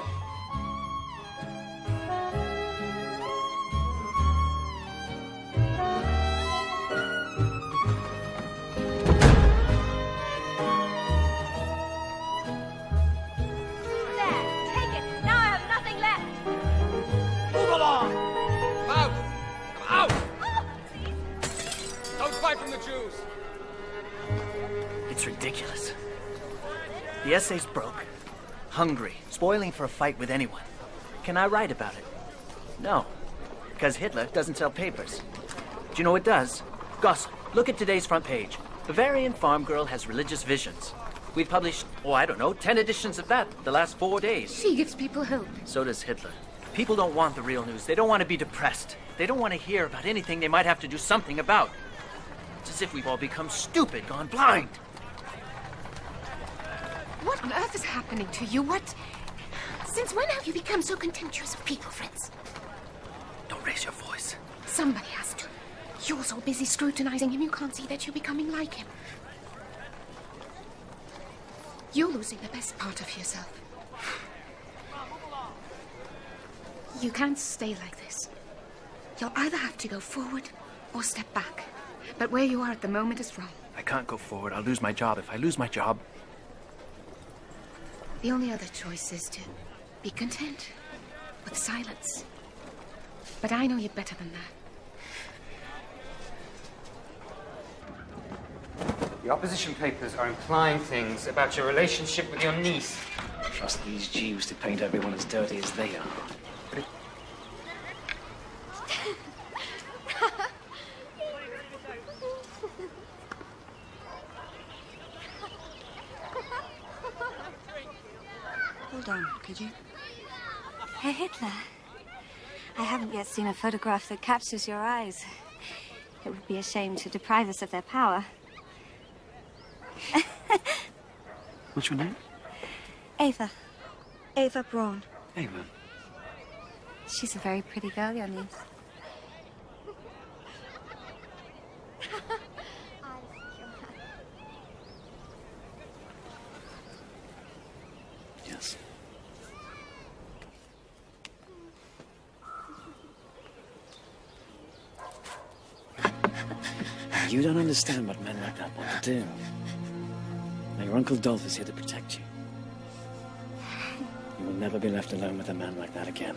Speaker 6: It's ridiculous. The essay's broke, hungry, spoiling for a fight with anyone. Can I write about it? No, because Hitler doesn't sell papers. Do you know what does? Gossip. Look at today's front page. Bavarian farm girl has religious visions. We've published, 10 editions of that the last 4 days.
Speaker 19: She gives people hope.
Speaker 6: So does Hitler. People don't want the real news. They don't want to be depressed. They don't want to hear about anything they might have to do something about. It's as if we've all become stupid, gone blind.
Speaker 19: What on earth is happening to you? Since when have you become so contemptuous of people, Fritz?
Speaker 6: Don't raise your voice.
Speaker 19: Somebody has to. You're so busy scrutinizing him, you can't see that you're becoming like him. You're losing the best part of yourself. You can't stay like this. You'll either have to go forward or step back. But where you are at the moment is wrong.
Speaker 6: I can't go forward. I'll lose my job. If I lose my job...
Speaker 19: The only other choice is to be content with silence. But I know you better than that.
Speaker 2: The opposition papers are implying things about your relationship with your niece.
Speaker 11: Trust these Jews to paint everyone as dirty as they are.
Speaker 12: Hold on, could you? Herr Hitler, I haven't yet seen a photograph that captures your eyes. It would be a shame to deprive us of their power.
Speaker 11: What's your name?
Speaker 12: Ava. Ava Braun.
Speaker 11: Ava.
Speaker 12: She's a very pretty girl, your niece.
Speaker 11: Yes. You don't understand what men like that want to do. Now, your Uncle Dolph is here to protect you. You will never be left alone with a man like that again.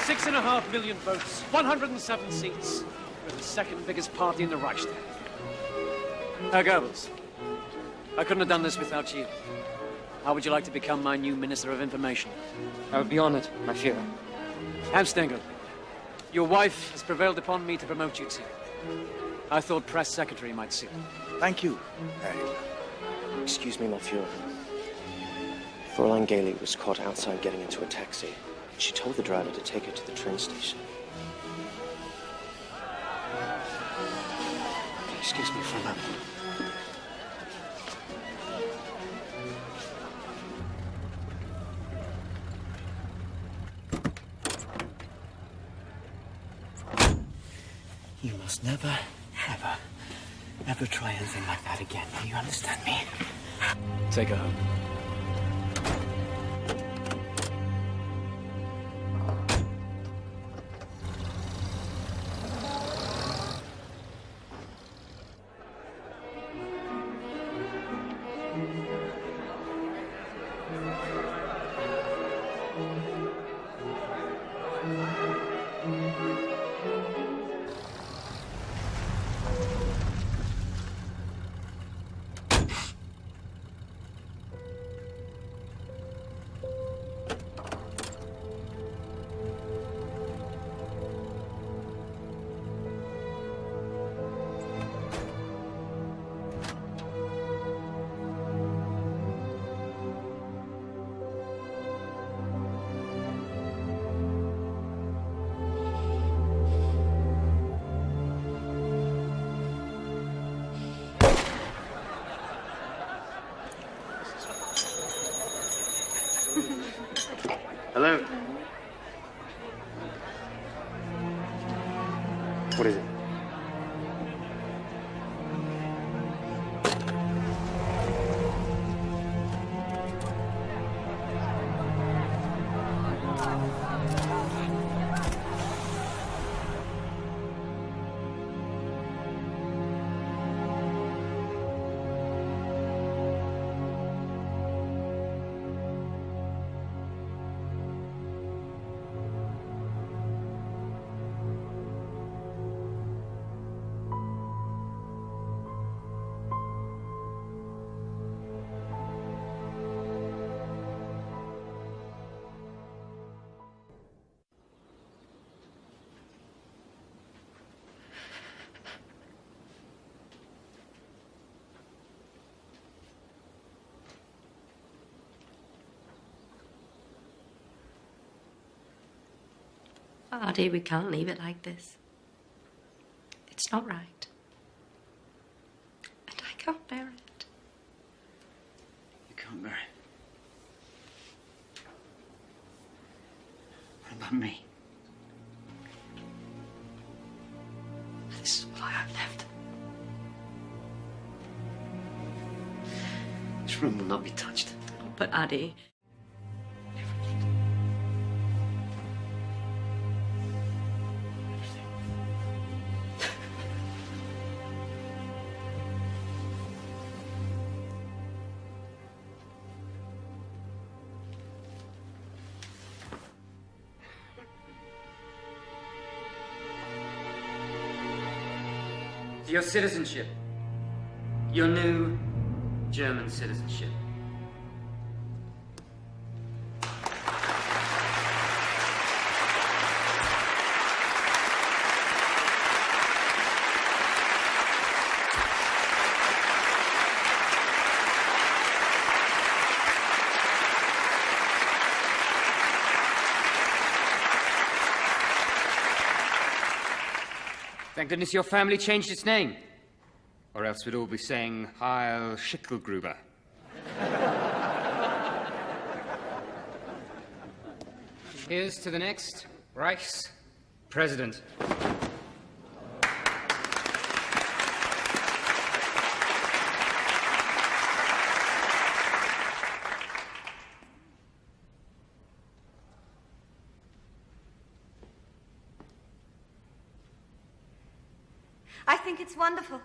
Speaker 4: $6.5 million votes, 107 seats. We're the second biggest party in the Reichstag. Herr Goebbels, I couldn't have done this without you. How would you like to become my new Minister of Information?
Speaker 2: I would be honored, my Führer.
Speaker 4: Hans Stengel, your wife has prevailed upon me to promote you too. I thought press secretary might suit.
Speaker 15: Thank you.
Speaker 8: Excuse me, my Führer. Fräulein Gailey was caught outside getting into a taxi. She told the driver to take her to the train station.
Speaker 11: Excuse me for a moment.
Speaker 6: You must never, ever try anything like that again. Do you understand me?
Speaker 11: Take her home.
Speaker 2: Hello? What is it?
Speaker 1: Artie, we can't leave it like this. It's not right. And I can't bear it.
Speaker 21: You can't bear it. What about me?
Speaker 1: This is why I've left.
Speaker 21: This room will not be touched.
Speaker 1: But Artie...
Speaker 2: Your citizenship. Your new German citizenship. Thank goodness your family changed its name. Or else we'd all be saying Heil Schickelgruber. Here's to the next Reich's president.
Speaker 19: I think it's wonderful.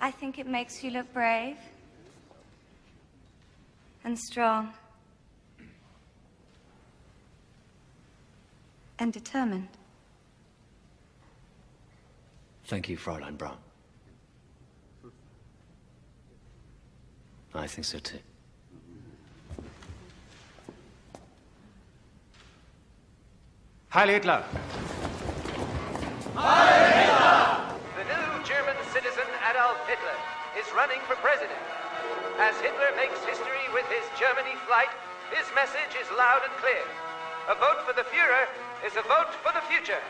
Speaker 19: I think it makes you look brave and strong and determined.
Speaker 5: Thank you, Fräulein Braun. I think so too.
Speaker 2: Heil Hitler!
Speaker 10: The new German citizen Adolf Hitler is running for president. As Hitler makes history with his Germany flight, his message is loud and clear. A vote for the Führer is a vote for the future.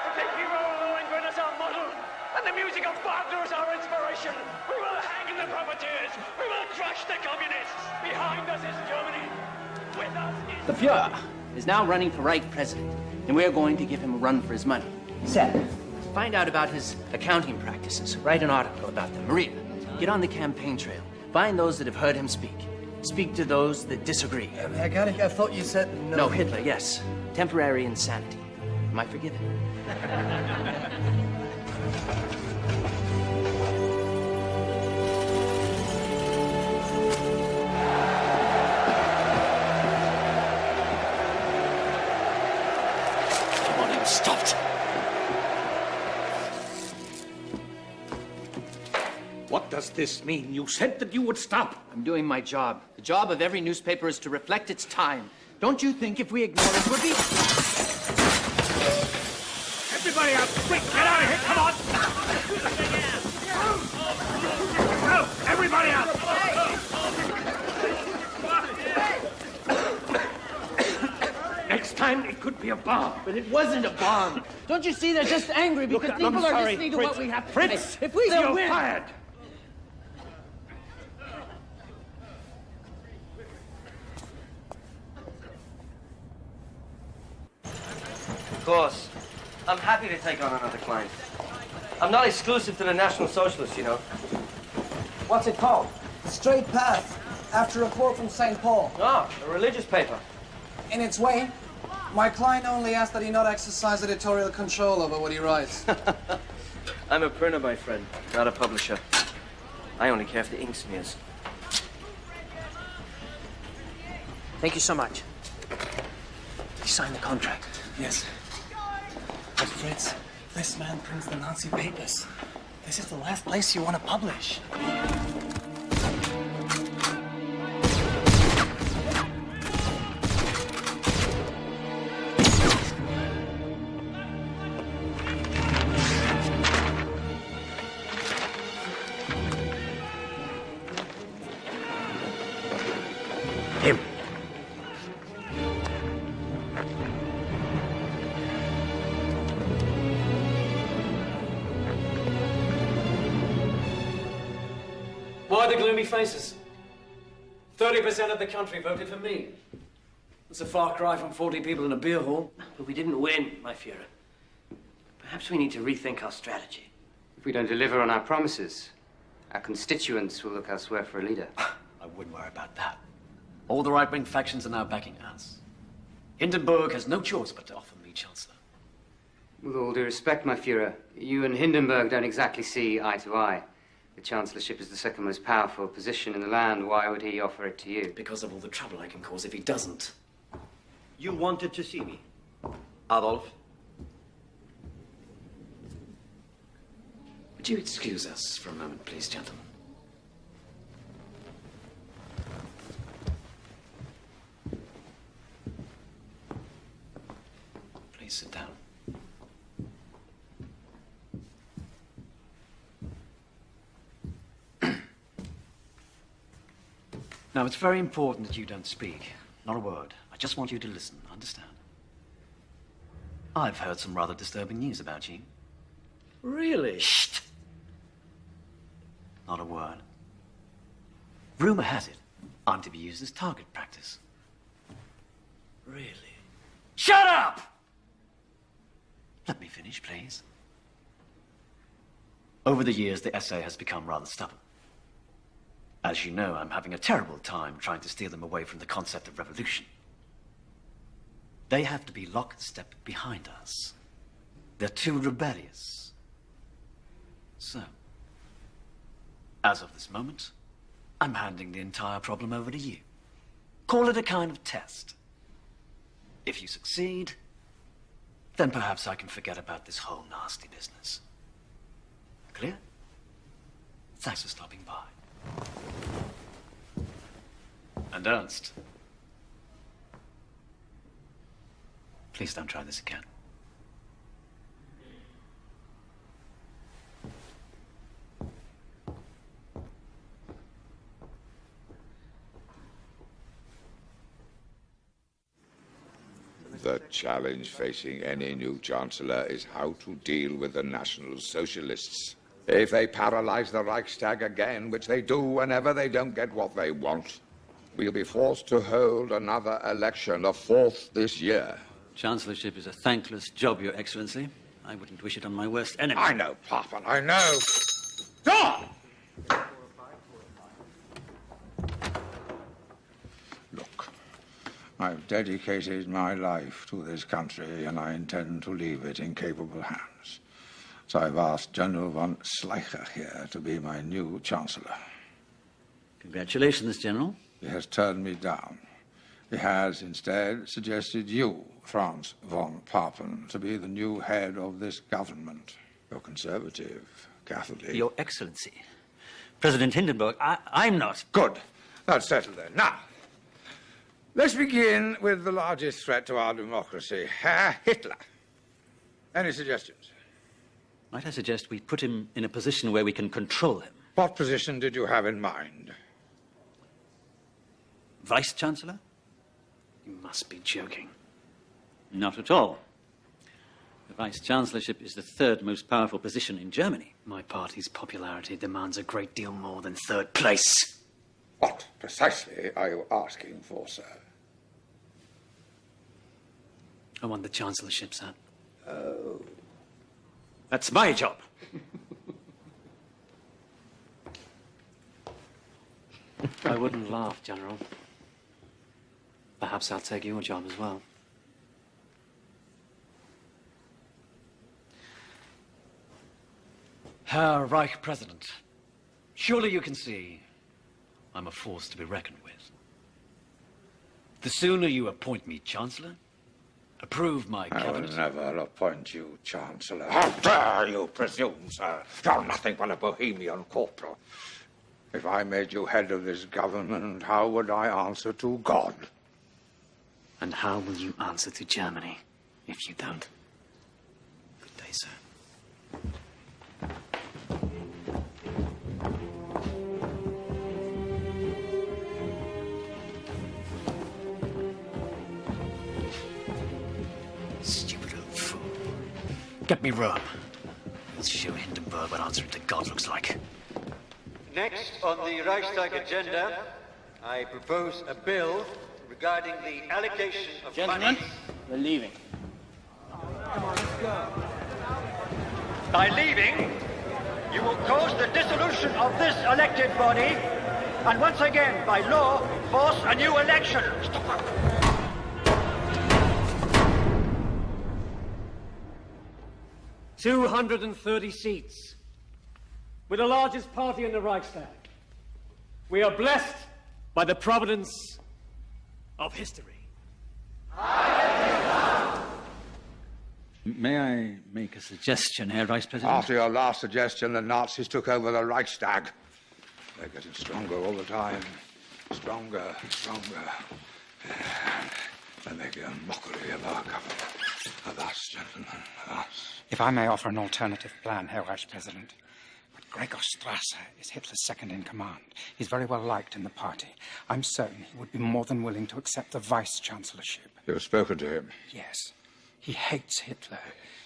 Speaker 23: The technical Lohengrin is our model, and the music of Wagner is our inspiration. We will hang the profiteers. We will crush the communists. Behind us is Germany. With us is...
Speaker 5: The Führer is now running for Reich president, and we're going to give him a run for his money. Seth, find out about his accounting practices. Write an article about them. Maria, get on the campaign trail. Find those that have heard him speak. Speak to those that disagree.
Speaker 13: Herr Garrick, I thought you said no.
Speaker 5: No, Hitler, yes. Temporary insanity. Am I forgiven?
Speaker 23: Stopped. What does this mean? You said that you would stop.
Speaker 5: I'm doing my job. The job of every newspaper is to reflect its time. Don't you think if we ignore it, we'll be...
Speaker 23: Everybody out! Quick, get out of here! Come on! Go! Everybody out! Next time it could be a bomb.
Speaker 6: But it wasn't a bomb. Don't you see they're just angry because
Speaker 23: Look, I'm
Speaker 6: people are
Speaker 23: sorry,
Speaker 6: listening to
Speaker 23: Fritz.
Speaker 6: what we have to
Speaker 23: Fritz,
Speaker 6: say. If we
Speaker 23: you're
Speaker 6: don't win...
Speaker 23: fired.
Speaker 14: Of course. I'm happy to take on another client. I'm not exclusive to the National Socialists, you know.
Speaker 16: What's it called? Straight Path, after a quote from St. Paul.
Speaker 14: Ah, a religious paper.
Speaker 16: In its way, my client only asks that he not exercise editorial control over what he writes.
Speaker 14: I'm a printer, my friend, not a publisher. I only care for the ink smears.
Speaker 2: Thank you so much. You signed the contract.
Speaker 17: Yes. But Fritz, this man prints the Nazi papers. This is the last place you want to publish.
Speaker 14: Him.
Speaker 11: Why the gloomy faces? 30% of the country voted for me. That's a far cry from 40 people in a beer hall.
Speaker 14: But we didn't win, my Führer. Perhaps we need to rethink our strategy.
Speaker 2: If we don't deliver on our promises, our constituents will look elsewhere for a leader.
Speaker 11: I wouldn't worry about that. All the right-wing factions are now backing us. Hindenburg has no choice but to offer me Chancellor.
Speaker 2: With all due respect, my Führer, you and Hindenburg don't exactly see eye to eye. The Chancellorship is the second most powerful position in the land. Why would he offer it to you?
Speaker 11: Because of all the trouble I can cause if he doesn't.
Speaker 18: You wanted to see me, Adolf?
Speaker 11: Would you excuse us for a moment, please, gentlemen? Please sit down. Now, it's very important that you don't speak. Not a word. I just want you to listen, understand? I've heard some rather disturbing news about you.
Speaker 18: Really?
Speaker 11: Shh! Not a word. Rumor has it I'm to be used as target practice.
Speaker 18: Really?
Speaker 11: Shut up! Let me finish, please. Over the years, the SA has become rather stubborn. As you know, I'm having a terrible time trying to steer them away from the concept of revolution. They have to be lockstep behind us. They're too rebellious. So, as of this moment, I'm handing the entire problem over to you. Call it a kind of test. If you succeed, then perhaps I can forget about this whole nasty business. Clear? Thanks for stopping by. And Ernst, please don't try this again.
Speaker 24: The challenge facing any new chancellor is how to deal with the National Socialists. If they paralyze the Reichstag again, which they do whenever they don't get what they want, we'll be forced to hold another election, the fourth this year.
Speaker 26: Chancellorship is a thankless job, Your Excellency. I wouldn't wish it on my worst enemy.
Speaker 24: I know, Papa, I know. Dawn! Look, I've dedicated my life to this country, and I intend to leave it in capable hands. So I've asked General von Schleicher here to be my new Chancellor.
Speaker 26: Congratulations, General.
Speaker 24: He has turned me down. He has instead suggested you, Franz von Papen, to be the new head of this government. You're conservative, Catholic.
Speaker 26: Your Excellency. President Hindenburg, I'm not.
Speaker 24: Good. That's settled then. Now, let's begin with the largest threat to our democracy, Herr Hitler. Any suggestions?
Speaker 26: Might I suggest we put him in a position where we can control him?
Speaker 24: What position did you have in mind?
Speaker 26: Vice-Chancellor?
Speaker 11: You must be joking.
Speaker 26: Not at all. The Vice-Chancellorship is the third most powerful position in Germany.
Speaker 17: My party's popularity demands a great deal more than third place.
Speaker 24: What precisely are you asking for, sir?
Speaker 17: I want the Chancellorship, sir.
Speaker 24: Oh.
Speaker 17: That's my job. I wouldn't laugh, General. Perhaps I'll take your job as well. Herr Reich President, surely you can see I'm a force to be reckoned with. The sooner you appoint me Chancellor, approve my cabinet...
Speaker 24: I will never appoint you Chancellor. How dare you presume, sir? You're nothing but a Bohemian corporal. If I made you head of this government, how would I answer to God?
Speaker 17: And how will you answer to Germany if you don't? Good day, sir. Stupid old fool. Get me Rome. We'll show Hindenburg what answering to God looks like.
Speaker 18: Next on the Reichstag agenda, I propose a bill regarding the allocation of
Speaker 6: Gentlemen,
Speaker 18: money.
Speaker 6: we're leaving.
Speaker 18: Come on, let's go. By leaving, you will cause the dissolution of this elected body, and once again, by law, force a new election.
Speaker 4: 230 seats. We're the largest party in the Reichstag. We are blessed by the providence of history.
Speaker 26: May I make a suggestion, Herr Vice President?
Speaker 24: After your last suggestion, the Nazis took over the Reichstag. They're getting stronger all the time. Stronger, stronger. They're making a mockery of our government. Of us, gentlemen, of us.
Speaker 3: If I may offer an alternative plan, Herr Vice President. But Gregor Strasser is Hitler's second in command. He's very well liked in the party. I'm certain he would be more than willing to accept the vice-chancellorship.
Speaker 24: You've spoken to him?
Speaker 3: Yes. He hates Hitler.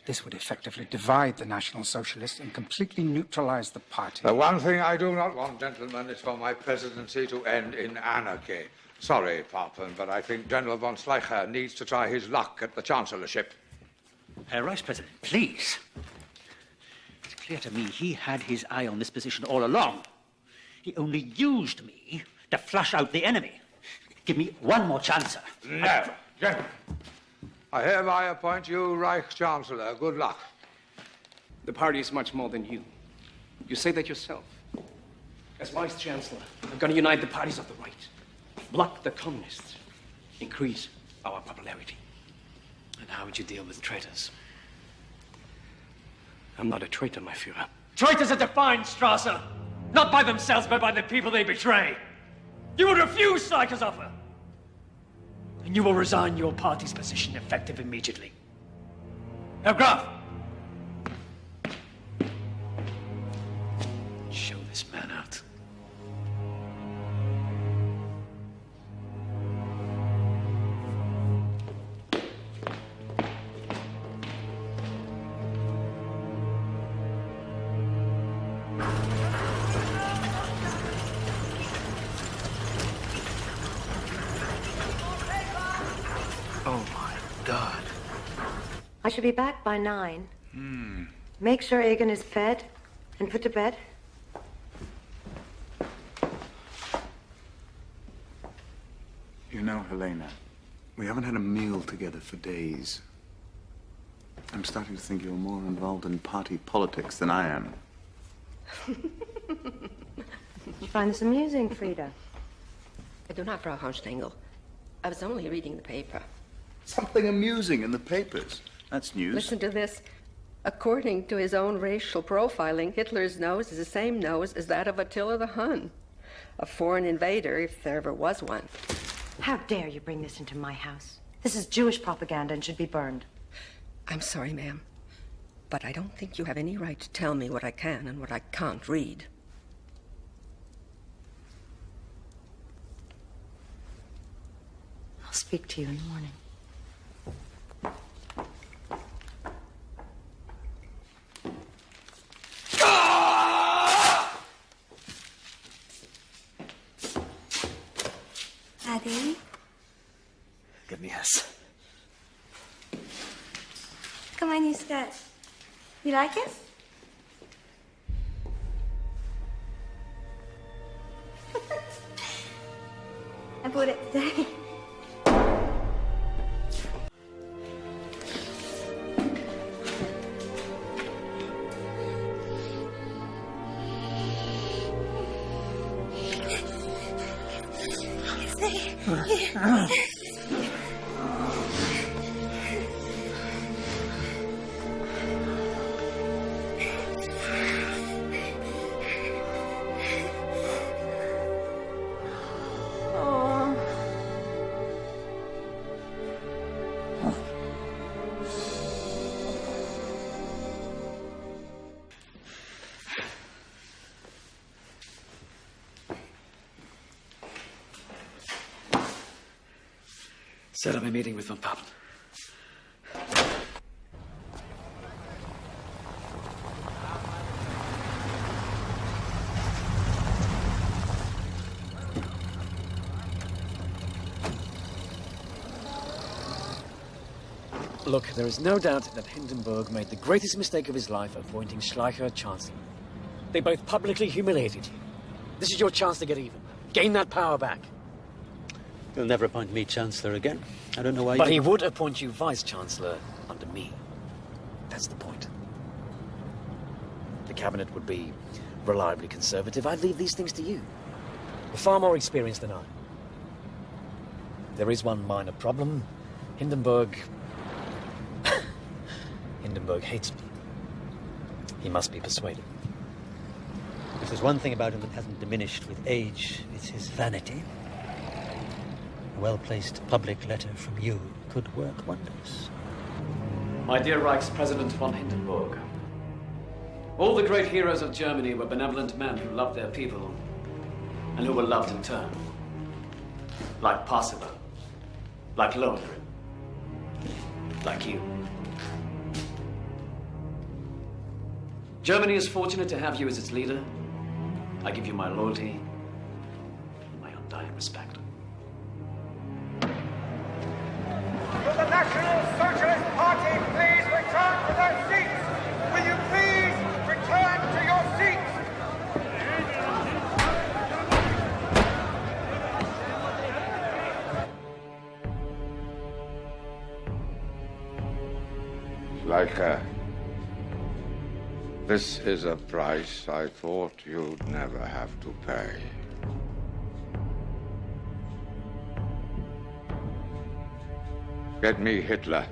Speaker 3: This would effectively divide the National Socialists and completely neutralize the party.
Speaker 24: The one thing I do not want, gentlemen, is for my presidency to end in anarchy. Sorry, Papen, but I think General von Schleicher needs to try his luck at the chancellorship.
Speaker 6: Herr Vice President, please. It's clear to me he had his eye on this position all along. He only used me to flush out the enemy. Give me one more chance, sir.
Speaker 24: No. Gentlemen, I hereby appoint you Reich Chancellor. Good luck.
Speaker 7: The party is much more than you. You say that yourself. As Vice Chancellor, I'm going to unite the parties of the right. Block the communists. Increase our popularity.
Speaker 17: And how would you deal with traitors?
Speaker 7: I'm not a traitor, my Führer.
Speaker 4: Traitors are defined, Strasser, not by themselves, but by the people they betray. You will refuse Schleicher's offer. And you will resign your party's position effective immediately. Herr Graf!
Speaker 17: Show this man out.
Speaker 9: I should be back by 9. Make sure Egan is fed and put to bed.
Speaker 20: You know, Helena, we haven't had a meal together for days. I'm starting to think you're more involved in party politics than I am.
Speaker 9: You find this amusing, Frida?
Speaker 22: I do not, Frau Hornstengel. I was only reading the paper.
Speaker 20: Something amusing in the papers. That's news.
Speaker 22: Listen to this. According to his own racial profiling, Hitler's nose is the same nose as that of Attila the Hun. A foreign invader, if there ever was one.
Speaker 9: How dare you bring this into my house? This is Jewish propaganda and should be burned.
Speaker 22: I'm sorry, ma'am, but I don't think you have any right to tell me what I can and what I can't read.
Speaker 9: I'll speak to you in the morning.
Speaker 11: Give me this.
Speaker 19: Look at my new skirt. You like it? I bought it today.
Speaker 11: Set up a meeting with Von Papen. Look, there is no doubt that Hindenburg made the greatest mistake of his life appointing Schleicher Chancellor. They both publicly humiliated you. This is your chance to get even. Gain that power back.
Speaker 1: He'll never appoint me Chancellor again. I don't know why.
Speaker 11: But he would appoint you Vice-Chancellor under me. That's the point. The cabinet would be reliably conservative. I'd leave these things to you. You're far more experienced than I. There is one minor problem. Hindenburg hates me. He must be persuaded.
Speaker 1: If there's one thing about him that hasn't diminished with age, it's his vanity. A well-placed public letter from you could work wonders.
Speaker 11: My dear Reichspräsident von Hindenburg, all the great heroes of Germany were benevolent men who loved their people and who were loved in turn. Like Parsifal, like Lohengrin, like you. Germany is fortunate to have you as its leader. I give you my loyalty and my undying respect.
Speaker 18: Will the National Socialist Party please return to their seats? Will you please return to your seats?
Speaker 24: Schleicher, this is a price I thought you'd never have to pay. Get me Hitler.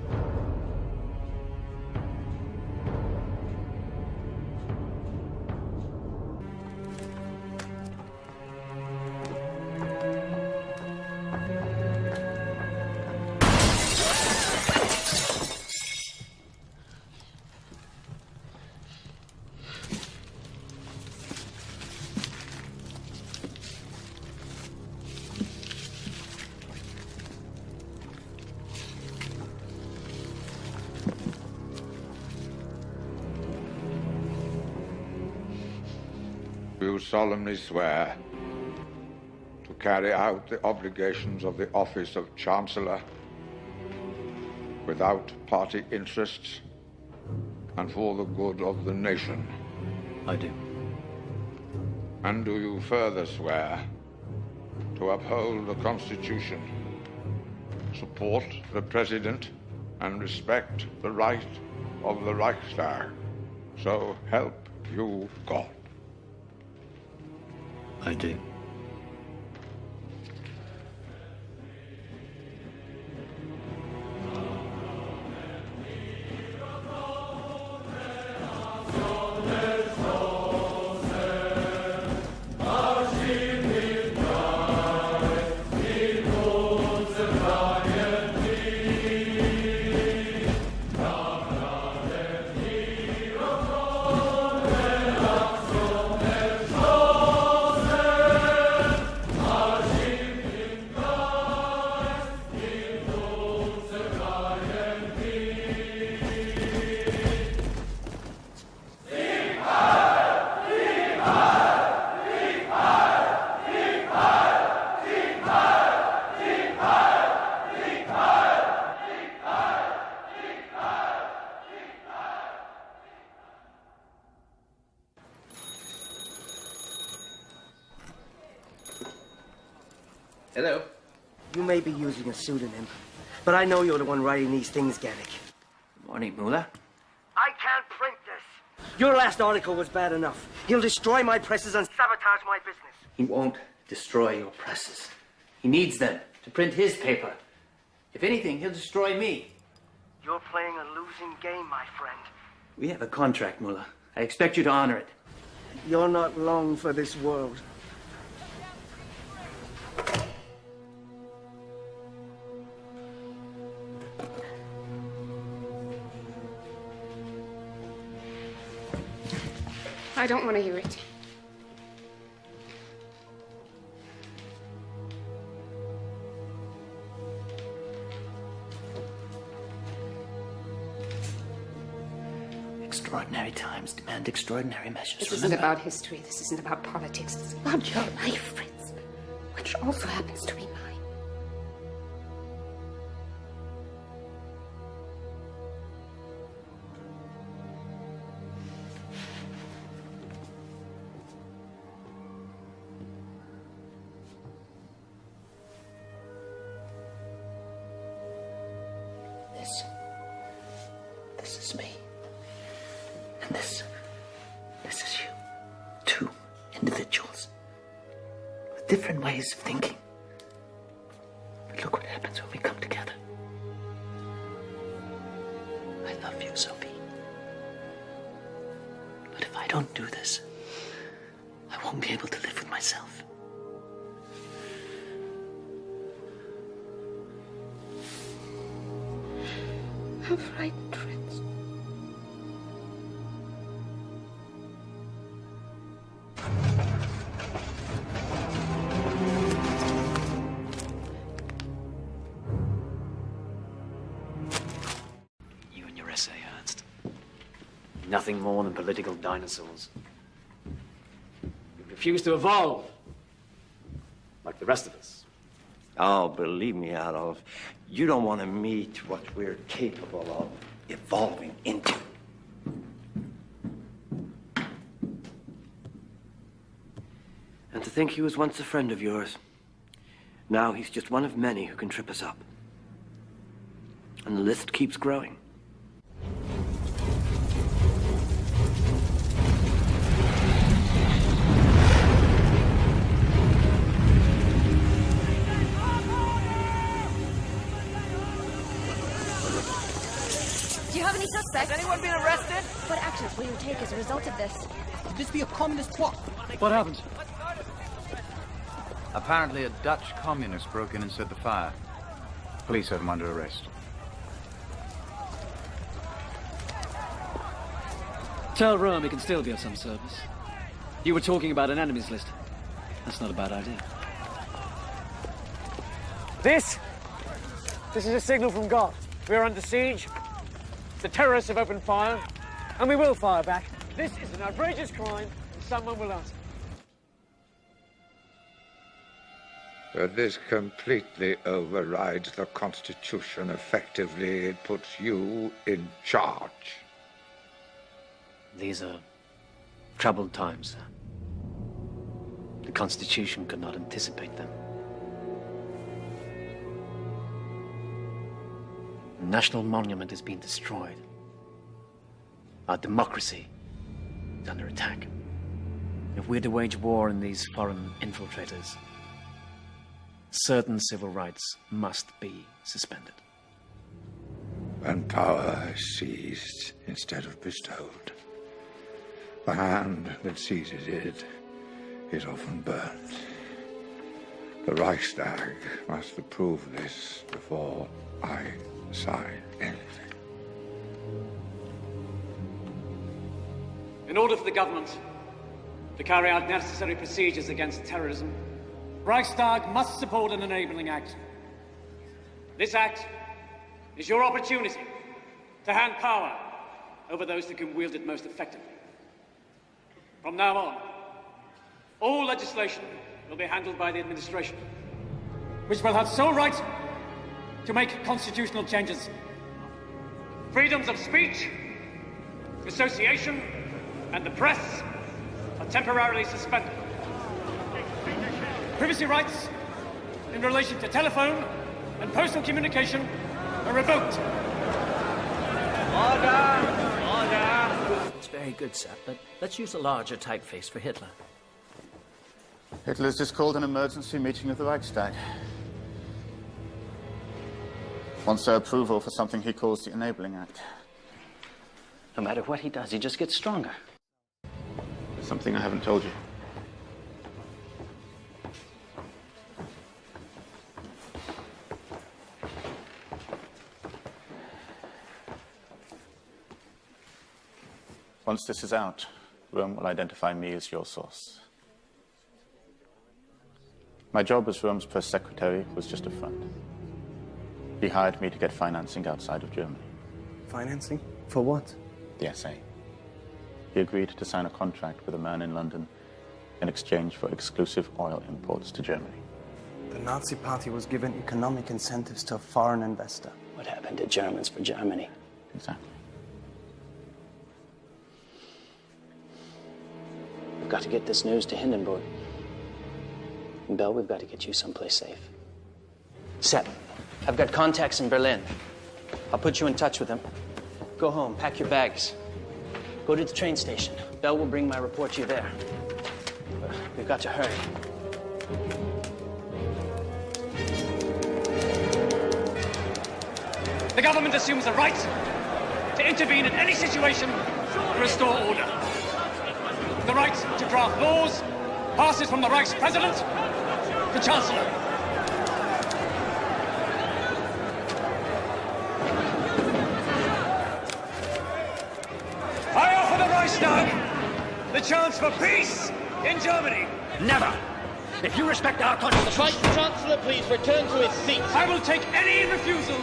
Speaker 24: You solemnly swear to carry out the obligations of the office of Chancellor without party interests and for the good of the nation?
Speaker 1: I do.
Speaker 24: And do you further swear to uphold the Constitution, support the President, and respect the right of the Reichstag? So help you God.
Speaker 1: I do.
Speaker 5: Hello.
Speaker 14: You may be using a pseudonym, but I know you're the one writing these things, Gannick.
Speaker 5: Morning, Mullah.
Speaker 14: I can't print this. Your last article was bad enough. He'll destroy my presses and sabotage my business.
Speaker 5: He won't destroy your presses. He needs them to print his paper. If anything, he'll destroy me.
Speaker 14: You're playing a losing game, my friend.
Speaker 5: We have a contract, Mullah. I expect you to honor it.
Speaker 14: You're not long for this world.
Speaker 8: I don't want to hear it.
Speaker 5: Extraordinary times demand extraordinary measures.
Speaker 8: This isn't about history. This isn't about politics. This is about your life, Fritz, which also happens to be mine.
Speaker 5: This is me. And this is you. Two individuals with different ways of thinking. But look what happens when we come together. I love you, Sophie. But if I don't do this, I won't be able to live with myself.
Speaker 8: I'm frightened, Fritz.
Speaker 11: You and your essay, Ernst. Nothing more than political dinosaurs.
Speaker 4: You refuse to evolve, like the rest of us.
Speaker 14: Oh, believe me, Adolf, you don't want to meet what we're capable of evolving into. And to think he was once a friend of yours. Now he's just one of many who can trip us up. And the list keeps growing.
Speaker 10: Do you have any suspects?
Speaker 6: Has anyone been arrested?
Speaker 10: What actions will you take as a result of this?
Speaker 16: Could this be a communist plot?
Speaker 23: What happened?
Speaker 20: Apparently a Dutch communist broke in and set the fire. Police have him under arrest.
Speaker 11: Tell Rome he can still be of some service. You were talking about an enemies list. That's not a bad idea.
Speaker 4: This is a signal from God. We are under siege. The terrorists have opened fire, and we will fire back. This is an outrageous crime, and someone will answer.
Speaker 24: But this completely overrides the Constitution. Effectively, it puts you in charge.
Speaker 11: These are troubled times, sir. The Constitution could not anticipate them. The national monument has been destroyed. Our democracy is under attack. If we're to wage war on these foreign infiltrators, certain civil rights must be suspended.
Speaker 24: When power is seized instead of bestowed, the hand that seizes it is often burnt. The Reichstag must approve this before I sign anything.
Speaker 4: In order for the government to carry out necessary procedures against terrorism, Reichstag must support an enabling act. This act is your opportunity to hand power over those that can wield it most effectively. From now on, all legislation will be handled by the administration, which will have sole right to make constitutional changes. Freedoms of speech, association, and the press are temporarily suspended. Privacy rights in relation to telephone and postal communication are revoked.
Speaker 6: Order! It's very good, sir, but let's use a larger typeface for Hitler.
Speaker 20: Hitler's just called an emergency meeting of the Reichstag. Wants their approval for something he calls the Enabling Act.
Speaker 6: No matter what he does, he just gets stronger.
Speaker 20: There's something I haven't told you. Once this is out, Rome will identify me as your source. My job as Rome's press secretary was just a front. He hired me to get financing outside of Germany.
Speaker 16: Financing? For what?
Speaker 20: The SA. He agreed to sign a contract with a man in London in exchange for exclusive oil imports to Germany.
Speaker 16: The Nazi Party was given economic incentives to a foreign investor.
Speaker 6: What happened to Germans for Germany?
Speaker 20: Exactly.
Speaker 6: We've got to get this news to Hindenburg. And Bell, we've got to get you someplace safe. Seth, I've got contacts in Berlin. I'll put you in touch with them. Go home, pack your bags. Go to the train station. Bell will bring my report to you there. We've got to hurry.
Speaker 4: The government assumes the right to intervene in any situation to restore order. The right to draft laws passes from the Reich's president to chancellor. I offer the Reichstag the chance for peace in Germany.
Speaker 17: Never! If you respect our constitution...
Speaker 2: Vice Chancellor, please return to his seat.
Speaker 4: I will take any refusal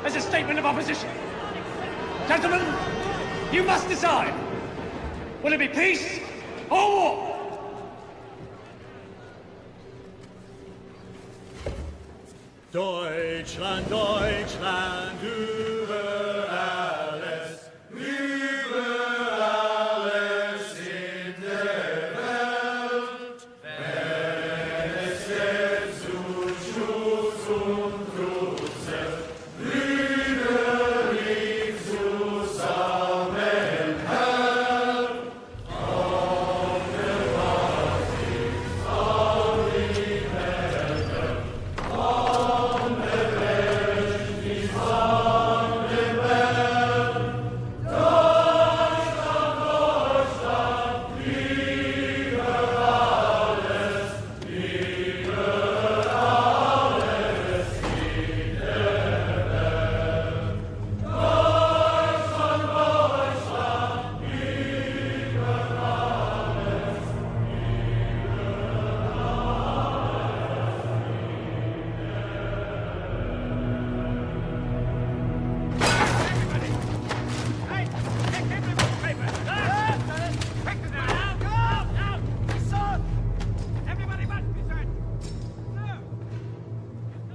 Speaker 4: as a statement of opposition. Gentlemen, you must decide. Will it be peace or war?
Speaker 2: Deutschland, Deutschland, über alles, über alles in der Welt. Wenn es jetzt zu Schuss und Trutze, Brüder zusammenhält, auf der Basis, auf die Welt,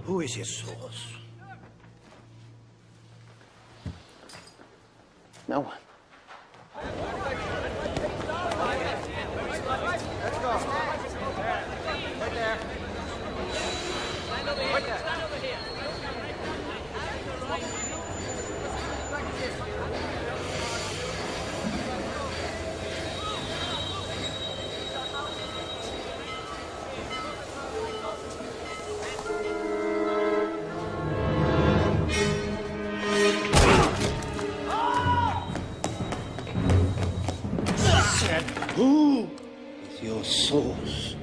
Speaker 17: Who is your source?
Speaker 6: No one.
Speaker 2: Let's go. Right there. Right there.
Speaker 17: Who is your source?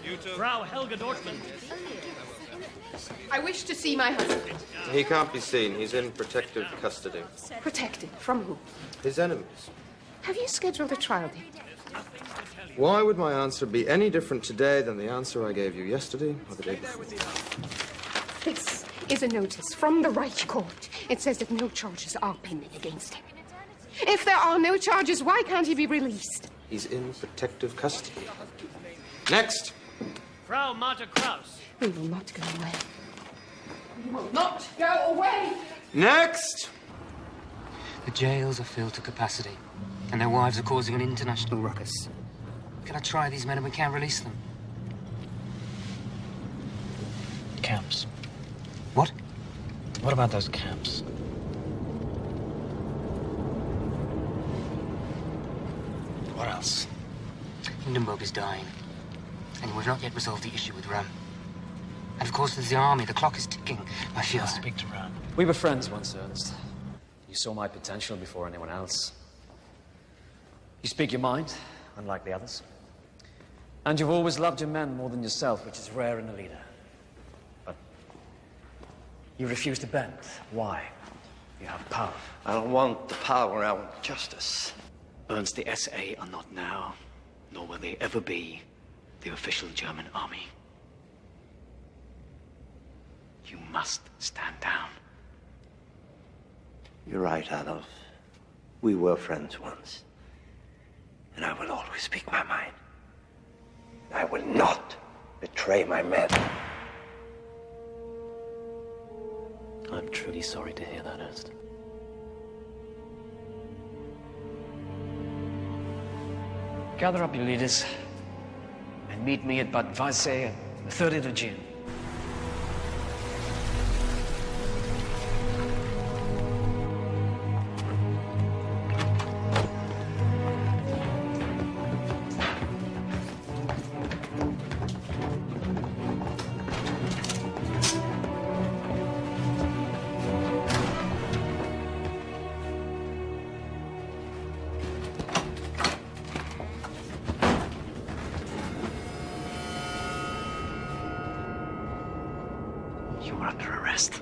Speaker 12: You too.
Speaker 4: Frau Helga Dortmund.
Speaker 13: I wish to see my husband.
Speaker 15: He can't be seen. He's in protective custody.
Speaker 13: Protected from who?
Speaker 15: His enemies.
Speaker 13: Have you scheduled a trial date?
Speaker 15: Why would my answer be any different today than the answer I gave you yesterday or the day before?
Speaker 13: This is a notice from the Reich Court. It says that no charges are pending against him. If there are no charges, why can't he be released?
Speaker 15: He's in protective custody. Next.
Speaker 4: Frau Martha Kraus.
Speaker 13: We will not go away. We will not go away!
Speaker 15: Next!
Speaker 21: The jails are filled to capacity, and their wives are causing an international ruckus. Can I try these men and we can't release them?
Speaker 11: Camps.
Speaker 21: What?
Speaker 11: What about those camps? What else?
Speaker 21: Hindenburg is dying, and we've not yet resolved the issue with Ram. And of course there's the army. The clock is ticking. I feel...
Speaker 11: I'll speak to Ram. We were friends once, Ernst. You saw my potential before anyone else. You speak your mind, unlike the others. And you've always loved your men more than yourself, which is rare in a leader. But you refuse to bend. Why? You have power.
Speaker 14: I don't want the power, I want justice.
Speaker 17: Ernst, the SA are not now, nor will they ever be, the official German army. You must stand down.
Speaker 14: You're right, Adolf. We were friends once. And I will always speak my mind. I will not betray my men.
Speaker 17: I'm truly sorry to hear that, Ernst.
Speaker 11: Gather up your leaders and meet me at Bad Weisse on the 30th of June.
Speaker 17: You are under arrest.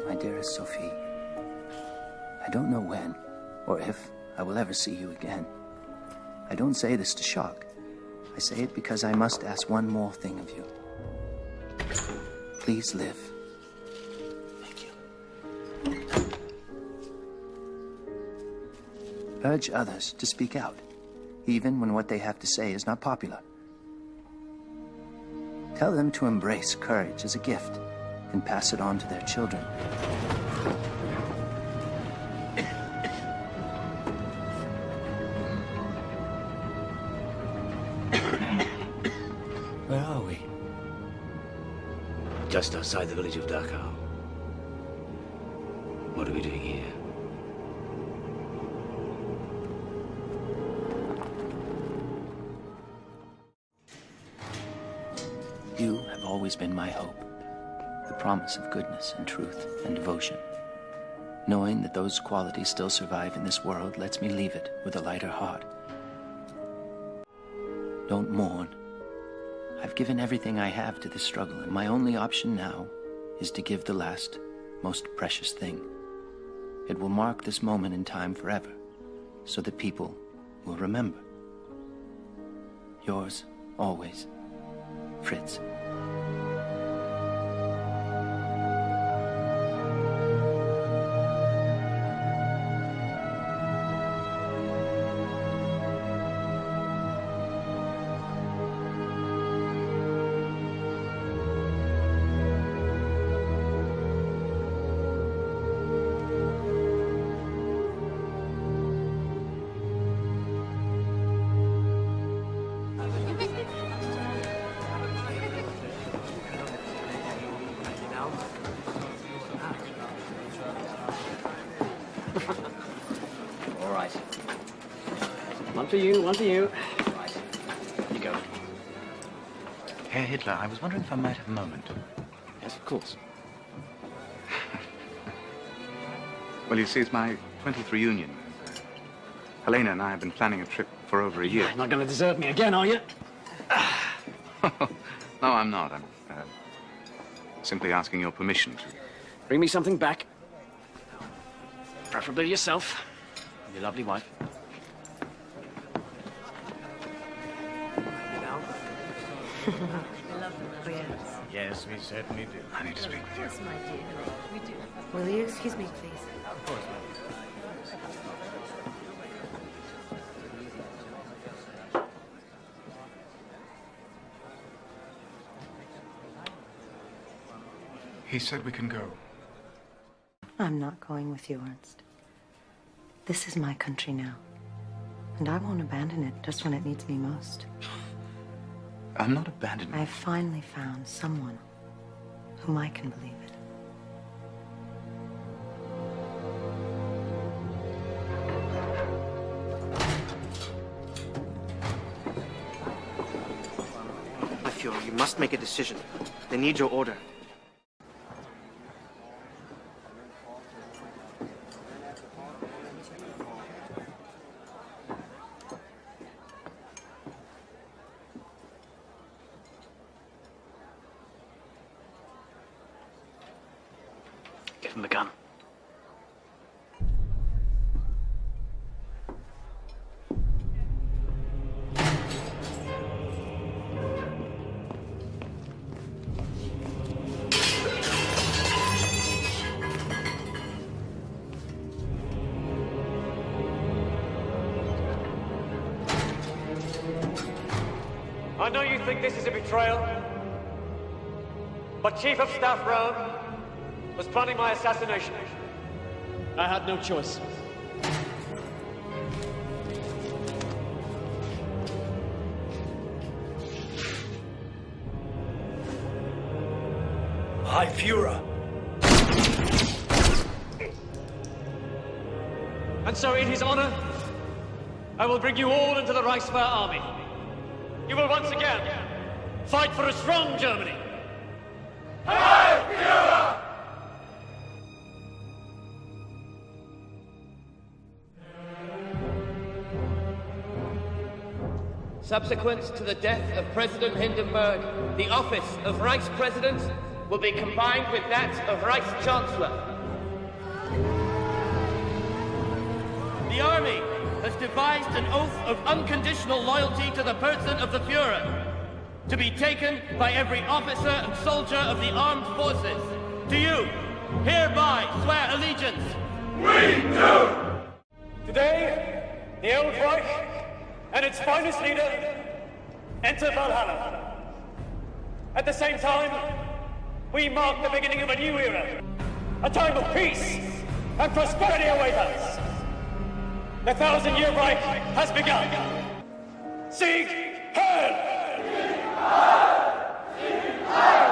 Speaker 5: My dearest Sophie, I don't know when or if I will ever see you again. I don't say this to shock. I say it because I must ask one more thing of you. Please live. Urge others to speak out, even when what they have to say is not popular. Tell them to embrace courage as a gift and pass it on to their children.
Speaker 17: Where are we?
Speaker 5: Just outside the village of Dachau.
Speaker 17: What are we doing here?
Speaker 5: You have always been my hope, the promise of goodness and truth and devotion. Knowing that those qualities still survive in this world lets me leave it with a lighter heart. Don't mourn. I've given everything I have to this struggle, and my only option now is to give the last, most precious thing. It will mark this moment in time forever, so that people will remember. Yours, always, Fritz.
Speaker 11: All right. One for you, one for you. You go.
Speaker 5: Herr Hitler, I was wondering if I might have a moment.
Speaker 11: Yes, of course.
Speaker 20: Well, you see, it's my 20th reunion. Helena and I have been planning a trip for over a year.
Speaker 11: You're not going to desert me again, are you?
Speaker 20: No, I'm not. I'm simply asking your permission to...
Speaker 11: Bring me something back. Preferably yourself and your lovely wife.
Speaker 23: Yes, we certainly do.
Speaker 20: I need to speak with you.
Speaker 9: Yes, my dear. We do. Will you excuse me, please?
Speaker 23: Of course,
Speaker 20: He said we can go.
Speaker 9: I'm not going with you, Ernst. This is my country now. And I won't abandon it just when it needs me most.
Speaker 20: I'm not abandoning.
Speaker 9: I've finally found someone whom I can believe it.
Speaker 6: My Fuhrer, you must make a decision. They need your order.
Speaker 11: Give him the gun.
Speaker 4: I know you think this is a betrayal, but Chief of Staff Brown was planning my assassination. I had no choice.
Speaker 2: High Fuhrer.
Speaker 4: And so in his honor, I will bring you all into the Reichswehr army. You will once again fight for a strong Germany. High Fuhrer!
Speaker 3: Subsequent to the death of President Hindenburg, the office of Reichspräsident will be combined with that of Reichschancellor. The army has devised an oath of unconditional loyalty to the person of the Führer, to be taken by every officer and soldier of the armed forces. Do you hereby swear allegiance?
Speaker 4: We do! Today, the Old Reich and its finest leader enter Valhalla. At the same time, we mark the beginning of a new era, a time of peace and prosperity awaits us. The 1,000-year Reich has begun. Sieg Heil! Sieg Heil! Sieg Heil!